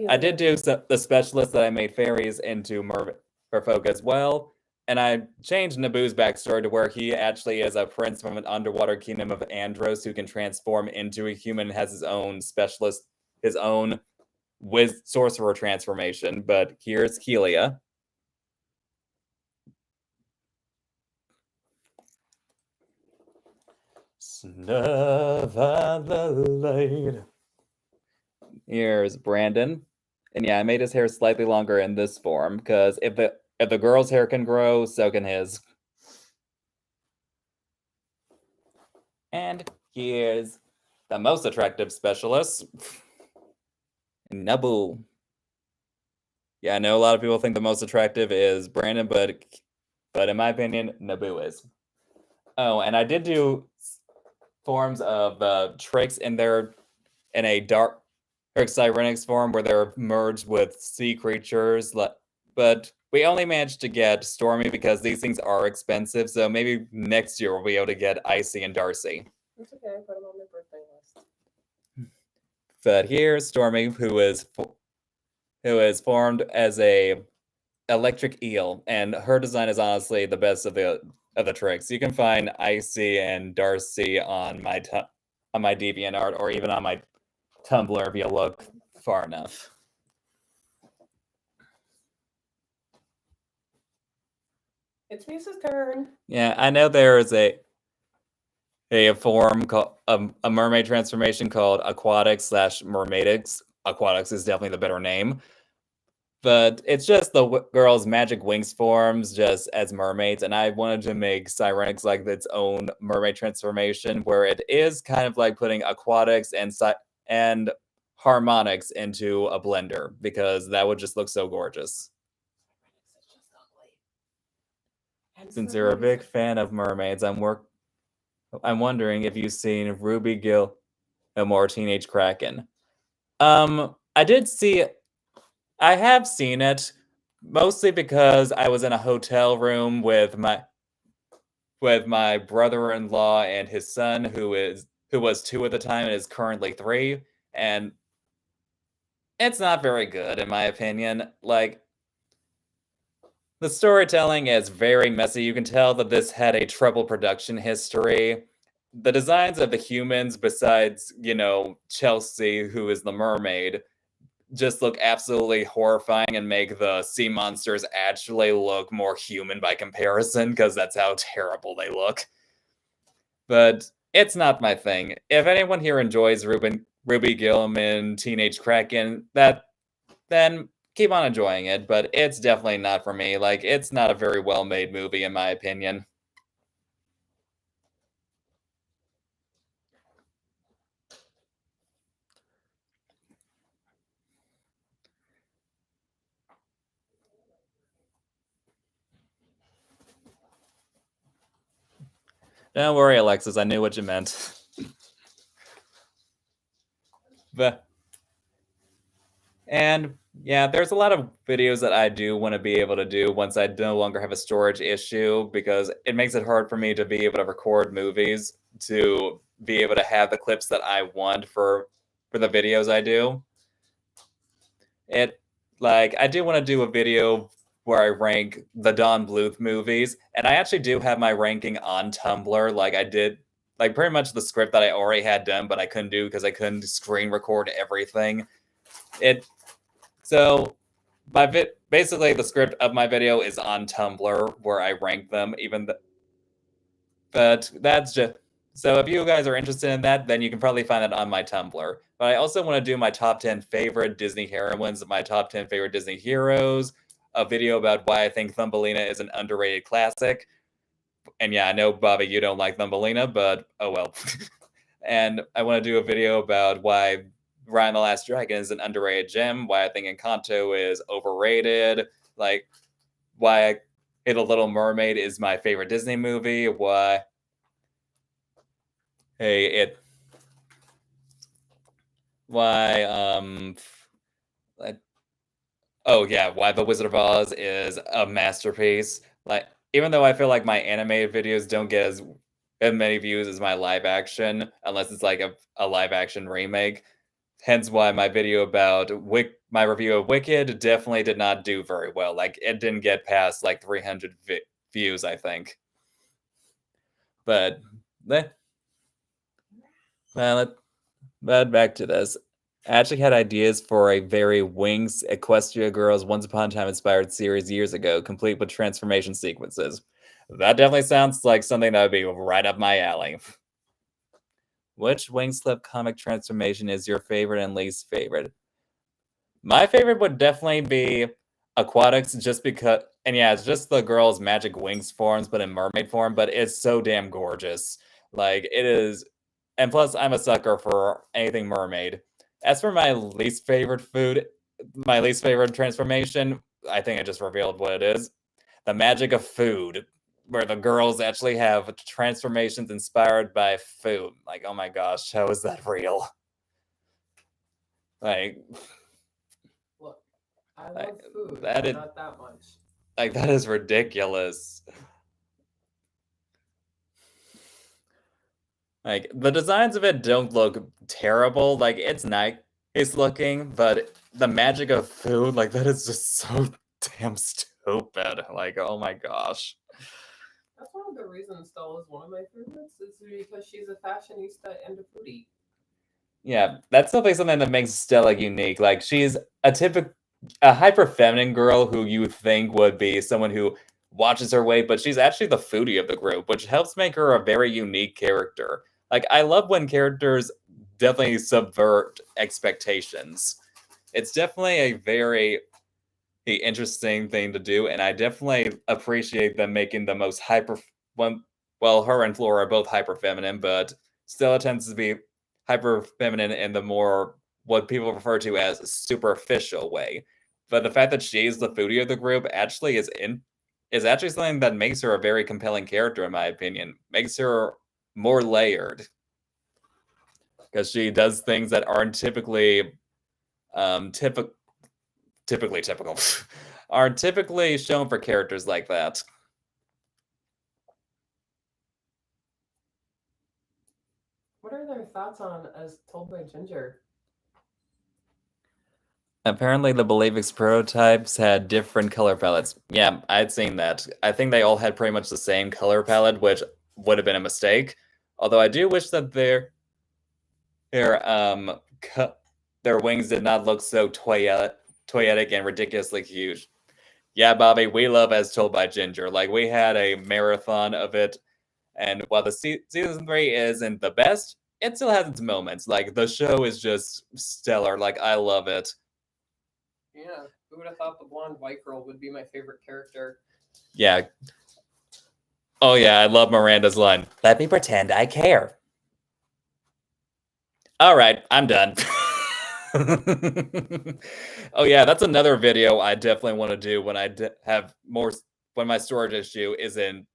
I did do the specialist that I made fairies into merfolk as well, and I changed Naboo's backstory to where he actually is a prince from an underwater kingdom of Andros who can transform into a human and has his own specialist, his own sorcerer transformation. But here's Helia. Snuff out the light. Here's Brandon. And yeah, I made his hair slightly longer in this form, because if the girl's hair can grow, so can his. And here's the most attractive specialist, Naboo. Yeah, I know a lot of people think the most attractive is Brandon, but in my opinion, Naboo is. Oh, and I did do forms of tricks in a dark Cyrenics form where they're merged with sea creatures, but we only managed to get Stormy because these things are expensive, so maybe next year we'll be able to get Icy and Darcy. It's okay, I put them on my birthday list. But here's Stormy, who is formed as a electric eel, and her design is honestly the best of the tricks. You can find Icy and Darcy on my DeviantArt or even on my Tumblr if you look far enough. It's Musa's turn. Yeah, I know there is a form called a mermaid transformation called aquatics/mermaidics. Aquatics is definitely the better name. But it's just the girls' magic wings forms just as mermaids, and I wanted to make Cyrenics like its own mermaid transformation, where it is kind of like putting aquatics and harmonics into a blender, because that would just look so gorgeous. Since you're a big fan of mermaids, I'm wondering if you've seen Ruby Gilmore Teenage Kraken. I have seen it, mostly because I was in a hotel room with my brother-in-law and his son, who was 2 at the time and is currently 3, and it's not very good in my opinion. Like, the storytelling is very messy. You can tell that this had a troubled production history. The designs of the humans, besides, Chelsea, who is the mermaid, just look absolutely horrifying and make the sea monsters actually look more human by comparison, because that's how terrible they look. But it's not my thing. If anyone here enjoys Ruby Gilman Teenage Kraken, then keep on enjoying it, but it's definitely not for me. Like, it's not a very well-made movie, in my opinion. Don't worry, Alexis, I knew what you meant. And yeah, there's a lot of videos that I do want to be able to do once I no longer have a storage issue, because it makes it hard for me to be able to record movies, to be able to have the clips that I want for the videos I do. I do want to do a video where I rank the Don Bluth movies, and I actually do have my ranking on Tumblr. Like I did, like pretty much the script that I already had done, but I couldn't do because I couldn't screen record everything. So basically the script of my video is on Tumblr where I rank them, but that's just so if you guys are interested in that, then you can probably find that on my Tumblr. But I also want to do my top 10 favorite Disney heroines, my top 10 favorite Disney heroes, a video about why I think Thumbelina is an underrated classic. And yeah, I know, Bobby, you don't like Thumbelina, but oh well. And I want to do a video about why Ryan the Last Dragon is an underrated gem, why I think Encanto is overrated, like why The Little Mermaid is my favorite Disney movie, why why The Wizard of Oz is a masterpiece. Like, even though I feel like my animated videos don't get as many views as my live action, unless it's like a live action remake. Hence why my video about my review of Wicked definitely did not do very well. Like, it didn't get past like 300 views, I think. But back to this. I actually had ideas for a very Wings Equestria Girls Once Upon a Time inspired series years ago, complete with transformation sequences. That definitely sounds like something that would be right up my alley. Which Wingslip comic transformation is your favorite and least favorite? My favorite would definitely be Aquatics, just because, and yeah, it's just the girl's magic wings forms, but in mermaid form, but it's so damn gorgeous. Like, it is, and plus, I'm a sucker for anything mermaid. As for my least favorite transformation, I think I just revealed what it is. The magic of food, where the girls actually have transformations inspired by food. Like, oh my gosh, how is that real? Like, Look, I love food, that is, not that much. Like, that is ridiculous. Like, the designs of it don't look terrible. Like, it's nice looking, but the magic of food, like, that is just so damn stupid. Like, oh my gosh. That's one of the reasons Stella is one of my favorites, is because she's a fashionista and a foodie. Yeah, that's something that makes Stella unique. Like, she's a hyper feminine girl who you would think would be someone who watches her weight, but she's actually the foodie of the group, which helps make her a very unique character. Like, I love when characters definitely subvert expectations. It's definitely a very interesting thing to do, and I definitely appreciate them making the most well, her and Flora are both hyper feminine, but Stella tends to be hyper feminine in the more what people refer to as superficial way. But the fact that she's the foodie of the group actually is actually something that makes her a very compelling character, in my opinion. Makes her more layered, because she does things that aren't typical are typically shown for characters like that. What are their thoughts on As Told by Ginger? Apparently, the Believix prototypes had different color palettes. Yeah, I'd seen that. I think they all had pretty much the same color palette, which would have been a mistake. Although I do wish that their wings did not look so toyetic and ridiculously huge. Yeah, Bobby, we love As Told by Ginger. Like, we had a marathon of it, and while the season 3 isn't the best, it still has its moments. Like, the show is just stellar. Like, I love it. Yeah, who would have thought the blonde white girl would be my favorite character? Yeah. Oh yeah, I love Miranda's line. Let me pretend I care. All right, I'm done. Oh yeah, that's another video I definitely want to do when I have more, when my storage issue isn't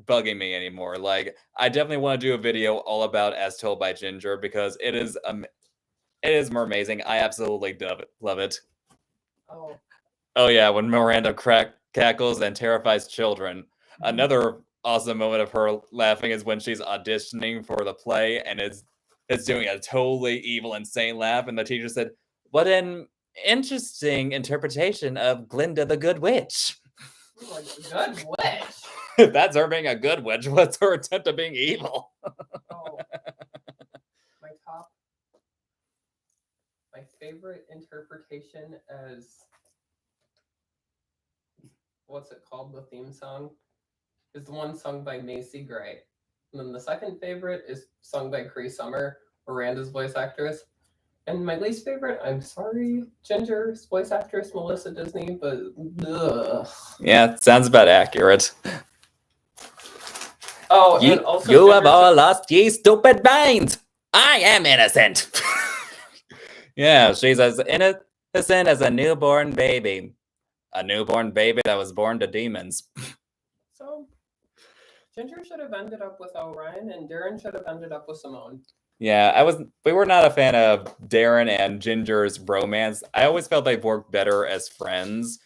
bugging me anymore. Like, I definitely want to do a video all about As Told by Ginger, because it is amazing. I absolutely love it. Oh yeah, when Miranda cackles and terrifies children. Another awesome moment of her laughing is when she's auditioning for the play and is doing a totally evil, insane laugh, and the teacher said, "What in interesting interpretation of Glinda the Good Witch. Like good witch. That's her being a good witch. What's her attempt at being evil? Oh, my favorite interpretation as what's it called? The theme song is the one sung by Macy Gray, and then the second favorite is sung by Cree Summer, Miranda's voice actress. And my least favorite, I'm sorry, Ginger's voice actress, Melissa Disney, but ugh. Yeah, sounds about accurate. Oh, Ye, and also you have Ginger all should- lost ye stupid minds. I am innocent. Yeah, she's as innocent as a newborn baby. A newborn baby that was born to demons. So Ginger should have ended up with Orion, and Darren should have ended up with Simone. Yeah, we were not a fan of Darren and Ginger's romance. I always felt they worked better as friends.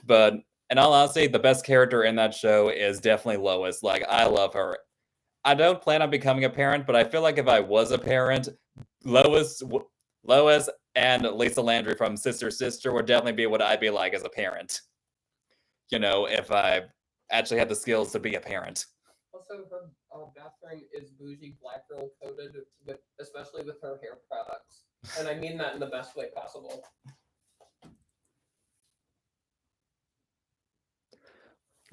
But in all honesty, the best character in that show is definitely Lois. Like, I love her. I don't plan on becoming a parent, but I feel like if I was a parent, Lois and Lisa Landry from Sister Sister would definitely be what I'd be like as a parent. You know, if I actually had the skills to be a parent. Also, her bathroom is bougie black girl coated, especially with her hair products. And I mean that in the best way possible.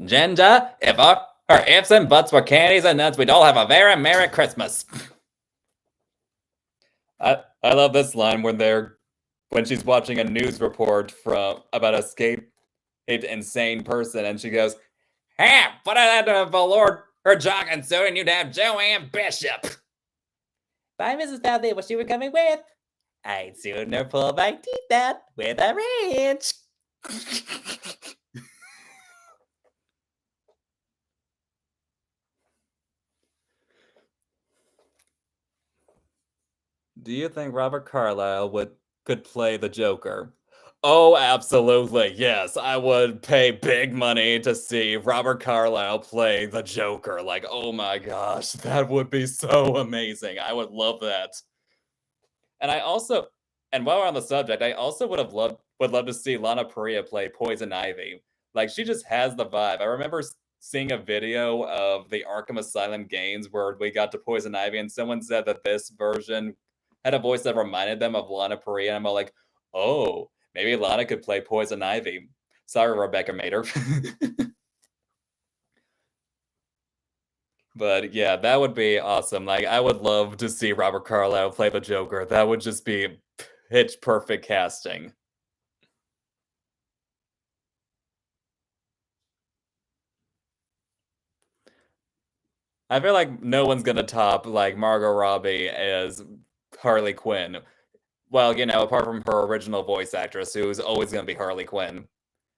Ginger, if her ifs and buts were candies and nuts, we'd all have a very Merry Christmas. I love this line when she's watching a news report about a escaped insane person, and she goes, "Hey, put it into Lord her jogging suit, and you'd have Joanne Bishop." Bye, Mrs. Valley. What she were coming with? I'd sooner pull my teeth out with a wrench. Do you think Robert Carlyle could play the Joker? Oh, absolutely. Yes, I would pay big money to see Robert Carlyle play the Joker. Like, oh my gosh, that would be so amazing. I would love that. And while we're on the subject, I also would love to see Lana Parrilla play Poison Ivy. Like, she just has the vibe. I remember seeing a video of the Arkham Asylum games where we got to Poison Ivy, and someone said that this version had a voice that reminded them of Lana Parrilla, and I'm all like, oh, maybe Lana could play Poison Ivy. Sorry, Rebecca Mader. But yeah, that would be awesome. Like, I would love to see Robert Carlyle play the Joker. That would just be pitch perfect casting. I feel like no one's gonna top like Margot Robbie as Harley Quinn. Well, you know, apart from her original voice actress, who's always gonna be Harley Quinn.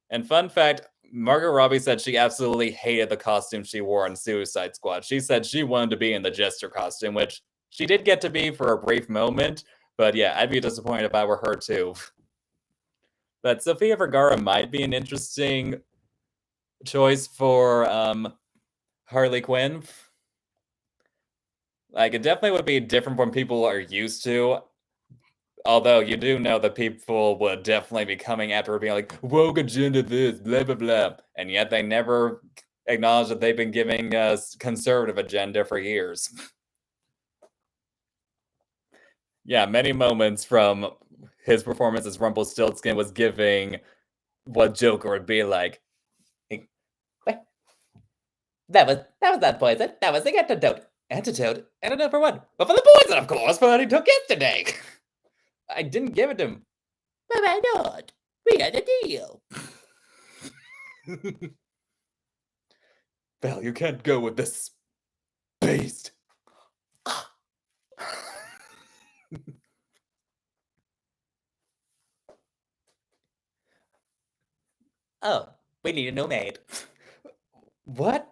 And fun fact, Margot Robbie said she absolutely hated the costume she wore on Suicide Squad. She said she wanted to be in the Jester costume, which she did get to be for a brief moment. But yeah, I'd be disappointed if I were her too. But Sofia Vergara might be an interesting choice for Harley Quinn. Like, it definitely would be different from people are used to. Although you do know that people would definitely be coming after her being like, woke agenda this, blah, blah, blah. And yet they never acknowledge that they've been giving us conservative agenda for years. Yeah, many moments from his performance as Rumpelstiltskin was giving what Joker would be like. That was not poison. That was the antidote. Antidote? Antidote for what? But for the poison, of course, for what he took yesterday. I didn't give it to him. But why not? We had a deal. Val, you can't go with this beast. Oh, we need a new maid. What?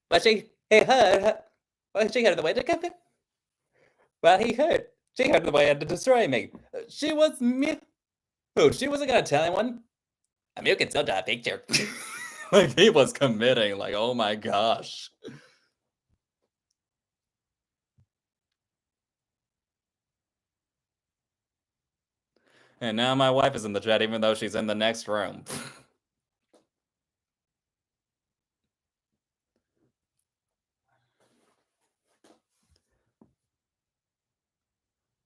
But she heard the way to come in. Well, she heard the way to destroy me. She was me. Oh, she wasn't gonna tell anyone. I mean, you can still draw a picture. Like, he was committing. Like, oh my gosh. And now my wife is in the chat, even though she's in the next room.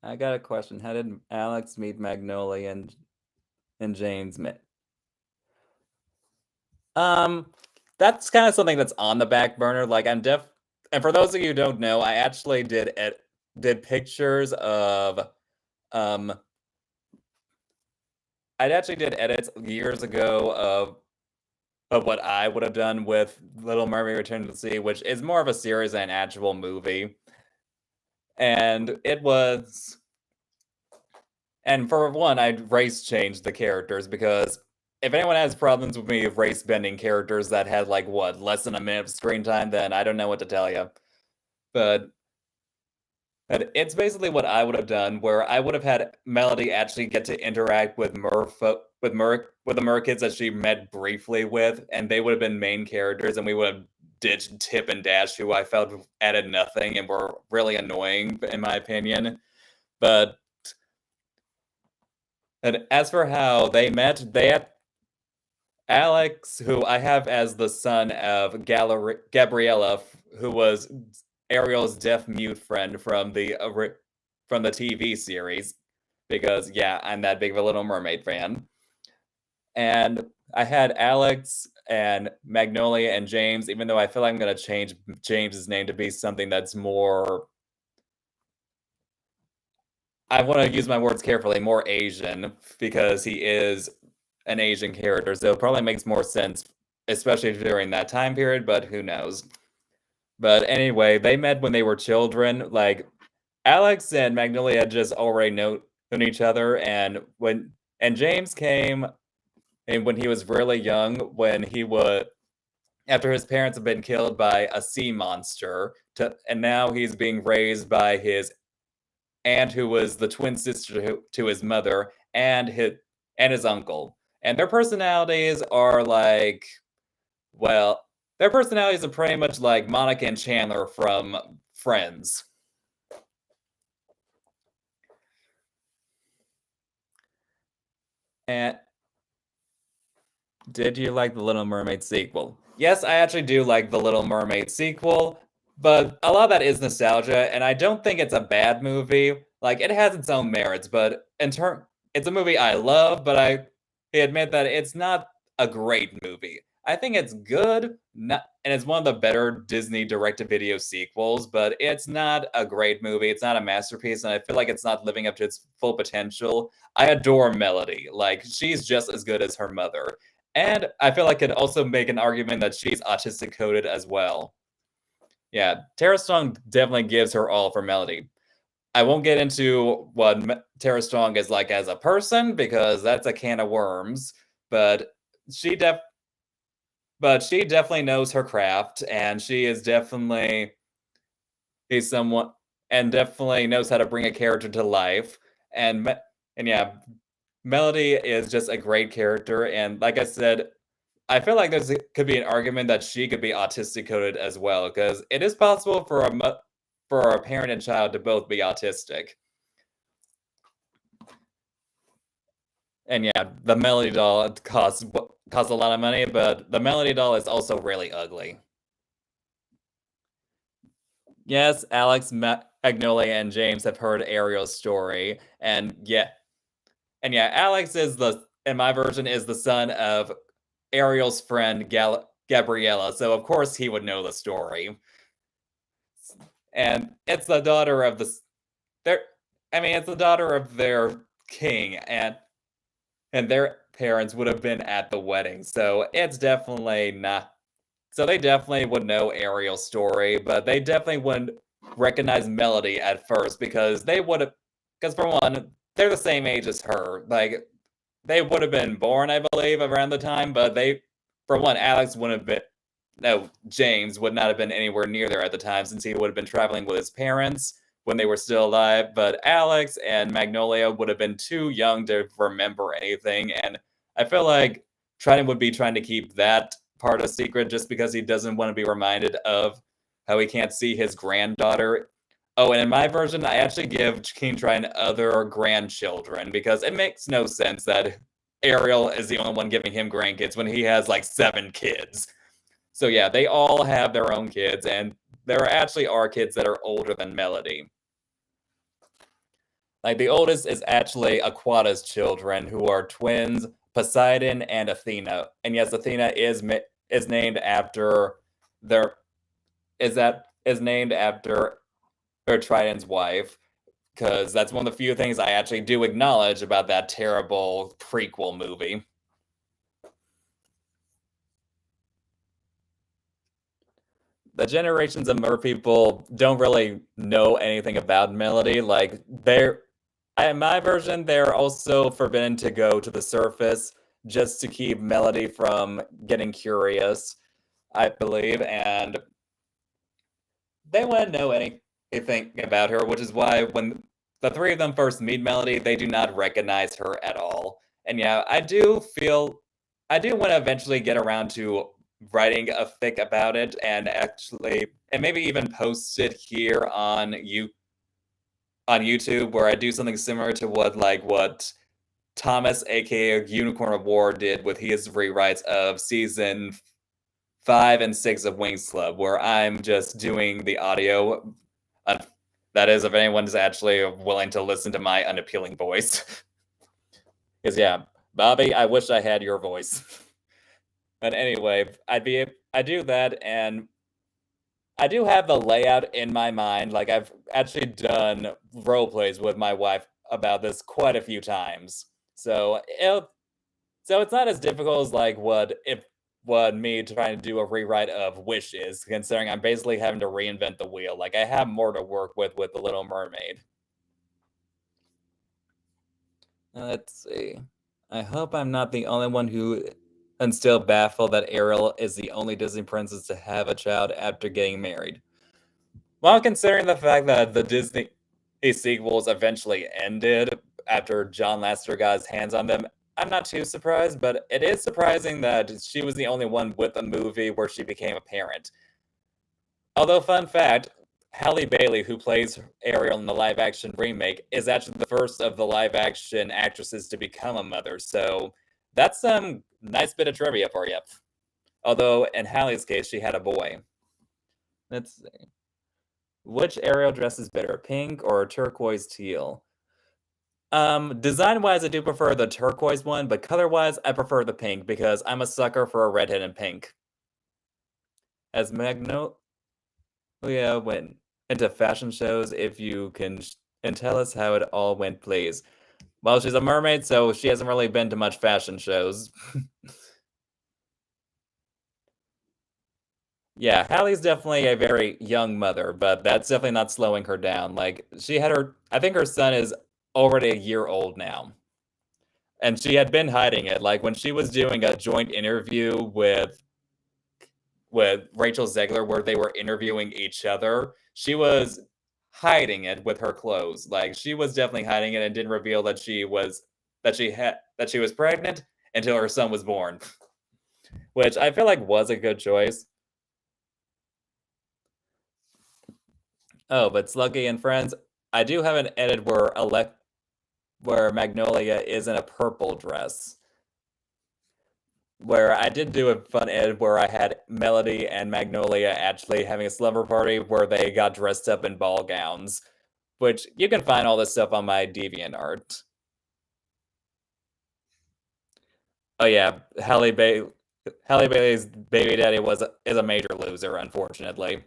I got a question. How did Alex meet Magnolia and James met? That's kind of something that's on the back burner. Like and for those of you who don't know, I actually did pictures of I actually did edits years ago of what I would have done with Little Mermaid Return to the Sea, which is more of a series than an actual movie. And it was and for one, I'd race changed the characters because if anyone has problems with me of race bending characters that had like what, less than a minute of screen time, then I don't know what to tell you. But it's basically what I would have done, where I would have had Melody actually get to interact with with the Mer kids that she met briefly with, and they would have been main characters, and we would have ditched Tip and Dash, who I felt added nothing and were really annoying, in my opinion. But and as for how they met, they had Alex, who I have as the son of Gabriella, who was Ariel's deaf mute friend from the TV series, because yeah, I'm that big of a Little Mermaid fan. And I had Alex and Magnolia and James, even though I feel like I'm gonna change James's name to be something that's more. I want to use my words carefully, more Asian, because he is an Asian character, so it probably makes more sense, especially during that time period, but who knows. But anyway, they met when they were children. Like Alex and Magnolia had just already known each other, and James came and when he was really young, when he was after his parents had been killed by a sea monster, and now he's being raised by his aunt, who was the twin sister to his mother, and his uncle. And their personalities are like, well, their personalities are pretty much like Monica and Chandler from Friends. And did you like the Little Mermaid sequel? Yes, I actually do like the Little Mermaid sequel, but a lot of that is nostalgia, and I don't think it's a bad movie. Like, it has its own merits, but it's a movie I love, but I admit that it's not a great movie. I think it's good, and it's one of the better Disney direct-to-video sequels, but it's not a great movie. It's not a masterpiece, and I feel like it's not living up to its full potential. I adore Melody. Like, she's just as good as her mother. And I feel like I could also make an argument that she's autistic coded as well. Yeah, Tara Strong definitely gives her all for Melody. I won't get into what Tara Strong is like as a person because that's a can of worms, but she definitely knows her craft, and she is definitely someone and definitely knows how to bring a character to life. And yeah, Melody is just a great character, and like I said, I feel like could be an argument that she could be autistic coded as well, because it is possible for a parent and child to both be autistic. And yeah, the Melody doll costs a lot of money, but the Melody doll is also really ugly. Yes, Alex, Magnolia, and James have heard Ariel's story, and yeah, Alex is in my version, is the son of Ariel's friend Gabriella, so of course he would know the story. And it's the daughter of it's the daughter of their king, and their parents would have been at the wedding, so it's definitely not. So they definitely would know Ariel's story, but they definitely wouldn't recognize Melody at first because for one, they're the same age as her. Like, they would have been born, I believe, around the time, but for one, Alex wouldn't have been. No, James would not have been anywhere near there at the time since he would have been traveling with his parents when they were still alive. But Alex and Magnolia would have been too young to remember anything, and I feel like Triton would be trying to keep that part a secret just because he doesn't want to be reminded of how he can't see his granddaughter Oh, and in my version, I actually give King Triton other grandchildren because it makes no sense that Ariel is the only one giving him grandkids when he has like 7 kids. So yeah, they all have their own kids, and there actually are kids that are older than Melody. Like the oldest is actually Aquata's children, who are twins, Poseidon and Athena. And yes, Athena is named after their is named after her Triton's wife, because that's one of the few things I actually do acknowledge about that terrible prequel movie. The generations of mer people don't really know anything about Melody. Like, in my version, they're also forbidden to go to the surface just to keep Melody from getting curious, I believe, and they wouldn't know anything about her, which is why when the 3 of them first meet Melody, they do not recognize her at all. And yeah, I do want to eventually get around to writing a fic about it and maybe even post it here on YouTube, where I do something similar to what Thomas, aka Unicorn of War, did with his rewrites of season 5 and 6 of Wings Club, where I'm just doing the audio. That is, if anyone's actually willing to listen to my unappealing voice. Because yeah, Bobby, I wish I had your voice. But anyway, I do that, and I do have the layout in my mind. Like, I've actually done role plays with my wife about this quite a few times. So it's not as difficult as like what me trying to do a rewrite of Wish is, considering I'm basically having to reinvent the wheel. Like, I have more to work with The Little Mermaid. Let's see. I hope I'm not the only one who is still baffled that Ariel is the only Disney princess to have a child after getting married. While considering the fact that the Disney sequels eventually ended after John Lasseter got his hands on them, I'm not too surprised, but it is surprising that she was the only one with a movie where she became a parent. Although, fun fact, Halle Bailey, who plays Ariel in the live-action remake, is actually the first of the live-action actresses to become a mother, so that's some nice bit of trivia for you. Although, in Halle's case, she had a boy. Let's see. Which Ariel dress is better, pink or turquoise teal? Design-wise, I do prefer the turquoise one, but color-wise, I prefer the pink because I'm a sucker for a redhead in pink. As Magnolia went into fashion shows, if you can and tell us how it all went, please. Well, she's a mermaid, so she hasn't really been to much fashion shows. Yeah, Hallie's definitely a very young mother, but that's definitely not slowing her down. Like, I think her son is already a year old now. And she had been hiding it. Like, when she was doing a joint interview with Rachel Zegler, where they were interviewing each other, she was hiding it with her clothes. Like, she was definitely hiding it and didn't reveal that she was pregnant until her son was born, which I feel like was a good choice. Oh, but Sluggy and friends, I do have an edit where Magnolia is in a purple dress. Where I did do a fun edit where I had Melody and Magnolia actually having a slumber party where they got dressed up in ball gowns. Which, you can find all this stuff on my DeviantArt. Oh yeah, Halle Bailey's baby daddy is a major loser, unfortunately.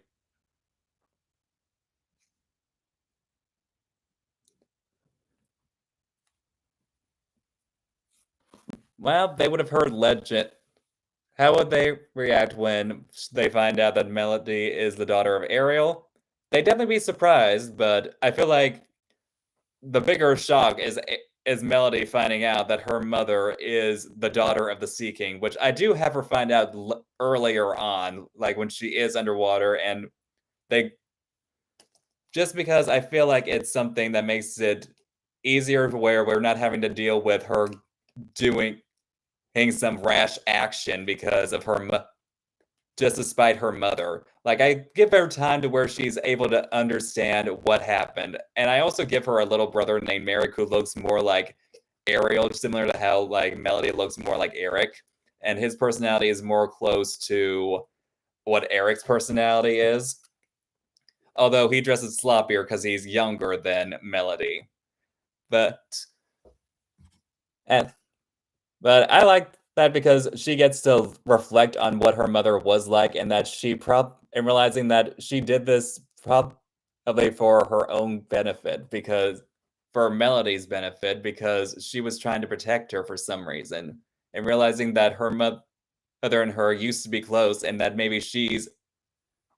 Well, they would have heard legend. How would they react when they find out that Melody is the daughter of Ariel? They'd definitely be surprised, but I feel like the bigger shock is Melody finding out that her mother is the daughter of the Sea King, which I do have her find out earlier on, like when she is underwater, and just because I feel like it's something that makes it easier where we're not having to deal with her doing some rash action because of her just despite her mother. Like, I give her time to where she's able to understand what happened. And I also give her a little brother named Merrick who looks more like Ariel, similar to how like Melody looks more like Eric. And his personality is more close to what Eric's personality is. Although he dresses sloppier because he's younger than Melody. But and But I like that because she gets to reflect on what her mother was like, and that and realizing that she did this probably for her own benefit, because for Melody's benefit, because she was trying to protect her for some reason, and realizing that her mother and her used to be close, and that maybe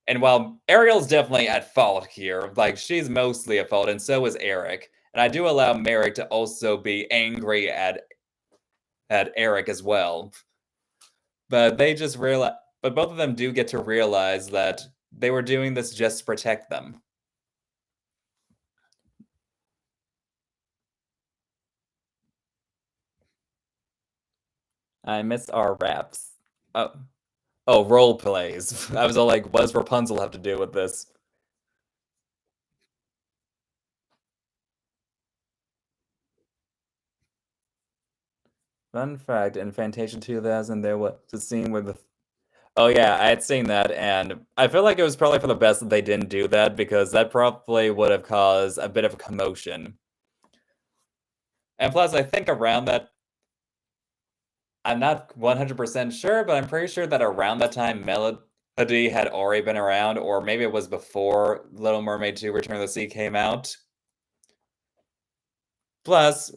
and while Ariel's definitely at fault here, like she's mostly at fault, and so is Eric. And I do allow Merrick to also be angry at Eric as well. But they just realize, but both of them do get to realize that they were doing this just to protect them. I miss our raps. Oh, role plays. I was all like, what does Rapunzel have to do with this? Fun fact, in Fantasia 2000, there was a scene where Oh yeah, I had seen that, and I feel like it was probably for the best that they didn't do that, because that probably would have caused a bit of a commotion. And plus, I think around that, I'm not 100% sure, but I'm pretty sure that around that time, Melody had already been around, or maybe it was before Little Mermaid 2: Return of the Sea came out. Plus,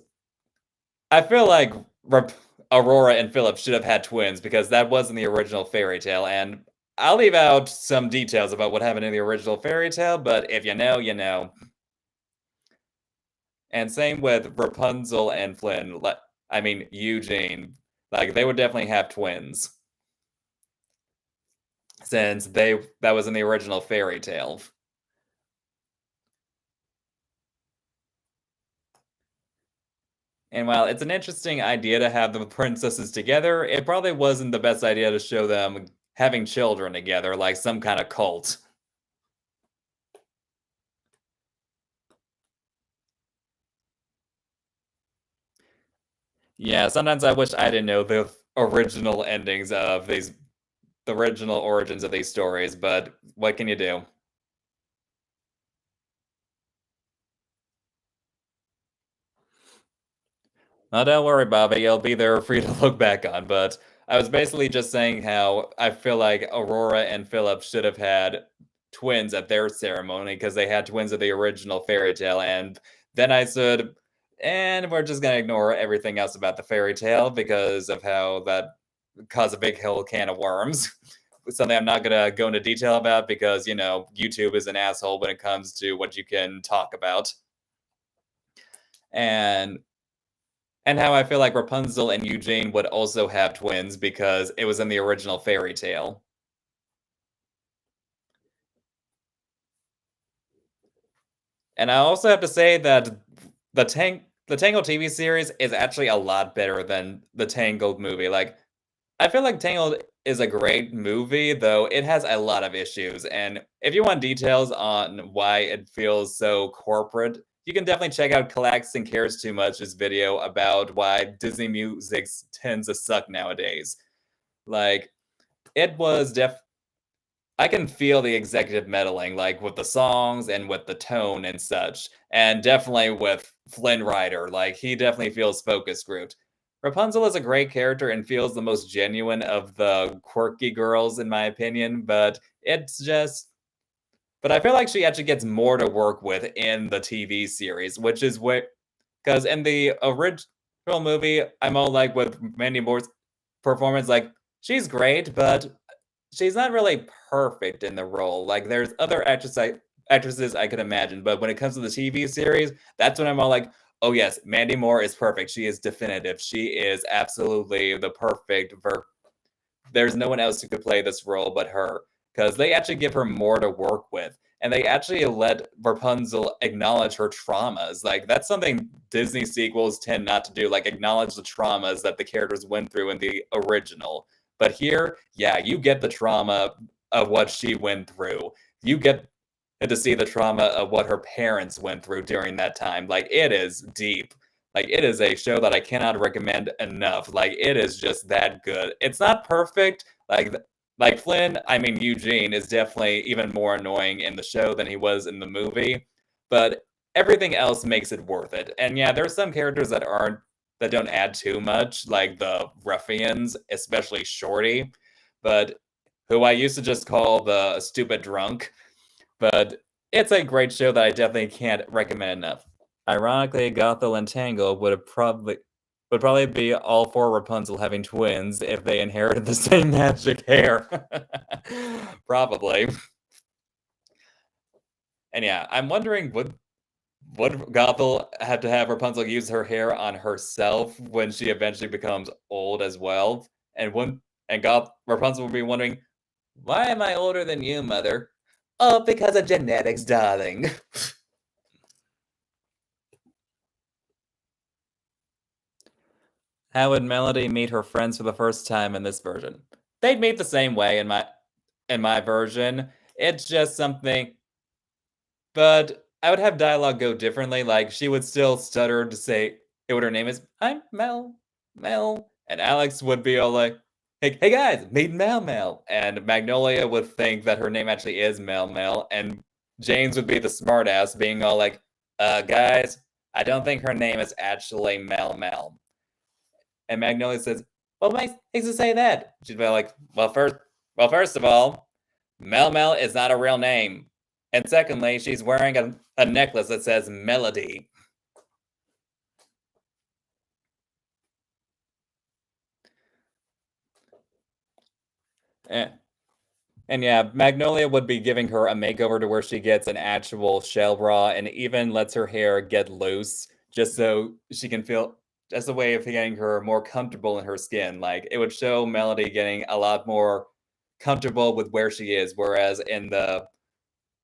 I feel like Aurora and Philip should have had twins, because that wasn't the original fairy tale, and I'll leave out some details about what happened in the original fairy tale, but if you know, you know. And same with Rapunzel and Flynn. I mean, Eugene. Like, they would definitely have twins, since that was in the original fairy tale. And while it's an interesting idea to have the princesses together, it probably wasn't the best idea to show them having children together like some kind of cult. Yeah, sometimes I wish I didn't know the original endings of the original origins of these stories, but what can you do? Oh, don't worry, Bobby. It'll be there for you to look back on. But I was basically just saying how I feel like Aurora and Philip should have had twins at their ceremony, because they had twins at the original fairy tale. And then I said, and we're just going to ignore everything else about the fairy tale because of how that caused a big whole can of worms. Something I'm not going to go into detail about because, you know, YouTube is an asshole when it comes to what you can talk about. And how I feel like Rapunzel and Eugene would also have twins because it was in the original fairy tale. And I also have to say that the Tangled TV series is actually a lot better than the Tangled movie. Like, I feel like Tangled is a great movie, though it has a lot of issues. And if you want details on why it feels so corporate, you can definitely check out Collects and Cares Too Much's video about why Disney music tends to suck nowadays. Like, it was I can feel the executive meddling, like with the songs and with the tone and such, and definitely with Flynn Rider. Like, he definitely feels focus grouped. Rapunzel is a great character and feels the most genuine of the quirky girls, in my opinion, but it's just. But I feel like she actually gets more to work with in the TV series, which is what. Because in the original movie, I'm all like with Mandy Moore's performance, like, she's great, but she's not really perfect in the role. Like, there's other actresses I could imagine, but when it comes to the TV series, that's when I'm all like, oh yes, Mandy Moore is perfect. She is definitive. She is absolutely the perfect there's no one else who could play this role but her, because they actually give her more to work with. And they actually let Rapunzel acknowledge her traumas. Like, that's something Disney sequels tend not to do, like acknowledge the traumas that the characters went through in the original. But here, yeah, you get the trauma of what she went through. You get to see the trauma of what her parents went through during that time. Like, it is deep. Like, it is a show that I cannot recommend enough. Like, it is just that good. It's not perfect. Like Flynn, I mean, Eugene is definitely even more annoying in the show than he was in the movie, but everything else makes it worth it. And yeah, there's some characters that don't add too much, like the ruffians, especially Shorty, but who I used to just call the stupid drunk. But it's a great show that I definitely can't recommend enough. Ironically, Gothel and Tangle would probably be all four Rapunzel having twins if they inherited the same magic hair. Probably. And yeah, I'm wondering, would Gothel have to have Rapunzel use her hair on herself when she eventually becomes old as well? And Rapunzel would be wondering, why am I older than you, mother? Oh, because of genetics, darling. How would Melody meet her friends for the first time in this version? They'd meet the same way in my version. It's just something, but I would have dialogue go differently. Like, she would still stutter to say what her name is. I'm Mel, and Alex would be all like, "Hey guys, meet Mel," and Magnolia would think that her name actually is Mel, and James would be the smartass, being all like, guys, I don't think her name is actually Mel." And Magnolia says, "What makes you say that?" She'd be like, first of all, Mel is not a real name. And secondly, she's wearing a necklace that says Melody. And yeah, Magnolia would be giving her a makeover to where she gets an actual shell bra and even lets her hair get loose just so she can feel just a way of getting her more comfortable in her skin. Like, it would show Melody getting a lot more comfortable with where she is, whereas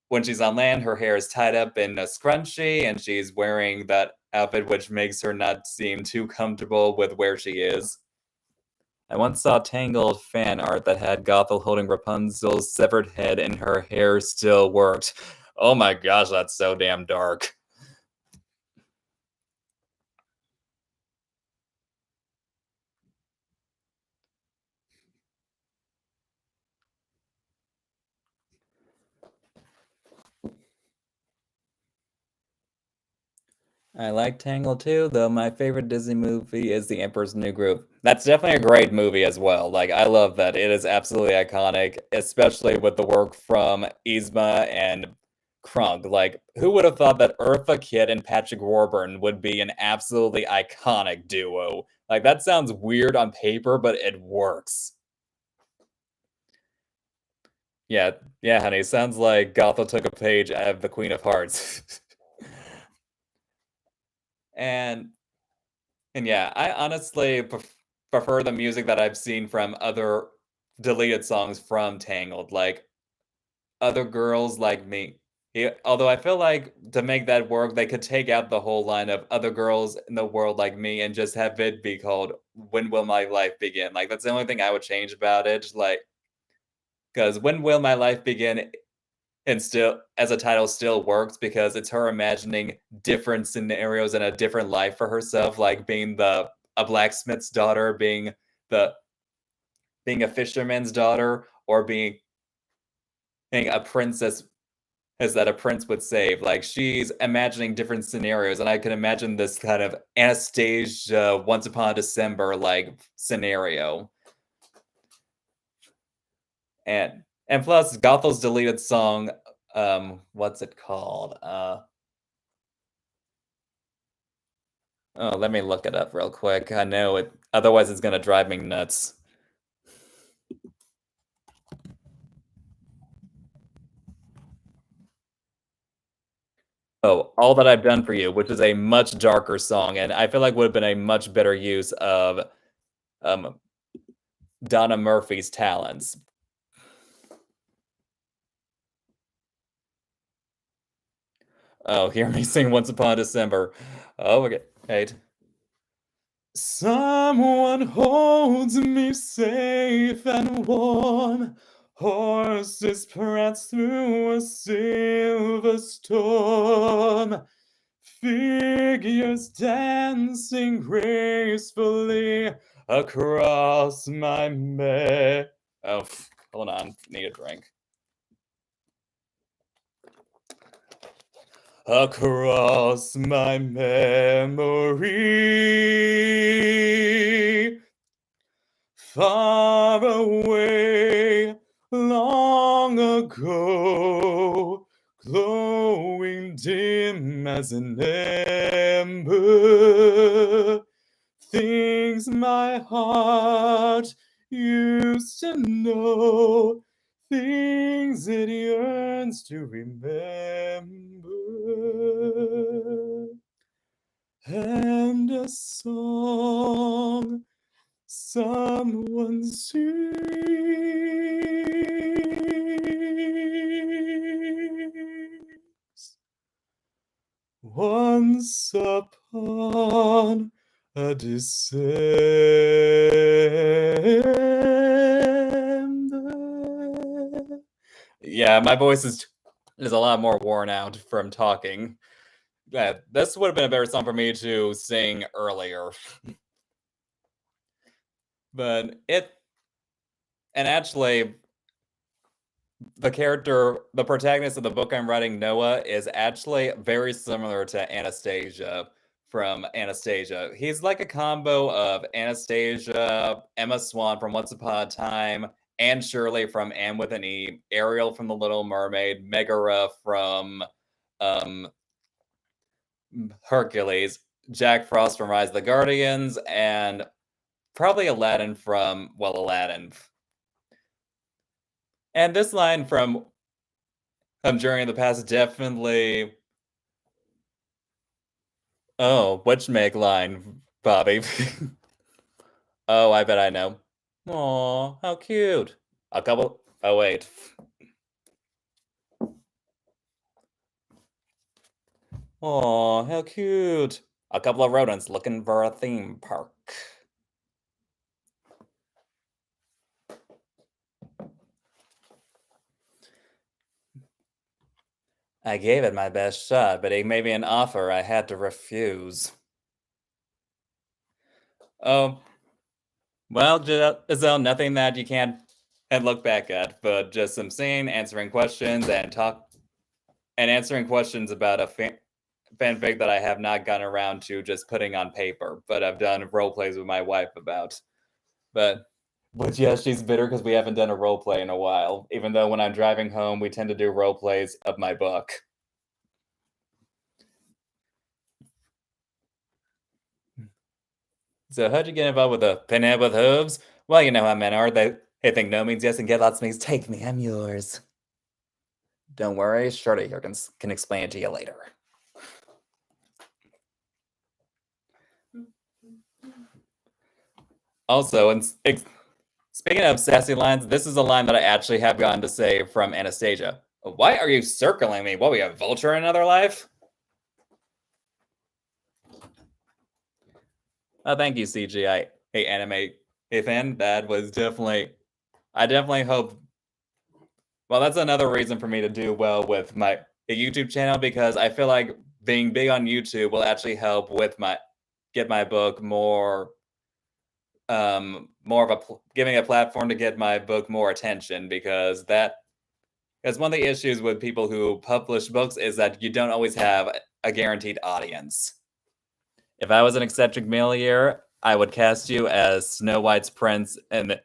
when she's on land, her hair is tied up in a scrunchie and she's wearing that outfit which makes her not seem too comfortable with where she is. I once saw Tangled fan art that had Gothel holding Rapunzel's severed head and her hair still worked. Oh my gosh, that's so damn dark. I like Tangled too, though my favorite Disney movie is The Emperor's New Groove. That's definitely a great movie as well. Like, I love that. It is absolutely iconic, especially with the work from Yzma and Krunk. Like, who would have thought that Eartha Kitt and Patrick Warburton would be an absolutely iconic duo? Like, that sounds weird on paper, but it works. Yeah, yeah, honey. Sounds like Gothel took a page out of the Queen of Hearts. And yeah, I honestly prefer the music that I've seen from other deleted songs from Tangled, like Other Girls Like Me. Although I feel like to make that work, they could take out the whole line of Other Girls in the World Like Me and just have it be called When Will My Life Begin? Like, that's the only thing I would change about it. Like, because When Will My Life Begin and still as a title still works because it's her imagining different scenarios and a different life for herself, like being a blacksmith's daughter, the being a fisherman's daughter, or being a princess as that a prince would save. Like, she's imagining different scenarios, and I can imagine this kind of Anastasia Once Upon a December like scenario. And plus Gothel's deleted song, what's it called? Oh, let me look it up real quick. I know it, otherwise it's gonna drive me nuts. Oh, All That I've Done for You, which is a much darker song, and I feel like would have been a much better use of um, Donna Murphy's talents. Oh, hear me sing Once Upon a December. Oh, okay. Hey. Someone holds me safe and warm. Horses prance through a silver storm. Figures dancing gracefully across my hold on, need a drink. Across my memory, far away, long ago, glowing dim as an ember, things my heart used to know, things it yearns to remember, and a song someone sings. Once upon a December. Yeah, my voice is a lot more worn out from talking. Yeah, this would have been a better song for me to sing earlier. And actually, the protagonist of the book I'm writing, Noah, is actually very similar to Anastasia from Anastasia. He's like a combo of Anastasia, Emma Swan from Once Upon a Time, Anne Shirley from Anne with an E, Ariel from The Little Mermaid, Megara from Hercules, Jack Frost from Rise of the Guardians, and probably Aladdin from, Aladdin. And this line from Journey in the Past definitely... Oh, whatchamake line, Bobby? Oh, I bet I know. Aw, how cute. Oh, wait. Aw, how cute. A couple of rodents looking for a theme park. I gave it my best shot, but he made me an offer I had to refuse. Oh, well, Giselle, nothing that you can't look back at, but just some scene, answering questions, and answering questions about a fanfic that I have not gotten around to just putting on paper, but I've done role plays with my wife about. But yeah, she's bitter because we haven't done a role play in a while, even though when I'm driving home, we tend to do role plays of my book. So how'd you get involved with a pinhead with hooves? Well, you know how men are. They think no means yes and get lots means take me, I'm yours. Don't worry, Shorty here can explain it to you later. Also, and speaking of sassy lines, this is a line that I actually have gotten to say from Anastasia. Why are you circling me? What, we have vulture in another life? Oh, thank you, CGI. Hey, anime fan. That was definitely... I definitely hope... Well, that's another reason for me to do well with my YouTube channel, because I feel like being big on YouTube will actually help with get my book more of giving a platform to get my book more attention, because one of the issues with people who publish books is that you don't always have a guaranteed audience. If I was an eccentric millionaire, I would cast you as Snow White's prince, and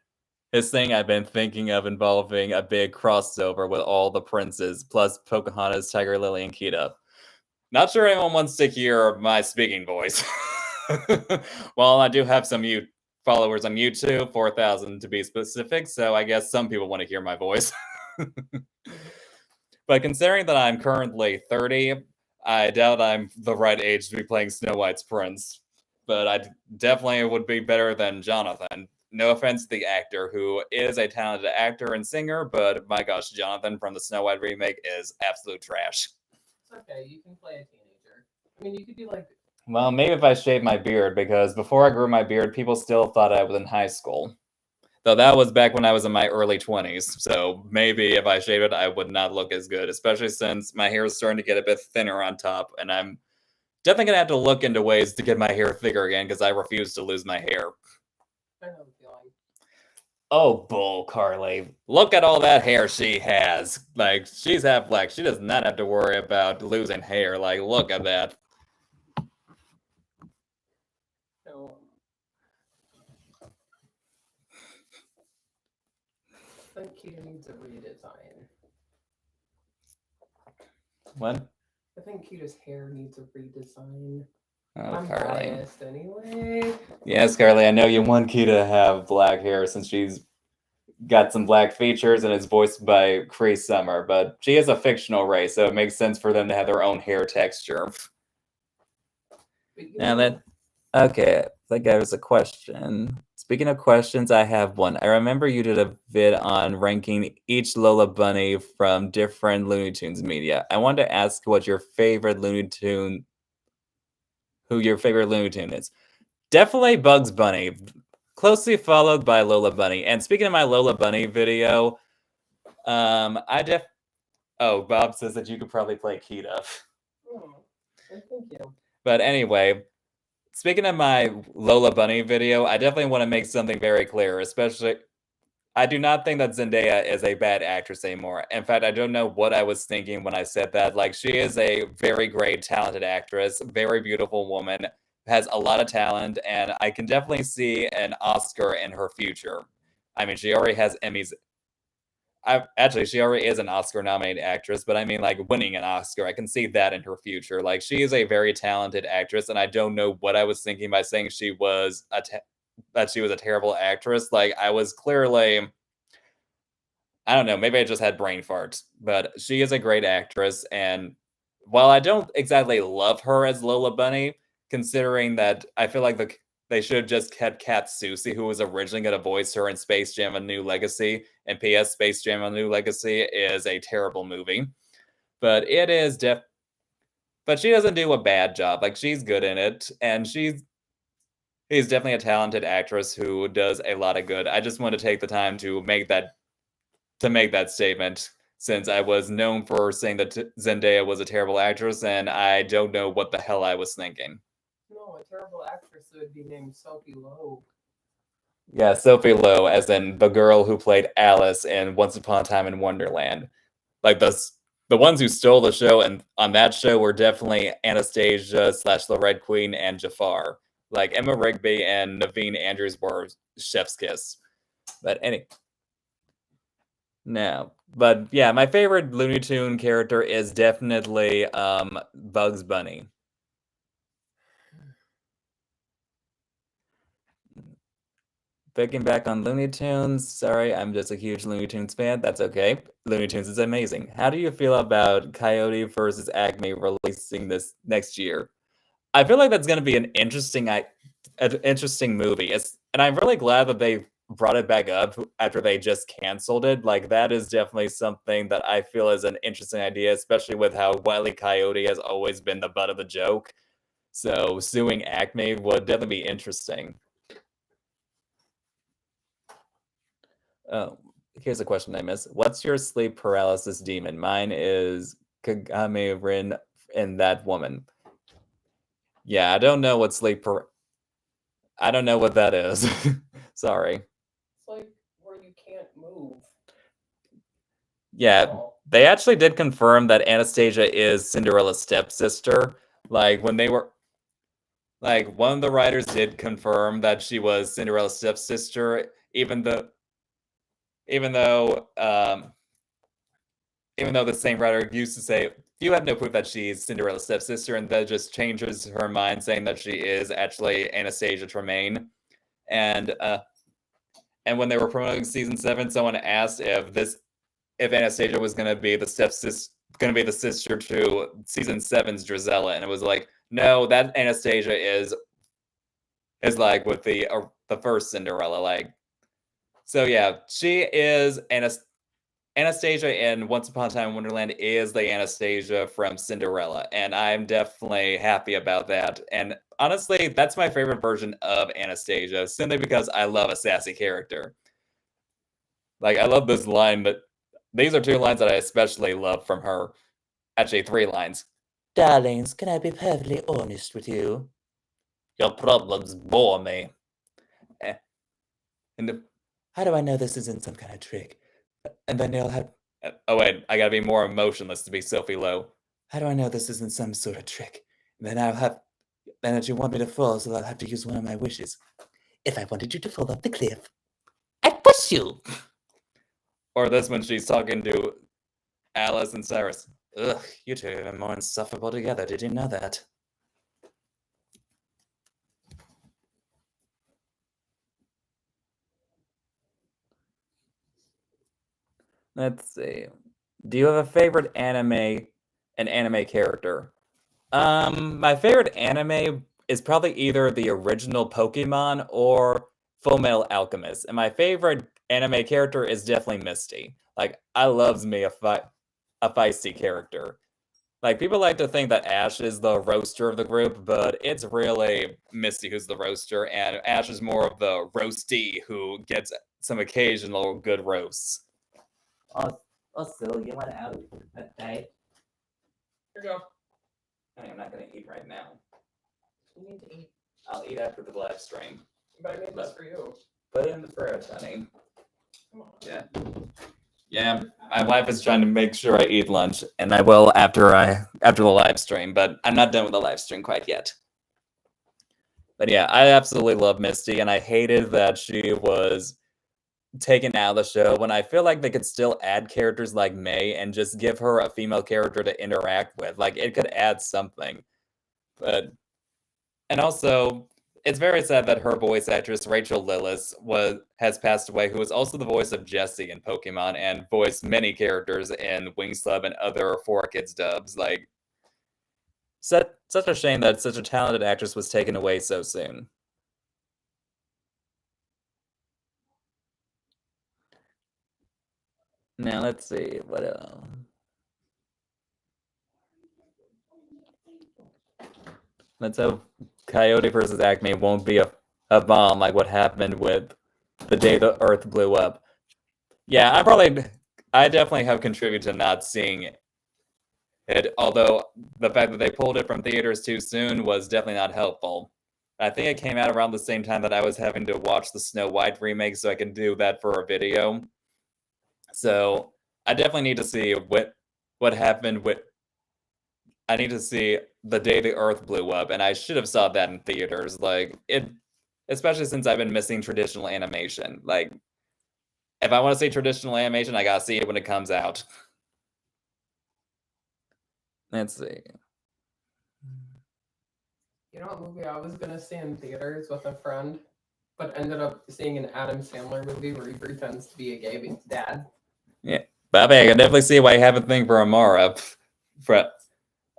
this thing I've been thinking of involving a big crossover with all the princes, plus Pocahontas, Tiger Lily, and Kita. Not sure anyone wants to hear my speaking voice. Well, I do have some followers on YouTube, 4,000 to be specific, so I guess some people want to hear my voice. But considering that I'm currently 30, I doubt I'm the right age to be playing Snow White's prince. But I definitely would be better than Jonathan. No offense to the actor, who is a talented actor and singer, but my gosh, Jonathan from the Snow White remake is absolute trash. It's okay, you can play a teenager. I mean, you could be like Well, maybe if I shaved my beard, because before I grew my beard, people still thought I was in high school. Though that was back when I was in my early 20s, so maybe if I shaved it, I would not look as good, especially since my hair is starting to get a bit thinner on top, and I'm definitely gonna have to look into ways to get my hair thicker again, because I refuse to lose my hair. I know the feeling. Oh, bull, Carly. Look at all that hair she has. Like, she's half black. She does not have to worry about losing hair. Like, look at that. No. I think Kita needs a redesign. What? I think Kita's hair needs a redesign. Oh, I'm Carly. biased anyway. Yes, Carly, I know you want Kita to have black hair since she's got some black features and is voiced by Cree Summer, but she is a fictional race, so it makes sense for them to have their own hair texture. But you Now know, that, okay, I think that was a question. Speaking of questions, I have one. I remember you did a vid on ranking each Lola Bunny from different Looney Tunes media. I wanted to ask what your favorite Looney Tune, who your favorite Looney Tune is. Definitely Bugs Bunny, closely followed by Lola Bunny. And speaking of my Lola Bunny video, oh, Bob says that you could probably play Kita. oh, thank you. But anyway, speaking of my Lola Bunny video, I definitely want to make something very clear, especially I do not think that Zendaya is a bad actress anymore. In fact, I don't know what I was thinking when I said that. Like, she is a very great, talented actress, very beautiful woman, has a lot of talent, and I can definitely see an Oscar in her future. I mean, she already has Emmys. Actually, she already is an Oscar-nominated actress, but I mean, like, winning an Oscar. I can see that in her future. Like, she is a very talented actress, and I don't know what I was thinking by saying she was that she was a terrible actress. Like, I was clearly, I don't know, maybe I just had brain farts, but she is a great actress. And while I don't exactly love her as Lola Bunny, considering that I feel like they should have just kept Kat Susie, who was originally going to voice her in Space Jam: A New Legacy. And P.S. Space Jam: A New Legacy is a terrible movie, but it is but she doesn't do a bad job. Like, she's good in it, and she's definitely a talented actress who does a lot of good. I just want to take the time to make that statement, since I was known for saying that Zendaya was a terrible actress, and I don't know what the hell I was thinking. No, a terrible actress would be named Sophie Lowe. Yeah, Sophie Lowe, as in the girl who played Alice in Once Upon a Time in Wonderland. Like, the ones who stole the show and on that show were definitely Anastasia / the Red Queen and Jafar. Like, Emma Rigby and Naveen Andrews were chef's kiss. But but yeah, my favorite Looney Tune character is definitely Bugs Bunny. Picking back on Looney Tunes, sorry, I'm just a huge Looney Tunes fan. That's okay. Looney Tunes is amazing. How do you feel about Coyote versus Acme releasing this next year? I feel like that's going to be an interesting movie. And I'm really glad that they brought it back up after they just canceled it. Like, that is definitely something that I feel is an interesting idea, especially with how Wile E. Coyote has always been the butt of the joke. So suing Acme would definitely be interesting. Oh, here's a question I missed. What's your sleep paralysis demon? Mine is Kagame Rin and that woman. Yeah, I don't know what I don't know what that is. Sorry. It's like where you can't move. Yeah, Oh. they actually did confirm that Anastasia is Cinderella's stepsister. Like, when they were, like, one of the writers did confirm that she was Cinderella's stepsister, even though the same writer used to say, you have no proof that she's Cinderella's stepsister, and that just changes her mind, saying that she is actually Anastasia Tremaine. And when they were promoting season 7, someone asked if Anastasia was going to be the sister to season 7's Drizella, and it was like, no, that Anastasia is like with the first Cinderella. Like, so yeah, she is Anastasia in Once Upon a Time in Wonderland is the Anastasia from Cinderella, and I'm definitely happy about that. And honestly, that's my favorite version of Anastasia, simply because I love a sassy character. Like, I love this line, but these are two lines that I especially love from her. Actually, three lines. Darlings, can I be perfectly honest with you? Your problems bore me. And how do I know this isn't some kind of trick? And then they'll have. Oh, wait, I gotta be more emotionless to be Sophie Lowe. How do I know this isn't some sort of trick? And then I'll have. Then that you want me to fall, so I'll have to use one of my wishes. If I wanted you to fall off the cliff, I'd push you! Or this when she's talking to Alice and Cyrus. Ugh, you two are more insufferable together, did you know that? Let's see. Do you have a favorite anime character? My favorite anime is probably either the original Pokemon or Fullmetal Alchemist. And my favorite anime character is definitely Misty. Like, I loves me a feisty character. Like, people like to think that Ash is the roaster of the group, but it's really Misty who's the roaster, and Ash is more of the roasty who gets some occasional good roasts. Also, you went out that night. Here you go. I'm not gonna eat right now. You need to eat. I'll eat after the live stream. But I made this for you. Put it in the fridge, honey. Come on. Yeah. Yeah, my wife is trying to make sure I eat lunch, and I will after the live stream, but I'm not done with the live stream quite yet. But yeah, I absolutely love Misty, and I hated that she was taken out of the show when I feel like they could still add characters like May and just give her a female character to interact with. Like, it could add something. And also, it's very sad that her voice actress, Rachel Lillis, has passed away, who was also the voice of Jessie in Pokemon and voiced many characters in Winx Club and other 4Kids dubs. Like, such a shame that such a talented actress was taken away so soon. Now, let's see, what else? Let's hope Coyote versus Acme won't be a bomb like what happened with the day the Earth blew up. Yeah, I definitely have contributed to not seeing it, although the fact that they pulled it from theaters too soon was definitely not helpful. I think it came out around the same time that I was having to watch the Snow White remake, so I can do that for a video. So I definitely need to see what happened with. I need to see the day the Earth blew up, and I should have saw that in theaters. Like, it, especially since I've been missing traditional animation. Like, if I want to see traditional animation, I gotta see it when it comes out. Let's see. You know what movie I was gonna see in theaters with a friend, but ended up seeing an Adam Sandler movie where he pretends to be a gay dad. Yeah, Bobby, I can definitely see why you have a thing for Amara.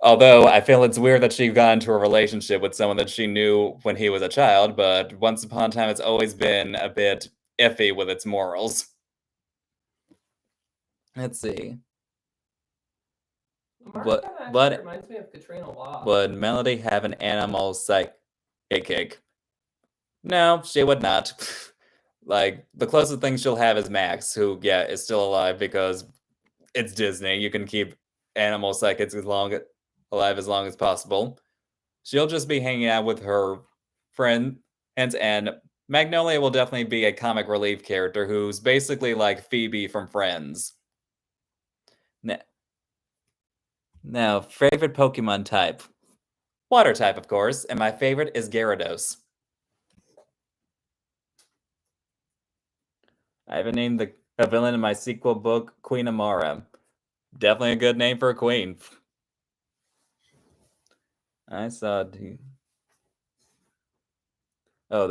Although I feel it's weird that she got into a relationship with someone that she knew when he was a child, but once upon a time, it's always been a bit iffy with its morals. Let's see. What reminds me of Katrina Law. Would Melody have an animal psychic? No, she would not. Like, the closest thing she'll have is Max, who, yeah, is still alive because it's Disney. You can keep animal psychics alive as long as possible. She'll just be hanging out with her friends, and Magnolia will definitely be a comic relief character who's basically like Phoebe from Friends. Now, favorite Pokemon type? Water type, of course, and my favorite is Gyarados. I have named a villain in my sequel book, Queen Amara. Definitely a good name for a queen. I saw the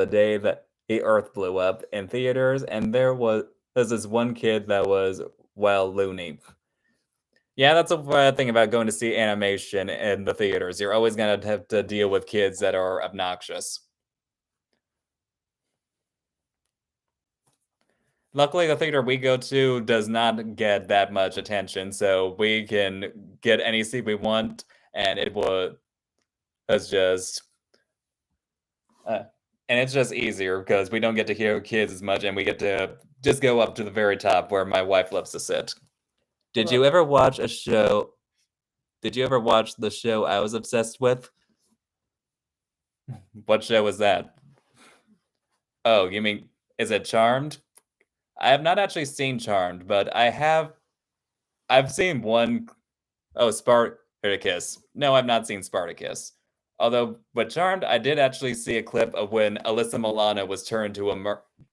day that the Earth blew up in theaters, and there's this one kid that was, well, loony. Yeah, that's a thing about going to see animation in the theaters. You're always going to have to deal with kids that are obnoxious. luckily the theater we go to does not get that much attention, so we can get any seat we want, and it was just and it's just easier because we don't get to hear kids as much, and we get to just go up to the very top where my wife loves to sit. Did you ever watch a show? Did you ever watch the show I was obsessed with? What show was that? Oh, you mean, is it Charmed? I have not actually seen Charmed, but I've seen one. Oh, Spartacus. No, I've not seen Spartacus. Although with Charmed, I did actually see a clip of when Alyssa Milano was turned to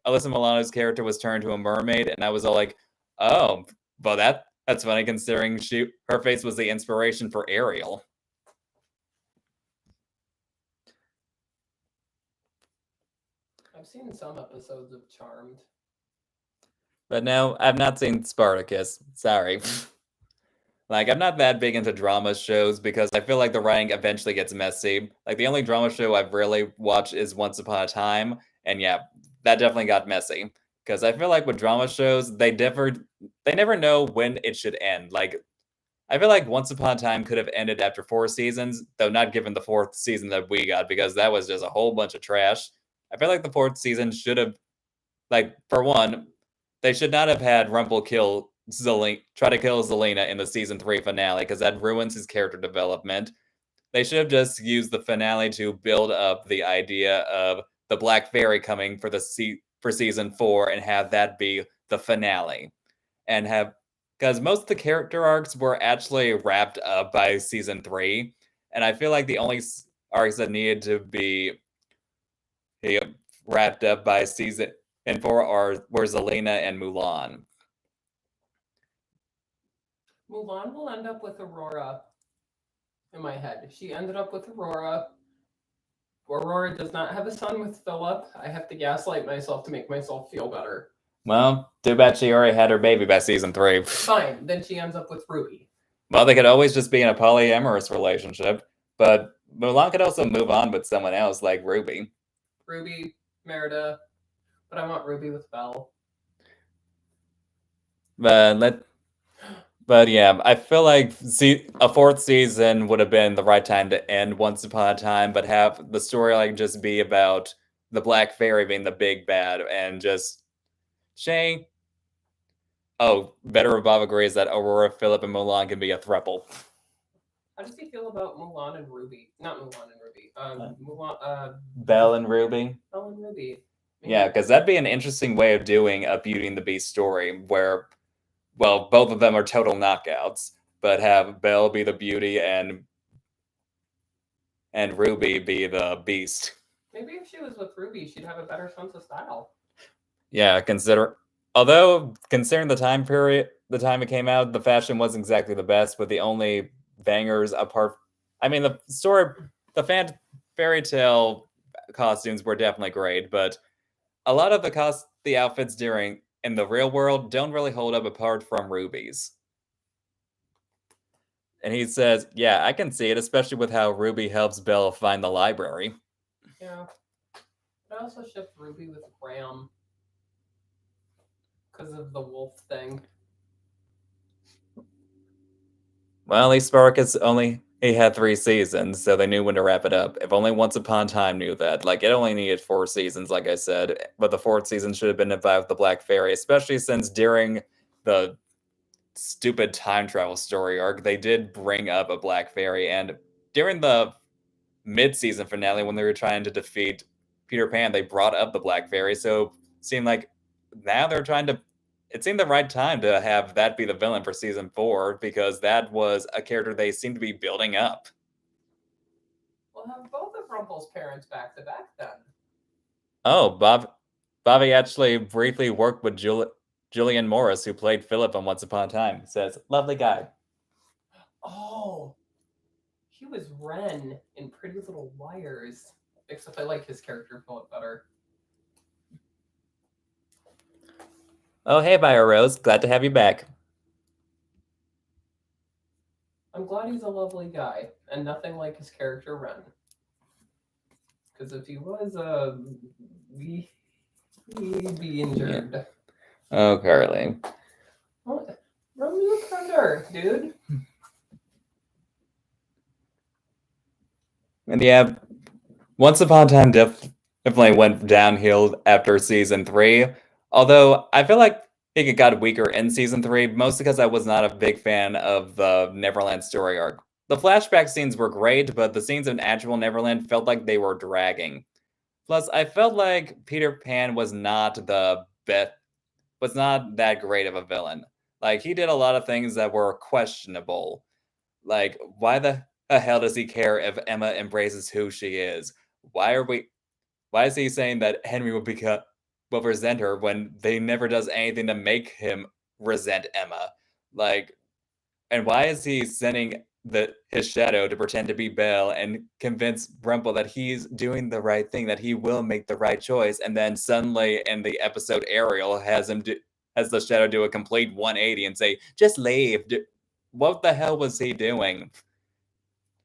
Alyssa Milano's character was turned to a mermaid, and I was all like, "Oh, well that's funny considering her face was the inspiration for Ariel." I've seen some episodes of Charmed. But no, I've not seen Spartacus. Sorry. Like, I'm not that big into drama shows because I feel like the writing eventually gets messy. Like, the only drama show I've really watched is Once Upon a Time, and yeah, that definitely got messy. Because I feel like with drama shows, they never know when it should end. Like, I feel like Once Upon a Time could have ended after 4 seasons, though not given the 4th season that we got, because that was just a whole bunch of trash. I feel like the 4th season should have, like, for one, they should not have had Rumple try to kill Zelena in the season 3 finale, because that ruins his character development. They should have just used the finale to build up the idea of the Black Fairy coming for for season 4 and have that be the finale. And have, because most of the character arcs were actually wrapped up by season 3, and I feel like the only arcs that needed to be wrapped up by season 4 were Zelena and Mulan. Mulan will end up with Aurora in my head. She ended up with Aurora. Aurora does not have a son with Philip. I have to gaslight myself to make myself feel better. Well, too bad she already had her baby by season 3. Fine, then she ends up with Ruby. Well, they could always just be in a polyamorous relationship, but Mulan could also move on with someone else, like Ruby. Ruby, Merida, but I want Ruby with Belle. But yeah, I feel like a 4th season would have been the right time to end Once Upon a Time, but have the storyline just be about the Black Fairy being the big bad and just Shay. Oh, Better Bob agrees that Aurora, Philip, and Mulan can be a throuple. How does he feel about Mulan and Ruby? Not Mulan and Ruby. Belle and Ruby. Belle and Ruby. Yeah, because that'd be an interesting way of doing a Beauty and the Beast story where, well, both of them are total knockouts, but have Belle be the beauty and Ruby be the beast. Maybe if she was with Ruby, she'd have a better sense of style. Yeah, although considering the time period, the time it came out, the fashion wasn't exactly the best, but the only bangers the fairy tale costumes were definitely great, but a lot of the outfits in the real world don't really hold up apart from Ruby's. And he says, yeah, I can see it, especially with how Ruby helps Belle find the library. Yeah. I also shipped Ruby with Graham because of the wolf thing. Well, at least Spartacus he had 3 seasons, so they knew when to wrap it up. If only Once Upon a Time knew that. Like, it only needed 4 seasons, like I said, but the 4th season should have been about the Black Fairy, especially since during the stupid time travel story arc, they did bring up a Black Fairy, and during the mid-season finale, when they were trying to defeat Peter Pan, they brought up the Black Fairy, so it seemed like now they're trying to it seemed the right time to have that be the villain for season 4, because that was a character they seemed to be building up. We'll have both of Rumple's parents back to back then. Oh, Bobby actually briefly worked with Julian Morris, who played Philip on Once Upon a Time. Says, lovely guy. Oh, he was Ren in Pretty Little Liars. Except I like his character Philip better. Oh, hey, Bio Rose. Glad to have you back. I'm glad he's a lovely guy, and nothing like his character Ren. Because if he was, we'd be injured. Oh, Carly. What? Run me the thunder, dude. And yeah, Once Upon a Time definitely went downhill after season 3. Although I feel like it got weaker in season 3, mostly because I was not a big fan of the Neverland story arc. The flashback scenes were great, but the scenes in actual Neverland felt like they were dragging. Plus, I felt like Peter Pan was not that great of a villain. Like, he did a lot of things that were questionable. Like, why the hell does he care if Emma embraces who she is? Why is he saying that Henry will resent her when they never does anything to make him resent Emma? Like, and why is he sending his shadow to pretend to be Belle and convince Rumple that he's doing the right thing, that he will make the right choice, and then suddenly in the episode Ariel has the shadow do a complete 180 and say, "Just leave." What the hell was he doing?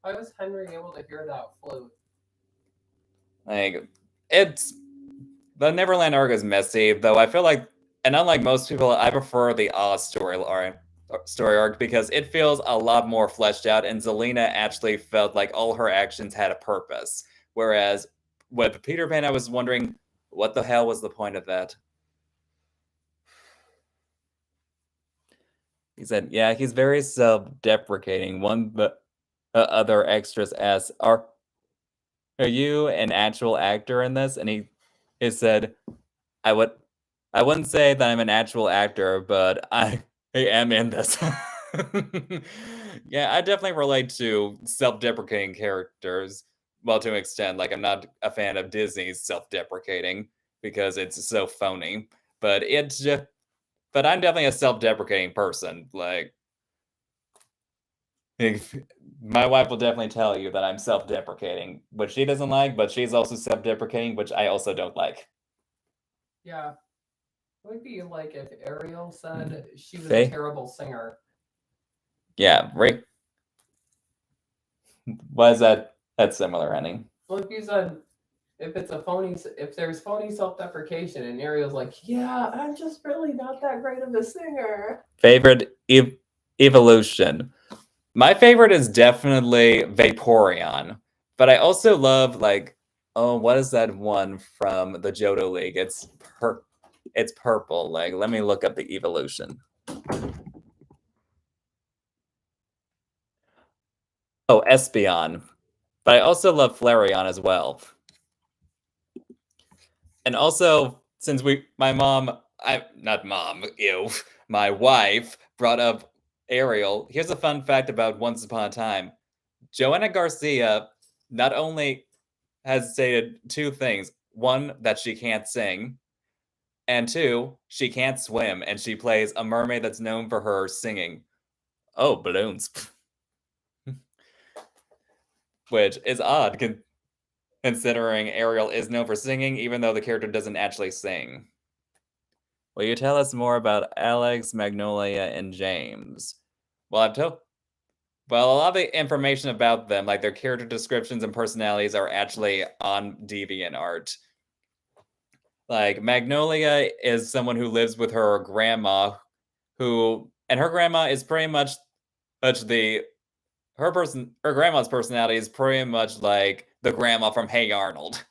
Why was Henry able to hear that flute? Like, it's the Neverland arc is messy, though I feel like, and unlike most people, I prefer the Oz story arc because it feels a lot more fleshed out, and Zelena actually felt like all her actions had a purpose. Whereas with Peter Pan, I was wondering, what the hell was the point of that? He said, yeah, he's very self-deprecating. One the other extras asked, are you an actual actor in this? And he said, I would I wouldn't say that I'm an actual actor, but I am in this. Yeah, I definitely relate to self-deprecating characters. Well, to an extent, like I'm not a fan of Disney's self-deprecating because it's so phony. But I'm definitely a self-deprecating person. Like, if, my wife will definitely tell you that I'm self-deprecating, which she doesn't like, but she's also self-deprecating, which I also don't like. Yeah. It would be like if Ariel said she was Faye? a terrible singer. Yeah, right. Why is that similar, honey? Well, if you said if there's phony self-deprecation, and Ariel's like, yeah, I'm just really not that great of a singer. Favorite evolution. My favorite is definitely Vaporeon, but I also love what is that one from the Johto League? It's purple. Like, let me look up the evolution. Oh, Espeon. But I also love Flareon as well. And also, since my wife brought up Ariel, here's a fun fact about Once Upon a Time. Joanna Garcia not only has stated two things. One, that she can't sing, and two, she can't swim, and she plays a mermaid that's known for her singing. Oh, balloons. Which is odd, considering Ariel is known for singing, even though the character doesn't actually sing. Will you tell us more about Alex, Magnolia, and James? Well, a lot of the information about them, like their character descriptions and personalities, are actually on DeviantArt. Like, Magnolia is someone who lives with her grandma, and her grandma is pretty much her grandma's personality is pretty much like the grandma from Hey Arnold.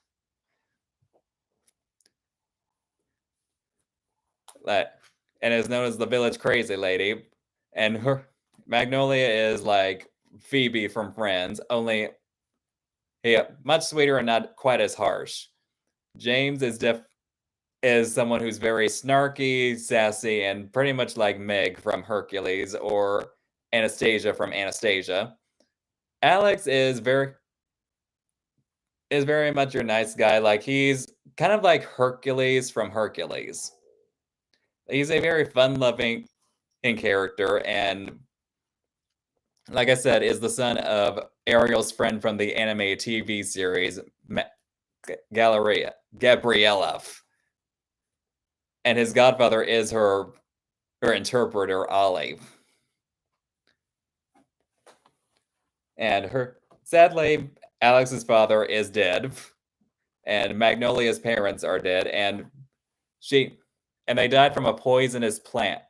And is known as the village crazy lady. And her Magnolia is like Phoebe from Friends, only much sweeter and not quite as harsh. James is someone who's very snarky, sassy, and pretty much like Meg from Hercules or Anastasia from Anastasia. Alex is very much your nice guy. Like, he's kind of like Hercules from Hercules. He's a very fun-loving character, and like I said, is the son of Ariel's friend from the anime TV series, Gabriella. And his godfather is her interpreter, Ollie. And sadly, Alex's father is dead, and Magnolia's parents are dead, and she and they died from a poisonous plant.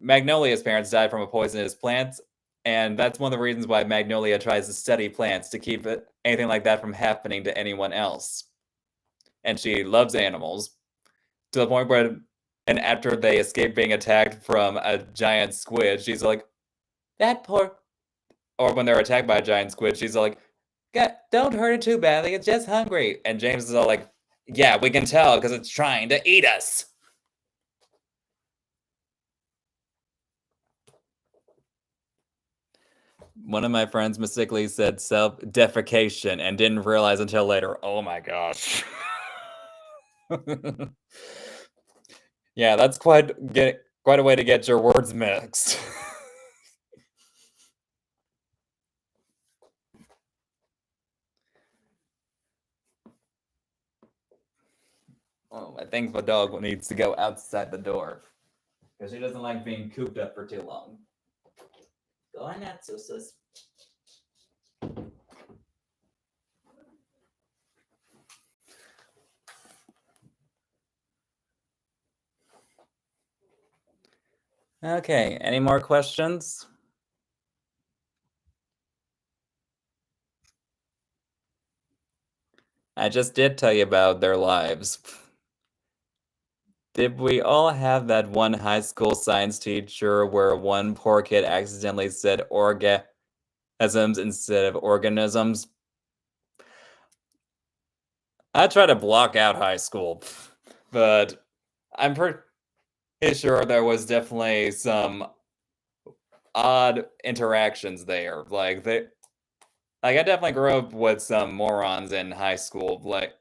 Magnolia's parents died from a poisonous plant, and that's one of the reasons why Magnolia tries to study plants to keep anything like that from happening to anyone else. And she loves animals to the point where, and after they escape being attacked from a giant squid, she's like, That poor. or when they're attacked by a giant squid, she's like, don't hurt it too badly, it's just hungry. And James is all like, yeah, we can tell because it's trying to eat us. One of my friends mistakenly said self-defecation and didn't realize until later. Oh my gosh. Yeah, that's quite a way to get your words mixed. Oh, I think the dog needs to go outside the door because she doesn't like being cooped up for too long. Go on, Natsusus. Okay, any more questions? I just did tell you about their lives. Did we all have that one high school science teacher where one poor kid accidentally said orgasms instead of organisms? I try to block out high school, but I'm pretty sure there was definitely some odd interactions there. Like I definitely grew up with some morons in high school, like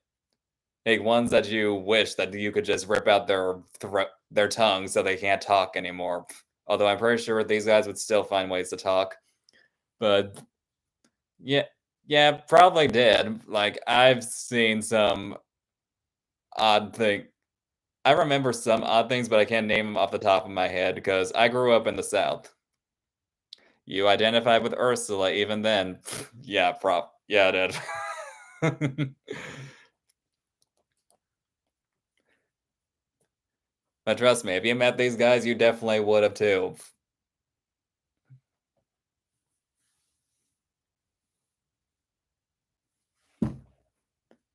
ones that you wish that you could just rip out their tongue so they can't talk anymore. Although I'm pretty sure these guys would still find ways to talk. But yeah, probably did. Like I've seen some odd thing. I remember some odd things, but I can't name them off the top of my head because I grew up in the South. You identified with Ursula even then. Yeah, I did. But trust me, if you met these guys, you definitely would have too.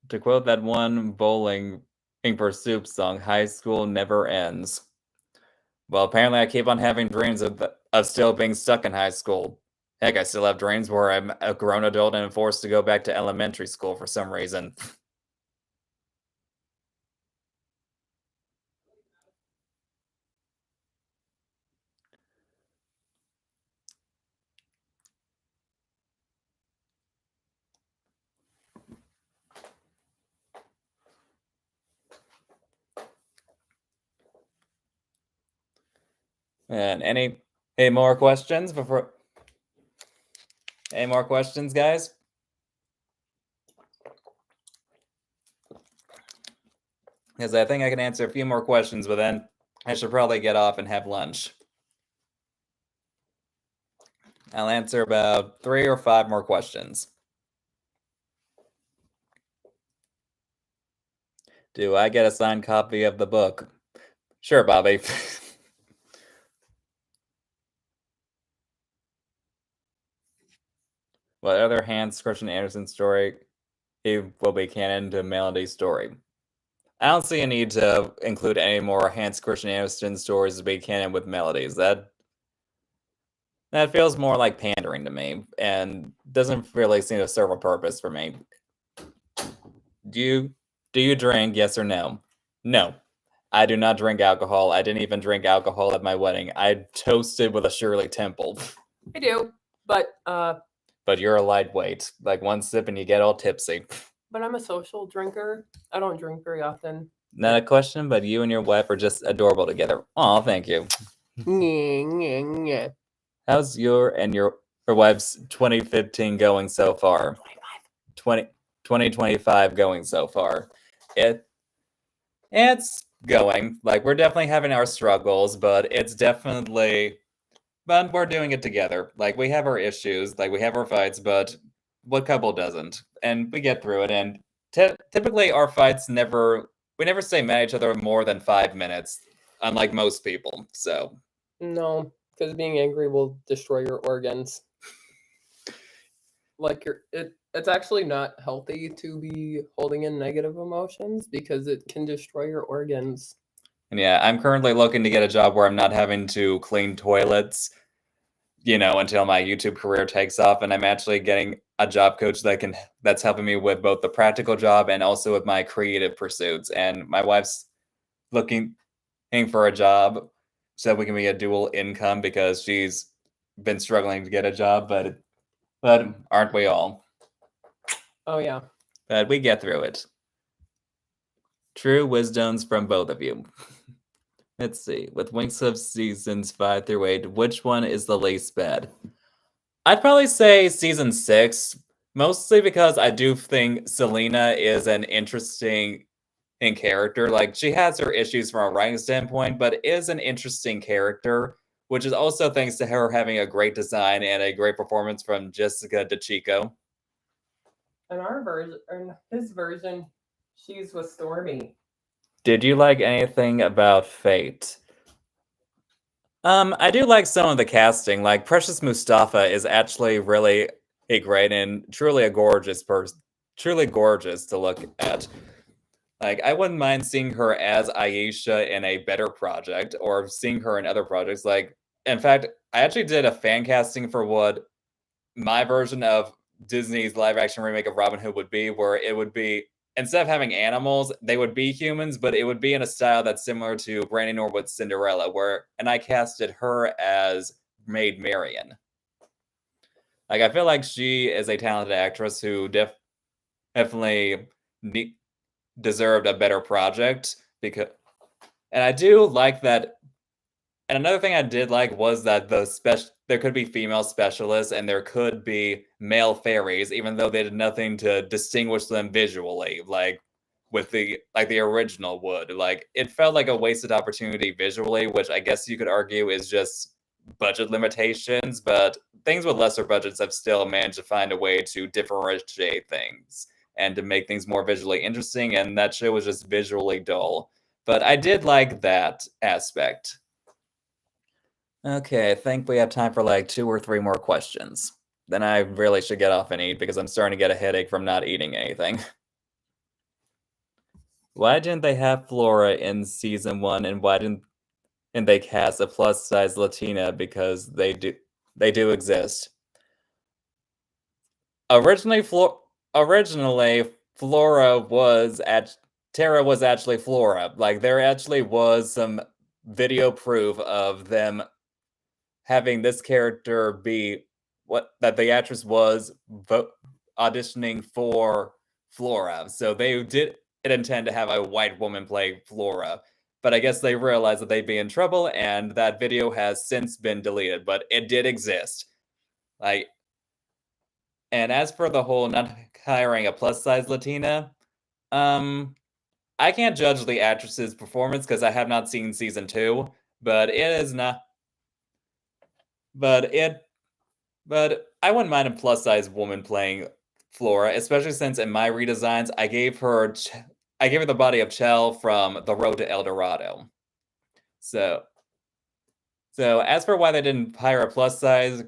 To quote that one Bowling for Soup song, high school never ends. Well, apparently I keep on having dreams of still being stuck in high school. Heck, I still have dreams where I'm a grown adult and I'm forced to go back to elementary school for some reason. And any more questions before? Any more questions, guys? Because I think I can answer a few more questions, but then I should probably get off and have lunch. I'll answer about 3 or 5 more questions. Do I get a signed copy of the book? Sure, Bobby. What other Hans Christian Andersen story will be canon to Melody's story? I don't see a need to include any more Hans Christian Andersen stories to be canon with Melodies. That feels more like pandering to me and doesn't really seem to serve a purpose for me. Do you drink, yes or no? No. I do not drink alcohol. I didn't even drink alcohol at my wedding. I toasted with a Shirley Temple. I do, but But you're a lightweight. Like one sip and you get all tipsy. But I'm a social drinker. I don't drink very often. Not a question, but you and your wife are just adorable together. Oh, thank you. How's your and your wife's 2015 going so far? 2025 going so far. It's going. Like we're definitely having our struggles, but we're doing it together. Like we have our issues, like we have our fights, but what couple doesn't? And we get through it. And typically our fights never we never stay mad at each other more than 5 minutes, unlike most people. So No, because being angry will destroy your organs. Like it's actually not healthy to be holding in negative emotions because it can destroy your organs. and yeah, I'm currently looking to get a job where I'm not having to clean toilets, until my YouTube career takes off, and I'm actually getting a job coach that's helping me with both the practical job and also with my creative pursuits. And my wife's looking for a job so that we can be a dual income because she's been struggling to get a job, but aren't we all? Oh yeah. But we get through it. True wisdoms from both of you. Let's see. With Winks of seasons 5 through 8, which one is the least bad? I'd probably say season 6, mostly because I do think Selena is an interesting character. Like, she has her issues from a writing standpoint, but is an interesting character, which is also thanks to her having a great design and a great performance from Jessica DeChico. In our version, or in his version, she's with Stormy. Did you like anything about Fate? I do like some of the casting. Like, Precious Mustafa is actually really great and truly a gorgeous person. Truly gorgeous to look at. Like, I wouldn't mind seeing her as Aisha in a better project or seeing her in other projects. Like, in fact, I actually did a fan casting for what my version of Disney's live action remake of Robin Hood would be, where it would be, instead of having animals, they would be humans, but it would be in a style that's similar to Brandy Norwood's Cinderella, and I casted her as Maid Marian. Like, I feel like she is a talented actress who definitely deserved a better project, and I do like that. And another thing I did like was that there could be female specialists and there could be male fairies, even though they did nothing to distinguish them visually, like with the original would. Like, it felt like a wasted opportunity visually, which I guess you could argue is just budget limitations, but things with lesser budgets have still managed to find a way to differentiate things and to make things more visually interesting, and that show was just visually dull. But I did like that aspect. Okay, I think we have time for like 2 or 3 more questions. Then I really should get off and eat because I'm starting to get a headache from not eating anything. Why didn't they have Flora in season 1, and why didn't they cast a plus-size Latina? Because they do exist. Originally, Flora was Tara was actually Flora. Like, there actually was some video proof of them having this character be that the actress was auditioning for Flora. So they did intend to have a white woman play Flora. But I guess they realized that they'd be in trouble, and that video has since been deleted, but it did exist. Like, and as for the whole not hiring a plus-size Latina, I can't judge the actress's performance because I have not seen season 2, but it is not. But I wouldn't mind a plus-size woman playing Flora, especially since in my redesigns I gave her the body of Chell from The Road to El Dorado. So as for why they didn't hire a plus-size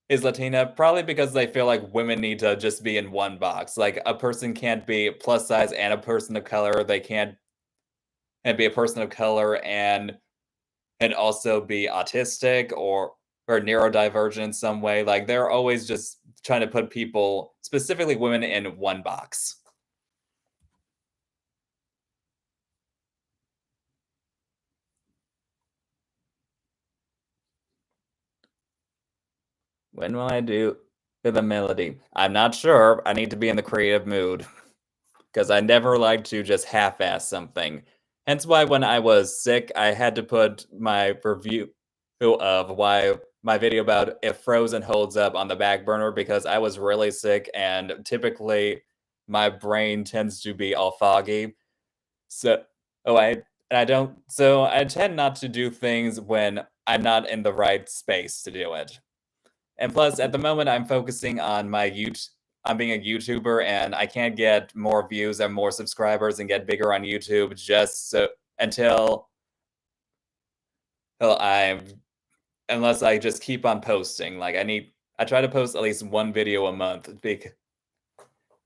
is Latina, probably because they feel like women need to just be in one box. Like, a person can't be plus size and a person of color. They can't be a person of color and also be autistic or neurodivergent in some way. Like, they're always just trying to put people, specifically women, in one box. When will I do the melody? I'm not sure. I need to be in the creative mood because I never like to just half-ass something. Hence why when I was sick, I had to put my review of why my video about if Frozen holds up on the back burner because I was really sick and typically my brain tends to be all foggy. So I tend not to do things when I'm not in the right space to do it. And plus, at the moment, I'm focusing on my YouTube. I'm being a YouTuber and I can't get more views and more subscribers and get bigger on YouTube just so until I'm unless I just keep on posting. Like I try to post at least one video a month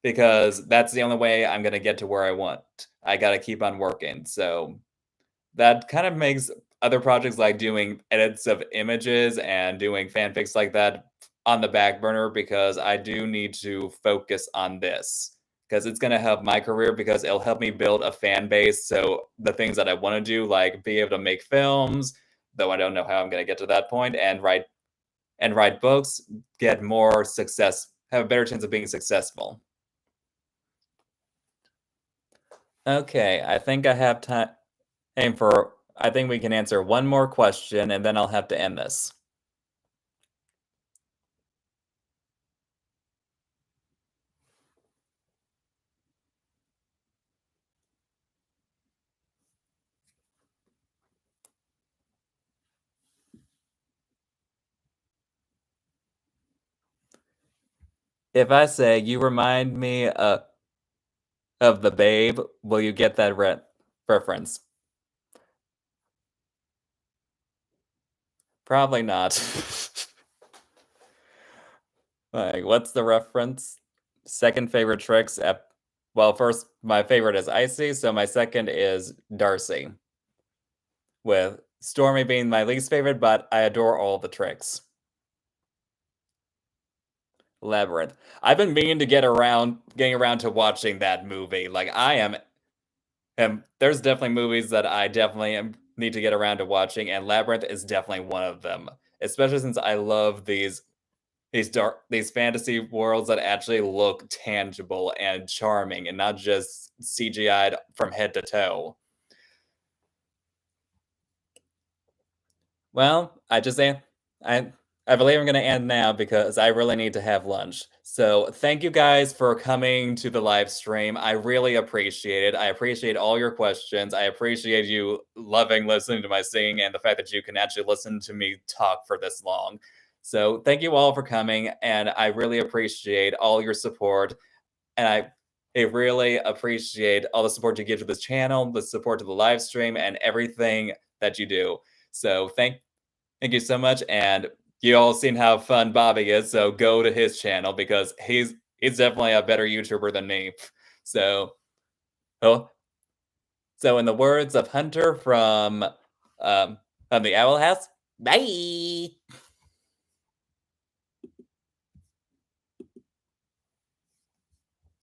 because that's the only way I'm gonna get to where I want. I gotta keep on working. So that kind of makes other projects like doing edits of images and doing fanfics like that on the back burner because I do need to focus on this because it's going to help my career because it'll help me build a fan base. So the things that I want to do, like be able to make films, though I don't know how I'm going to get to that point, and write books, get more success, have a better chance of being successful. Okay, I think I have time for. I think we can answer one more question, and then I'll have to end this. If I say you remind me of the Babe, will you get that reference? Probably not. Like, what's the reference? Second favorite tricks. Well, first, my favorite is Icy, so my second is Darcy. With Stormy being my least favorite, but I adore all the tricks. Labyrinth. I've been meaning to getting around to watching that movie. Like I am, and there's definitely movies that I definitely need to get around to watching, and Labyrinth is definitely one of them. Especially since I love these fantasy worlds that actually look tangible and charming, and not just CGI'd from head to toe. Well, I believe I'm going to end now because I really need to have lunch. So thank you guys for coming to the live stream. I really appreciate it. I appreciate all your questions. I appreciate you loving listening to my singing and the fact that you can actually listen to me talk for this long. So thank you all for coming, and I really appreciate all your support. And I really appreciate all the support you give to this channel, the support to the live stream, and everything that you do. So thank you so much, and you all seen how fun Bobby is, so go to his channel because he's definitely a better YouTuber than me. So, so in the words of Hunter from the Owl House, bye.